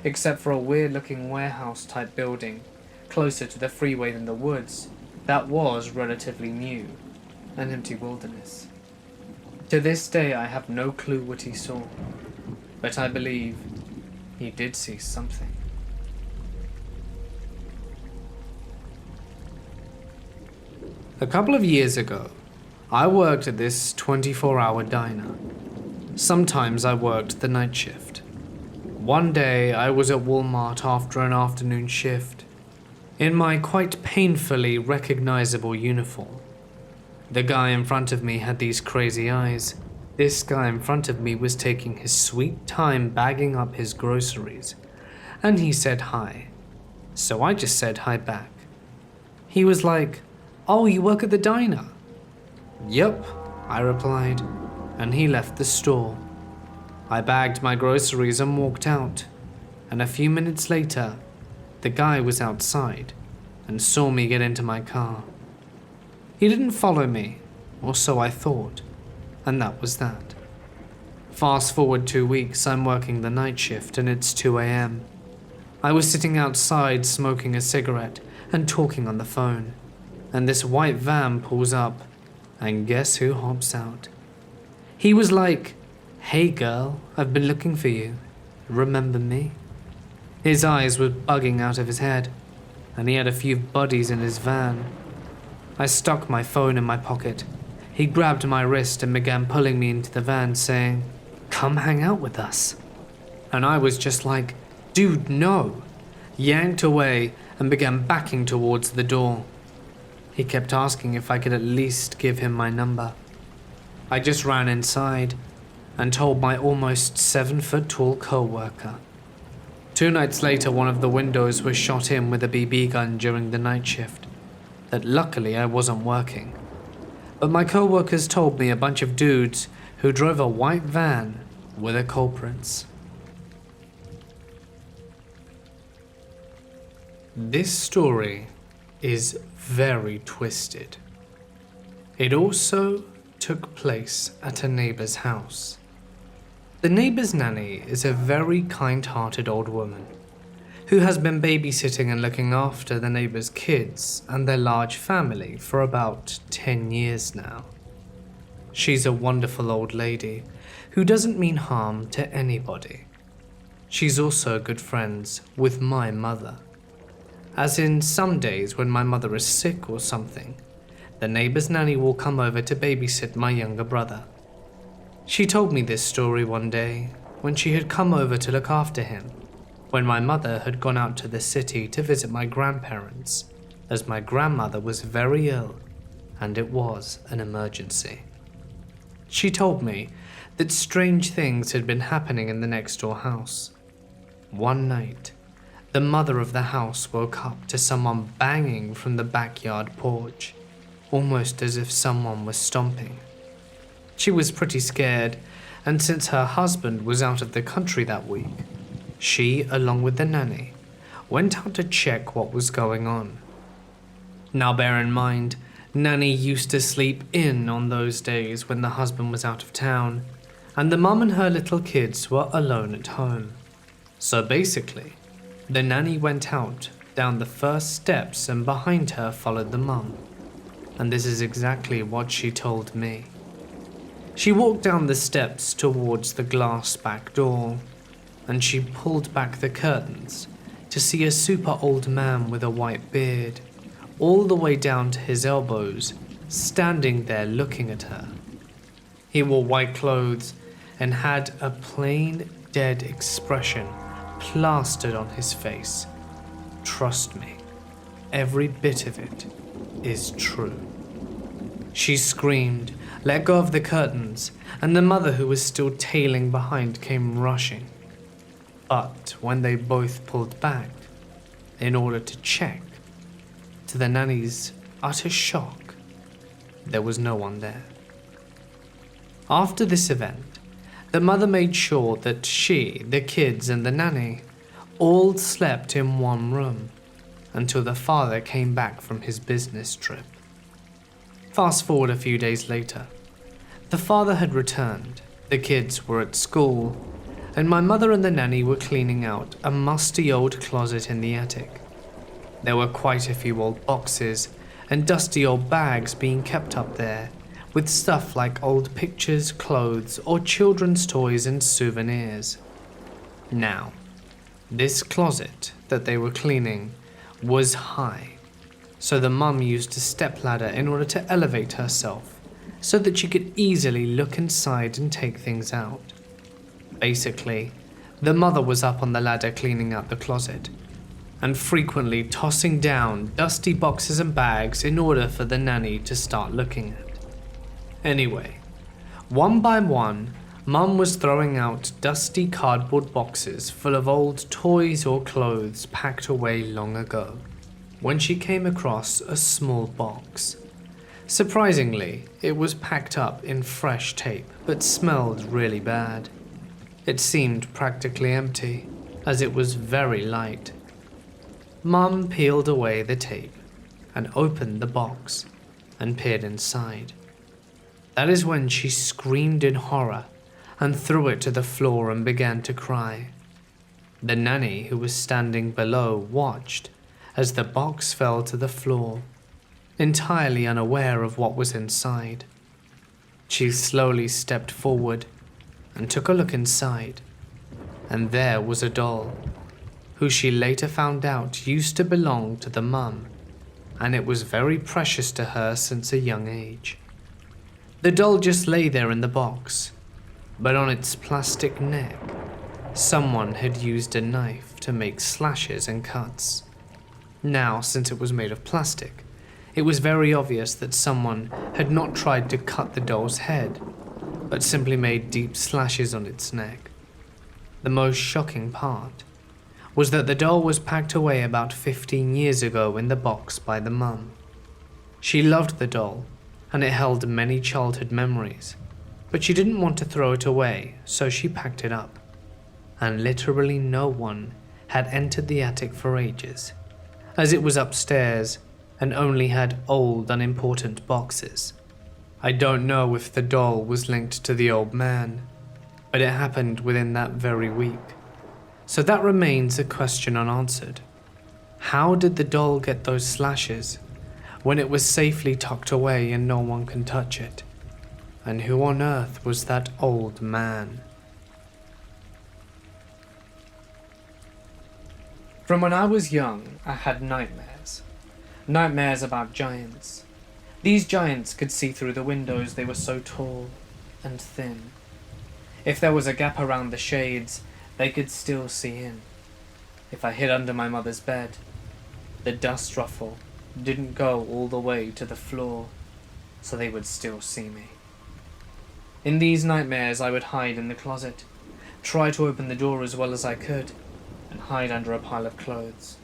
except for a weird-looking warehouse-type building, closer to the freeway than the woods, that was relatively new, an empty wilderness. To this day I have no clue what he saw, but I believe he did see something. A couple of years ago, I worked at this 24-hour diner. Sometimes I worked the night shift. One day I was at Walmart after an afternoon shift, in my quite painfully recognizable uniform. The guy in front of me had these crazy eyes. This guy in front of me was taking his sweet time bagging up his groceries, and he said hi. So I just said hi back. He was like, "Oh, you work at the diner?" "Yup," I replied, and he left the store. I bagged my groceries and walked out, and a few minutes later, the guy was outside and saw me get into my car. He didn't follow me, or so I thought, and that was that. Fast forward 2 weeks, I'm working the night shift and it's 2 a.m. I was sitting outside smoking a cigarette and talking on the phone, and this white van pulls up, and guess who hops out? He was like, "Hey girl, I've been looking for you. Remember me?" His eyes were bugging out of his head, and he had a few bodies in his van. I stuck my phone in my pocket. He grabbed my wrist and began pulling me into the van, saying, "Come hang out with us." And I was just like, "Dude, no," yanked away and began backing towards the door. He kept asking if I could at least give him my number. I just ran inside and told my almost 7-foot tall co-worker. 2 nights later, one of the windows was shot in with a BB gun during the night shift. That luckily I wasn't working. But my co-workers told me a bunch of dudes who drove a white van were the culprits. This story is very twisted. It also took place at a neighbor's house. The neighbor's nanny is a very kind-hearted old woman who has been babysitting and looking after the neighbor's kids and their large family for about 10 years now. She's a wonderful old lady who doesn't mean harm to anybody. She's also good friends with my mother. As in, some days when my mother is sick or something, the neighbor's nanny will come over to babysit my younger brother. She told me this story one day when she had come over to look after him, when my mother had gone out to the city to visit my grandparents, as my grandmother was very ill and it was an emergency. She told me that strange things had been happening in the next door house. One night, the mother of the house woke up to someone banging from the backyard porch, almost as if someone was stomping. She was pretty scared, and since her husband was out of the country that week, she, along with the nanny, went out to check what was going on. Now bear in mind, Nanny used to sleep in on those days when the husband was out of town, and the mum and her little kids were alone at home. So basically, the nanny went out down the first steps and behind her followed the mum. And this is exactly what she told me. She walked down the steps towards the glass back door, and she pulled back the curtains to see a super old man with a white beard, all the way down to his elbows, standing there looking at her. He wore white clothes and had a plain, dead expression plastered on his face. Trust me, every bit of it is true. She screamed, let go of the curtains, and the mother, who was still tailing behind, came rushing. But when they both pulled back, in order to check, to the nanny's utter shock, there was no one there. After this event, the mother made sure that she, the kids, and the nanny all slept in one room until the father came back from his business trip. Fast forward a few days later. The father had returned, the kids were at school, and my mother and the nanny were cleaning out a musty old closet in the attic. There were quite a few old boxes and dusty old bags being kept up there, with stuff like old pictures, clothes, or children's toys and souvenirs. Now, this closet that they were cleaning was high, so the mum used a stepladder in order to elevate herself so that she could easily look inside and take things out. Basically, the mother was up on the ladder cleaning out the closet and frequently tossing down dusty boxes and bags in order for the nanny to start looking at. Anyway, one by one, Mum was throwing out dusty cardboard boxes full of old toys or clothes packed away long ago, when she came across a small box. Surprisingly, it was packed up in fresh tape, but smelled really bad. It seemed practically empty, as it was very light. Mum peeled away the tape and opened the box and peered inside. That is when she screamed in horror and threw it to the floor and began to cry. The nanny, who was standing below, watched as the box fell to the floor, entirely unaware of what was inside. She slowly stepped forward, and took a look inside, and there was a doll, who she later found out used to belong to the mum, and it was very precious to her since a young age. The doll just lay there in the box, but on its plastic neck, someone had used a knife to make slashes and cuts. Now, since it was made of plastic, it was very obvious that someone had not tried to cut the doll's head, but simply made deep slashes on its neck. The most shocking part was that the doll was packed away about 15 years ago in the box by the mum. She loved the doll, and it held many childhood memories, but she didn't want to throw it away, so she packed it up. And literally no one had entered the attic for ages, as it was upstairs and only had old, unimportant boxes. I don't know if the doll was linked to the old man, but it happened within that very week. So that remains a question unanswered. How did the doll get those slashes when it was safely tucked away and no one can touch it? And who on earth was that old man? From when I was young, I had nightmares. Nightmares about giants. These giants could see through the windows, they were so tall and thin. If there was a gap around the shades, they could still see in. If I hid under my mother's bed, the dust ruffle didn't go all the way to the floor, so they would still see me. In these nightmares, I would hide in the closet, try to open the door as well as I could, and hide under a pile of clothes.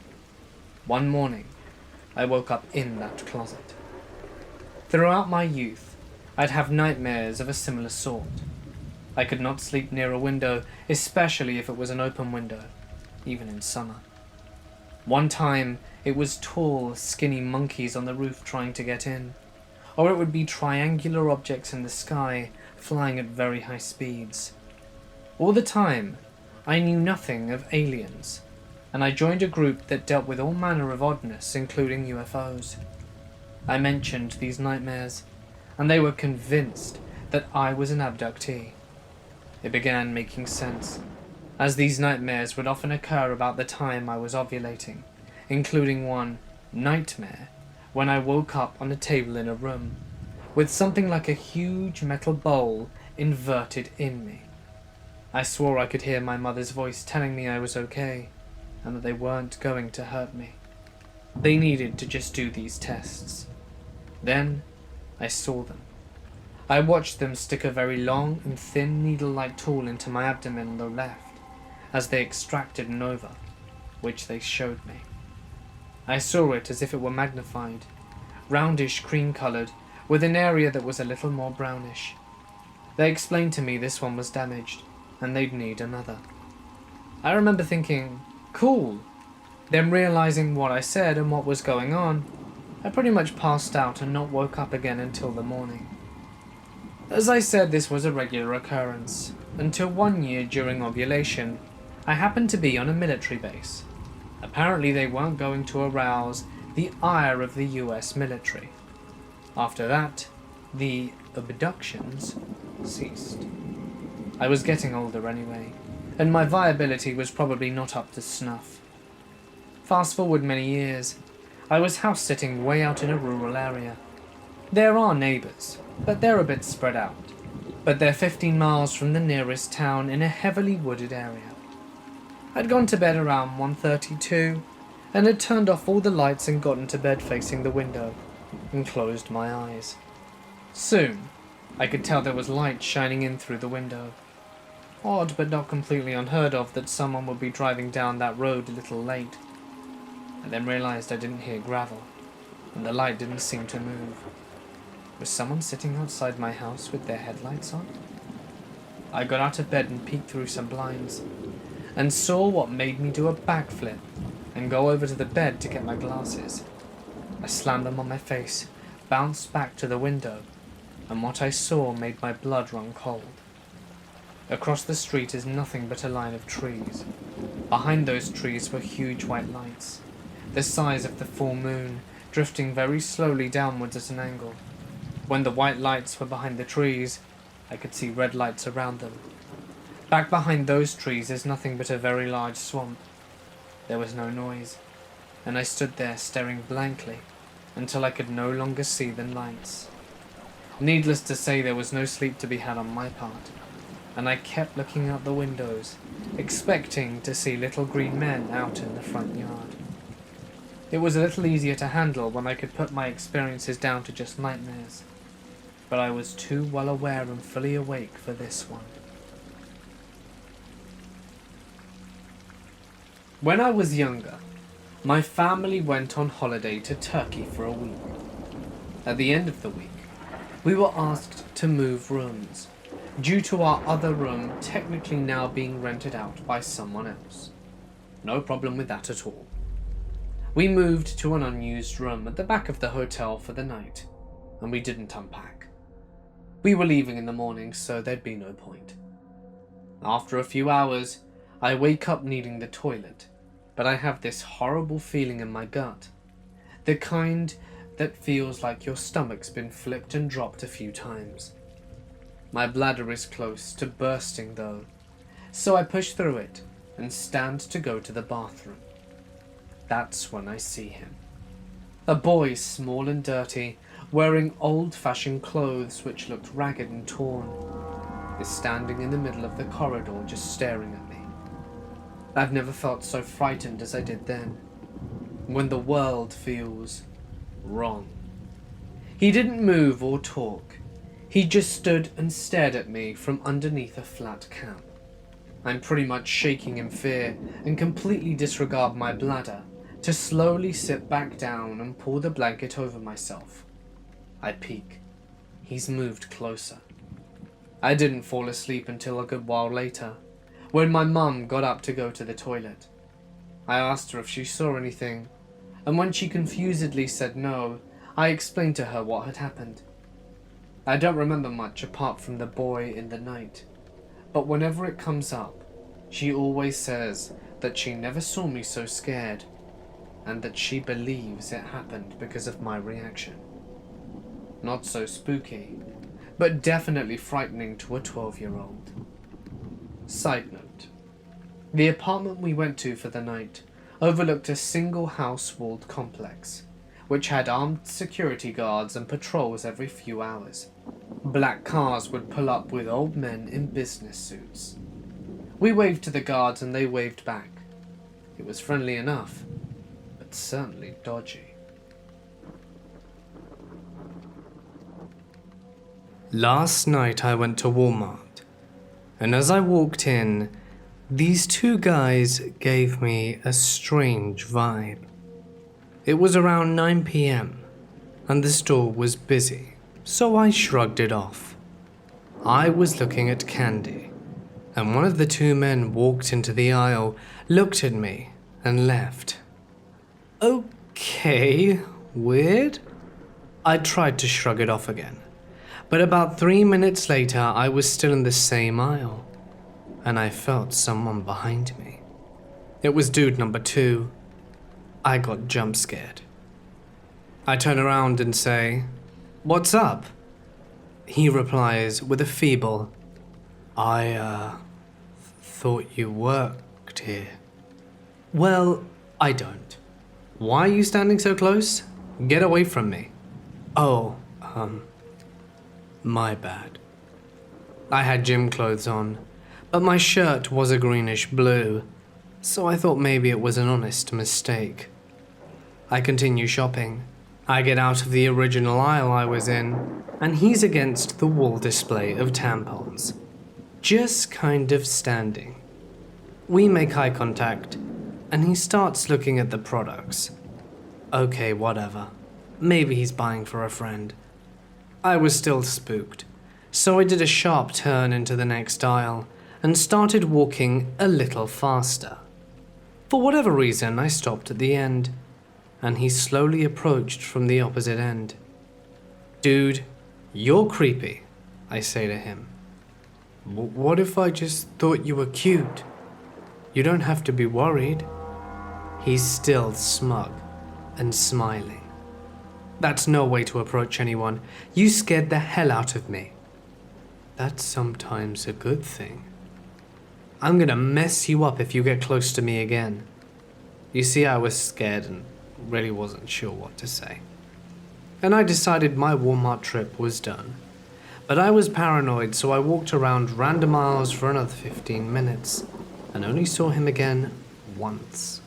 One morning, I woke up in that closet. Throughout my youth, I'd have nightmares of a similar sort. I could not sleep near a window, especially if it was an open window, even in summer. One time, it was tall, skinny monkeys on the roof trying to get in, or it would be triangular objects in the sky flying at very high speeds. All the time, I knew nothing of aliens, and I joined a group that dealt with all manner of oddness, including UFOs. I mentioned these nightmares, and they were convinced that I was an abductee. It began making sense, as these nightmares would often occur about the time I was ovulating, including one nightmare when I woke up on a table in a room, with something like a huge metal bowl inverted in me. I swore I could hear my mother's voice telling me I was okay, and that they weren't going to hurt me. They needed to just do these tests. Then, I saw them. I watched them stick a very long and thin needle-like tool into my abdomen on the left, as they extracted an ova, which they showed me. I saw it as if it were magnified, roundish cream-coloured, with an area that was a little more brownish. They explained to me this one was damaged, and they'd need another. I remember thinking, cool. Then realising what I said and what was going on, I pretty much passed out and not woke up again until the morning. As I said, this was a regular occurrence, until one year during ovulation, I happened to be on a military base. Apparently they weren't going to arouse the ire of the US military. After that, the abductions ceased. I was getting older anyway, and my viability was probably not up to snuff. Fast forward many years, I was house-sitting way out in a rural area. There are neighbours, but they're a bit spread out. But they're 15 miles from the nearest town in a heavily wooded area. I'd gone to bed around 1:32, and had turned off all the lights and gotten to bed facing the window, and closed my eyes. Soon, I could tell there was light shining in through the window. Odd, but not completely unheard of, that someone would be driving down that road a little late. I then realised I didn't hear gravel, and the light didn't seem to move. Was someone sitting outside my house with their headlights on? I got out of bed and peeked through some blinds, and saw what made me do a backflip and go over to the bed to get my glasses. I slammed them on my face, bounced back to the window, and what I saw made my blood run cold. Across the street is nothing but a line of trees. Behind those trees were huge white lights, the size of the full moon, drifting very slowly downwards at an angle. When the white lights were behind the trees, I could see red lights around them, Back behind those trees is nothing but a very large swamp. There was no noise, and I stood there staring blankly until I could no longer see the lights. Needless to say, there was no sleep to be had on my part, and I kept looking out the windows, expecting to see little green men out in the front yard. It was a little easier to handle when I could put my experiences down to just nightmares, but I was too well aware and fully awake for this one. When I was younger, my family went on holiday to Turkey for a week. At the end of the week, we were asked to move rooms, due to our other room technically now being rented out by someone else. No problem with that at all. We moved to an unused room at the back of the hotel for the night, and we didn't unpack. We were leaving in the morning, so there'd be no point. After a few hours, I wake up needing the toilet, but I have this horrible feeling in my gut. The kind that feels like your stomach's been flipped and dropped a few times. My bladder is close to bursting though, so I push through it and stand to go to the bathroom. That's when I see him. A boy, small and dirty, wearing old-fashioned clothes which looked ragged and torn, is standing in the middle of the corridor just staring at me. I've never felt so frightened as I did then, when the world feels wrong. He didn't move or talk. He just stood and stared at me from underneath a flat cap. I'm pretty much shaking in fear and completely disregard my bladder to slowly sit back down and pull the blanket over myself. I peek. He's moved closer. I didn't fall asleep until a good while later, when my mum got up to go to the toilet. I asked her if she saw anything, and when she confusedly said no, I explained to her what had happened. I don't remember much apart from the boy in the night, but whenever it comes up, she always says that she never saw me so scared, and that she believes it happened because of my reaction. Not so spooky, but definitely frightening to a 12-year-old. Side note, the apartment we went to for the night overlooked a single house-walled complex, which had armed security guards and patrols every few hours. Black cars would pull up with old men in business suits. We waved to the guards and they waved back. It was friendly enough, but certainly dodgy. Last night I went to Walmart, and as I walked in, these two guys gave me a strange vibe. It was around 9 p.m. and the store was busy, so I shrugged it off. I was looking at candy, and one of the two men walked into the aisle, looked at me, and left. Okay, weird. I tried to shrug it off again, but about 3 minutes later I was still in the same aisle, and I felt someone behind me. It was dude number 2. I got jump scared. I turn around and say, "What's up?" He replies with a feeble, I thought you worked here." "Well, I don't. Why are you standing so close? Get away from me." "Oh, my bad." I had gym clothes on, but my shirt was a greenish blue, so I thought maybe it was an honest mistake. I continue shopping. I get out of the original aisle I was in, and he's against the wall display of tampons, just kind of standing. We make eye contact, and he starts looking at the products. Okay, whatever. Maybe he's buying for a friend. I was still spooked, so I did a sharp turn into the next aisle and started walking a little faster. For whatever reason, I stopped at the end, and he slowly approached from the opposite end. "Dude, you're creepy," I say to him. "What if I just thought you were cute? You don't have to be worried." He's still smug and smiling. "That's no way to approach anyone. You scared the hell out of me." "That's sometimes a good thing." I'm gonna mess you up if you get close to me again." You see, I was scared and really wasn't sure what to say. And I decided my Walmart trip was done. But I was paranoid, so I walked around random aisles for another 15 minutes and only saw him again once.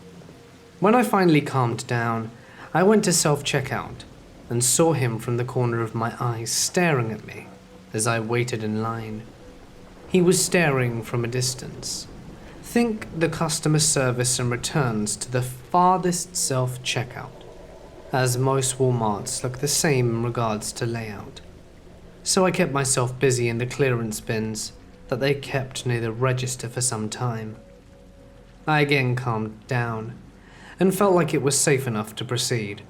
When I finally calmed down, I went to self-checkout and saw him from the corner of my eye staring at me as I waited in line. He was staring from a distance. Think the customer service and returns to the farthest self-checkout, as most Walmarts look the same in regards to layout. So I kept myself busy in the clearance bins that they kept near the register for some time. I again calmed down and felt like it was safe enough to proceed.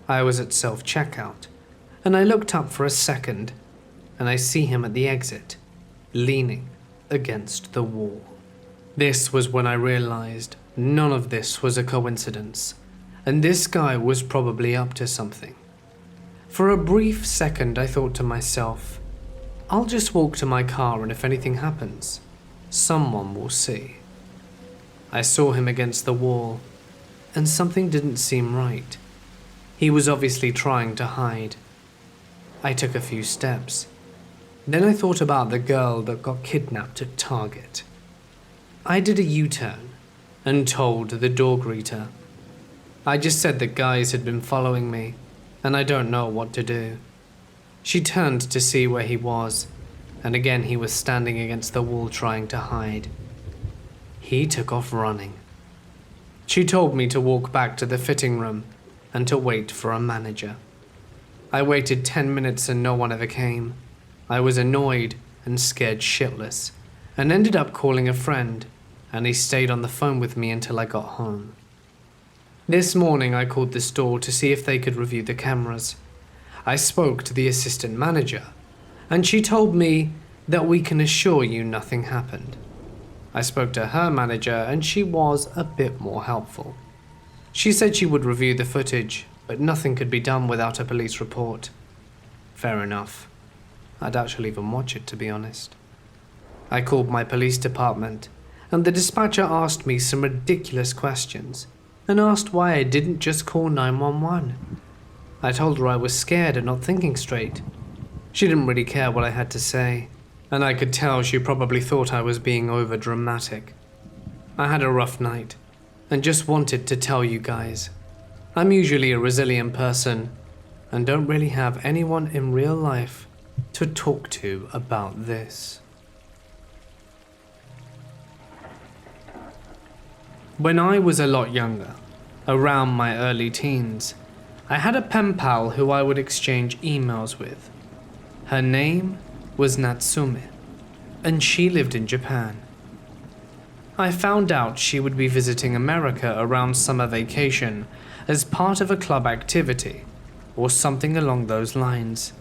I was at self-checkout, and I looked up for a second, and I see him at the exit, leaning against the wall. This was when I realized none of this was a coincidence, and this guy was probably up to something. For a brief second, I thought to myself, I'll just walk to my car, and if anything happens, someone will see. I saw him against the wall, and something didn't seem right. He was obviously trying to hide. I took a few steps. Then I thought about the girl that got kidnapped at Target. I did a U-turn and told the door greeter. I just said that guys had been following me, and I don't know what to do. She turned to see where he was, and again he was standing against the wall trying to hide. He took off running. She told me to walk back to the fitting room and to wait for a manager. I waited 10 minutes and no one ever came. I was annoyed and scared shitless, and ended up calling a friend, and he stayed on the phone with me until I got home. This morning I called the store to see if they could review the cameras. I spoke to the assistant manager, and she told me that we can assure you nothing happened. I spoke to her manager, and she was a bit more helpful. She said she would review the footage, but nothing could be done without a police report. Fair enough. I doubt she'll even watch it, to be honest. I called my police department, and the dispatcher asked me some ridiculous questions, and asked why I didn't just call 911. I told her I was scared and not thinking straight. She didn't really care what I had to say, and I could tell she probably thought I was being over-dramatic. I had a rough night, and just wanted to tell you guys. I'm usually a resilient person, and don't really have anyone in real life to talk to about this. When I was a lot younger, around my early teens, I had a pen pal who I would exchange emails with. Her name was Natsume, and she lived in Japan. I found out she would be visiting America around summer vacation as part of a club activity, or something along those lines.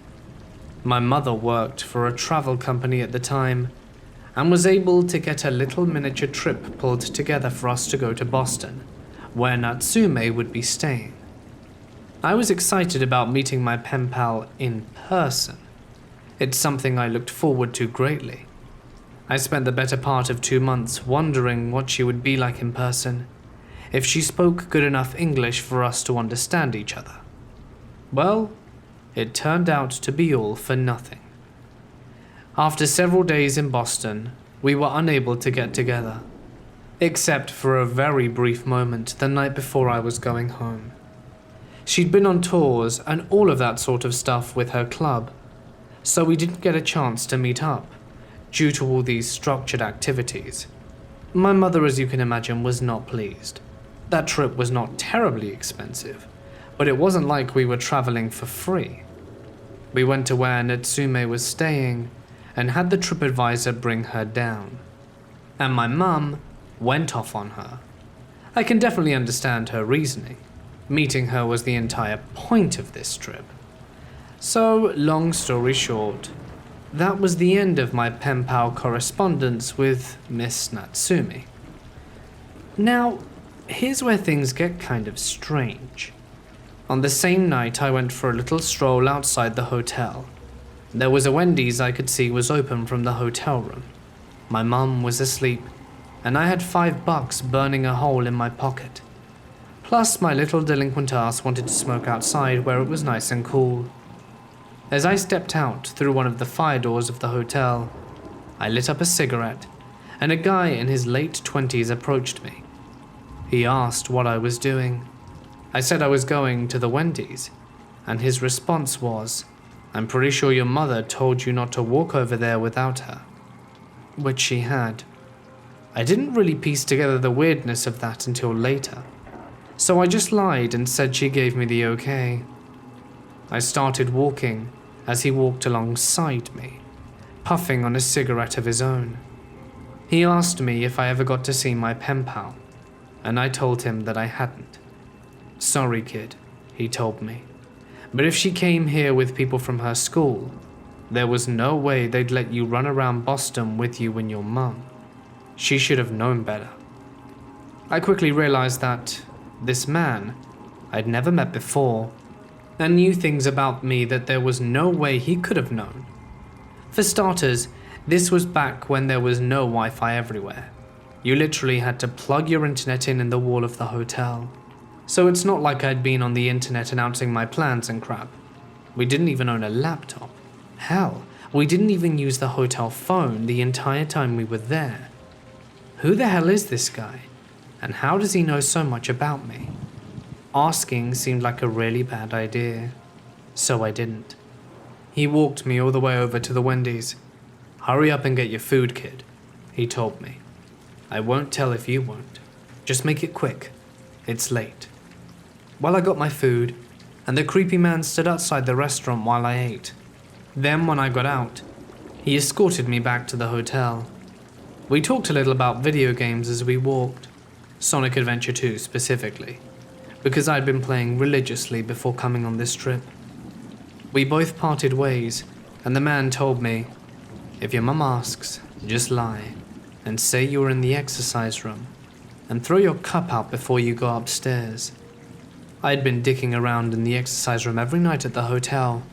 My mother worked for a travel company at the time, and was able to get a little miniature trip pulled together for us to go to Boston, where Natsume would be staying. I was excited about meeting my pen pal in person. It's something I looked forward to greatly. I spent the better part of 2 months wondering what she would be like in person, if she spoke good enough English for us to understand each other. Well, it turned out to be all for nothing. After several days in Boston, we were unable to get together, except for a very brief moment the night before I was going home. She'd been on tours and all of that sort of stuff with her club, so we didn't get a chance to meet up, due to all these structured activities. My mother, as you can imagine, was not pleased. That trip was not terribly expensive, but it wasn't like we were traveling for free. We went to where Natsume was staying and had the TripAdvisor bring her down. And my mum went off on her. I can definitely understand her reasoning. Meeting her was the entire point of this trip. So, long story short, that was the end of my pen pal correspondence with Miss Natsume. Now, here's where things get kind of strange. On the same night, I went for a little stroll outside the hotel. There was a Wendy's I could see was open from the hotel room. My mum was asleep, and I had $5 burning a hole in my pocket. Plus, my little delinquent ass wanted to smoke outside where it was nice and cool. As I stepped out through one of the fire doors of the hotel, I lit up a cigarette, and a guy in his late 20s approached me. He asked what I was doing. I said I was going to the Wendy's, and his response was, "I'm pretty sure your mother told you not to walk over there without her," which she had. I didn't really piece together the weirdness of that until later, so I just lied and said she gave me the okay. I started walking as he walked alongside me, puffing on a cigarette of his own. He asked me if I ever got to see my pen pal, and I told him that I hadn't. "Sorry, kid," he told me, "but if she came here with people from her school, there was no way they'd let you run around Boston with you and your mum. She should have known better." I quickly realized that this man I'd never met before and knew things about me that there was no way he could have known. For starters, this was back when there was no Wi-Fi everywhere. You literally had to plug your internet in the wall of the hotel. So it's not like I'd been on the internet announcing my plans and crap. We didn't even own a laptop. Hell, we didn't even use the hotel phone the entire time we were there. Who the hell is this guy? And how does he know so much about me? Asking seemed like a really bad idea, so I didn't. He walked me all the way over to the Wendy's. "Hurry up and get your food, kid," he told me. "I won't tell if you won't. Just make it quick. It's late." Well, I got my food, and the creepy man stood outside the restaurant while I ate. Then when I got out, he escorted me back to the hotel. We talked a little about video games as we walked, Sonic Adventure 2 specifically, because I'd been playing religiously before coming on this trip. We both parted ways, and the man told me, "If your mum asks, just lie, and say you were in the exercise room, and throw your cup out before you go upstairs." I'd been dicking around in the exercise room every night at the hotel.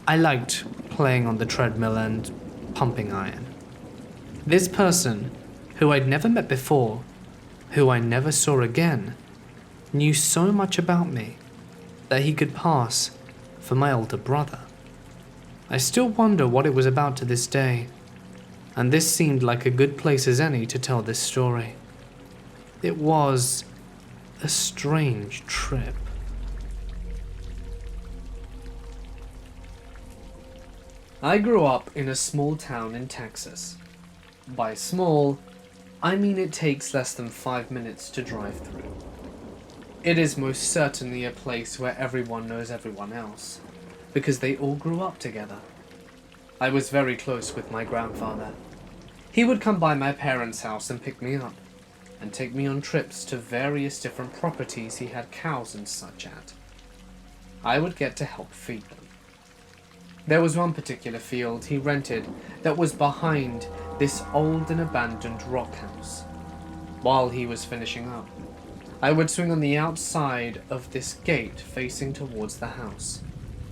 I liked playing on the treadmill and pumping iron. This person, who I'd never met before, who I never saw again, knew so much about me that he could pass for my older brother. I still wonder what it was about to this day, and this seemed like a good place as any to tell this story. It was a strange trip. I grew up in a small town in Texas. By small, I mean it takes less than 5 minutes to drive through. It is most certainly a place where everyone knows everyone else, because they all grew up together. I was very close with my grandfather. He would come by my parents' house and pick me up, and take me on trips to various different properties he had cows and such at. I would get to help feed them. There was one particular field he rented that was behind this old and abandoned rock house. While he was finishing up, I would swing on the outside of this gate facing towards the house.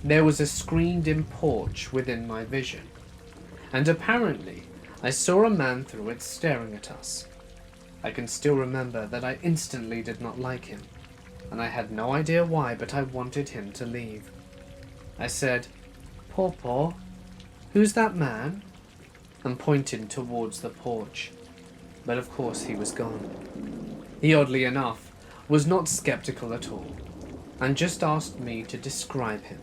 There was a screened-in porch within my vision, and apparently I saw a man through it staring at us. I can still remember that I instantly did not like him, and I had no idea why, but I wanted him to leave. I said, "Paw, who's that man?" and pointed towards the porch, but of course he was gone. He, oddly enough, was not skeptical at all, and just asked me to describe him.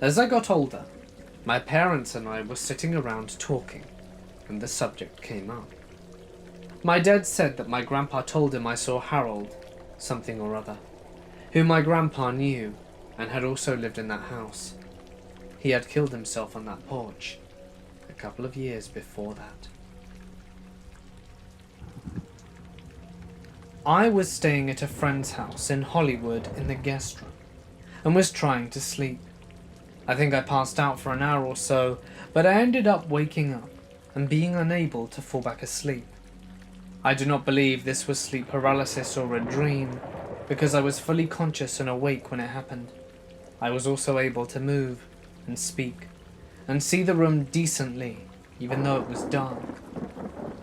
As I got older, my parents and I were sitting around talking, and the subject came up. My dad said that my grandpa told him I saw Harold, something or other, who my grandpa knew and had also lived in that house. He had killed himself on that porch a couple of years before that. I was staying at a friend's house in Hollywood in the guest room and was trying to sleep. I think I passed out for an hour or so, but I ended up waking up and being unable to fall back asleep. I do not believe this was sleep paralysis or a dream, because I was fully conscious and awake when it happened. I was also able to move and speak and see the room decently, even though it was dark.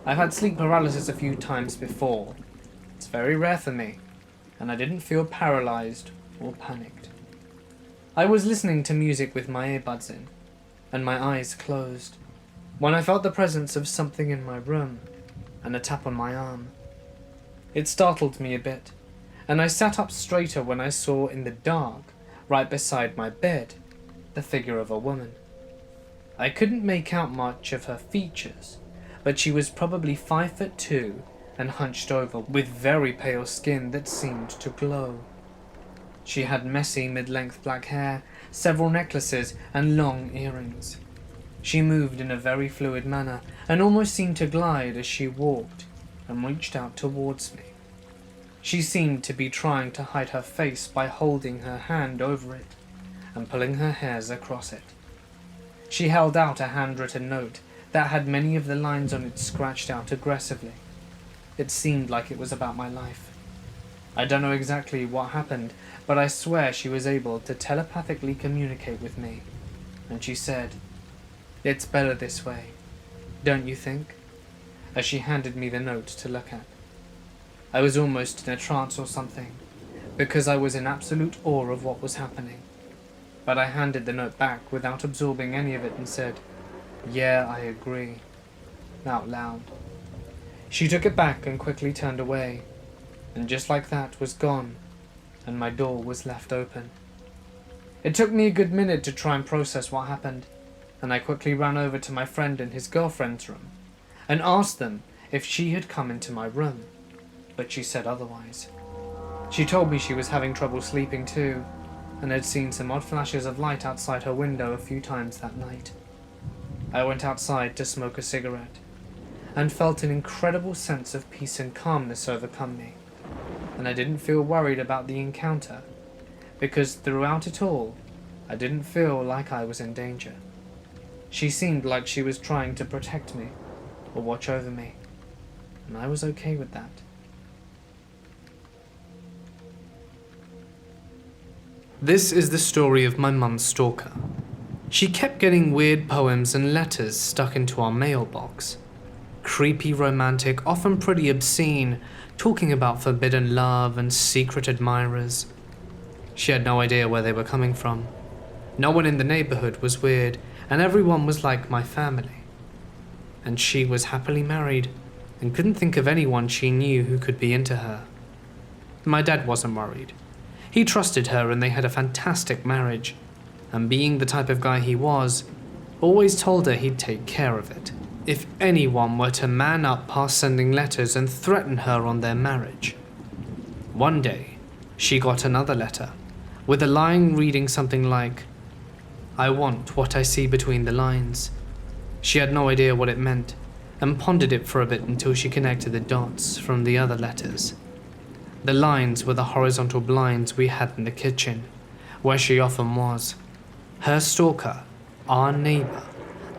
I've had sleep paralysis a few times before. It's very rare for me, and I didn't feel paralyzed or panicked. I was listening to music with my earbuds in, and my eyes closed, when I felt the presence of something in my room, and a tap on my arm. It startled me a bit, and I sat up straighter when I saw in the dark, right beside my bed, the figure of a woman. I couldn't make out much of her features, but she was probably 5'2" and hunched over, with very pale skin that seemed to glow. She had messy mid-length black hair, several necklaces, and long earrings. She moved in a very fluid manner, and almost seemed to glide as she walked, and reached out towards me. She seemed to be trying to hide her face by holding her hand over it, and pulling her hairs across it. She held out a handwritten note that had many of the lines on it scratched out aggressively. It seemed like it was about my life. I don't know exactly what happened, but I swear she was able to telepathically communicate with me, and she said, "It's better this way, don't you think?" as she handed me the note to look at. I was almost in a trance or something, because I was in absolute awe of what was happening. But I handed the note back without absorbing any of it and said, "Yeah, I agree," out loud. She took it back and quickly turned away, and just like that was gone, and my door was left open. It took me a good minute to try and process what happened, and I quickly ran over to my friend and his girlfriend's room, and asked them if she had come into my room, but she said otherwise. She told me she was having trouble sleeping too, and had seen some odd flashes of light outside her window a few times that night. I went outside to smoke a cigarette, and felt an incredible sense of peace and calmness overcome me, and I didn't feel worried about the encounter, because throughout it all, I didn't feel like I was in danger. She seemed like she was trying to protect me, or watch over me, and I was okay with that. This is the story of my mum's stalker. She kept getting weird poems and letters stuck into our mailbox. Creepy, romantic, often pretty obscene, talking about forbidden love and secret admirers. She had no idea where they were coming from. No one in the neighborhood was weird, and everyone was like my family. And she was happily married, and couldn't think of anyone she knew who could be into her. My dad wasn't worried. He trusted her and they had a fantastic marriage, and being the type of guy he was, always told her he'd take care of it if anyone were to man up past sending letters and threaten her on their marriage. One day, she got another letter, with a line reading something like, "I want what I see between the lines." She had no idea what it meant, and pondered it for a bit until she connected the dots from the other letters. The lines were the horizontal blinds we had in the kitchen, where she often was. Her stalker, our neighbor,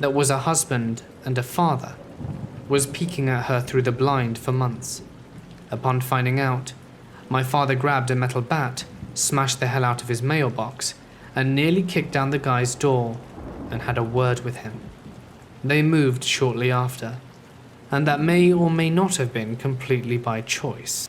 that was a husband and a father, was peeking at her through the blind for months. Upon finding out, my father grabbed a metal bat, smashed the hell out of his mailbox, and nearly kicked down the guy's door and had a word with him. They moved shortly after, and that may or may not have been completely by choice.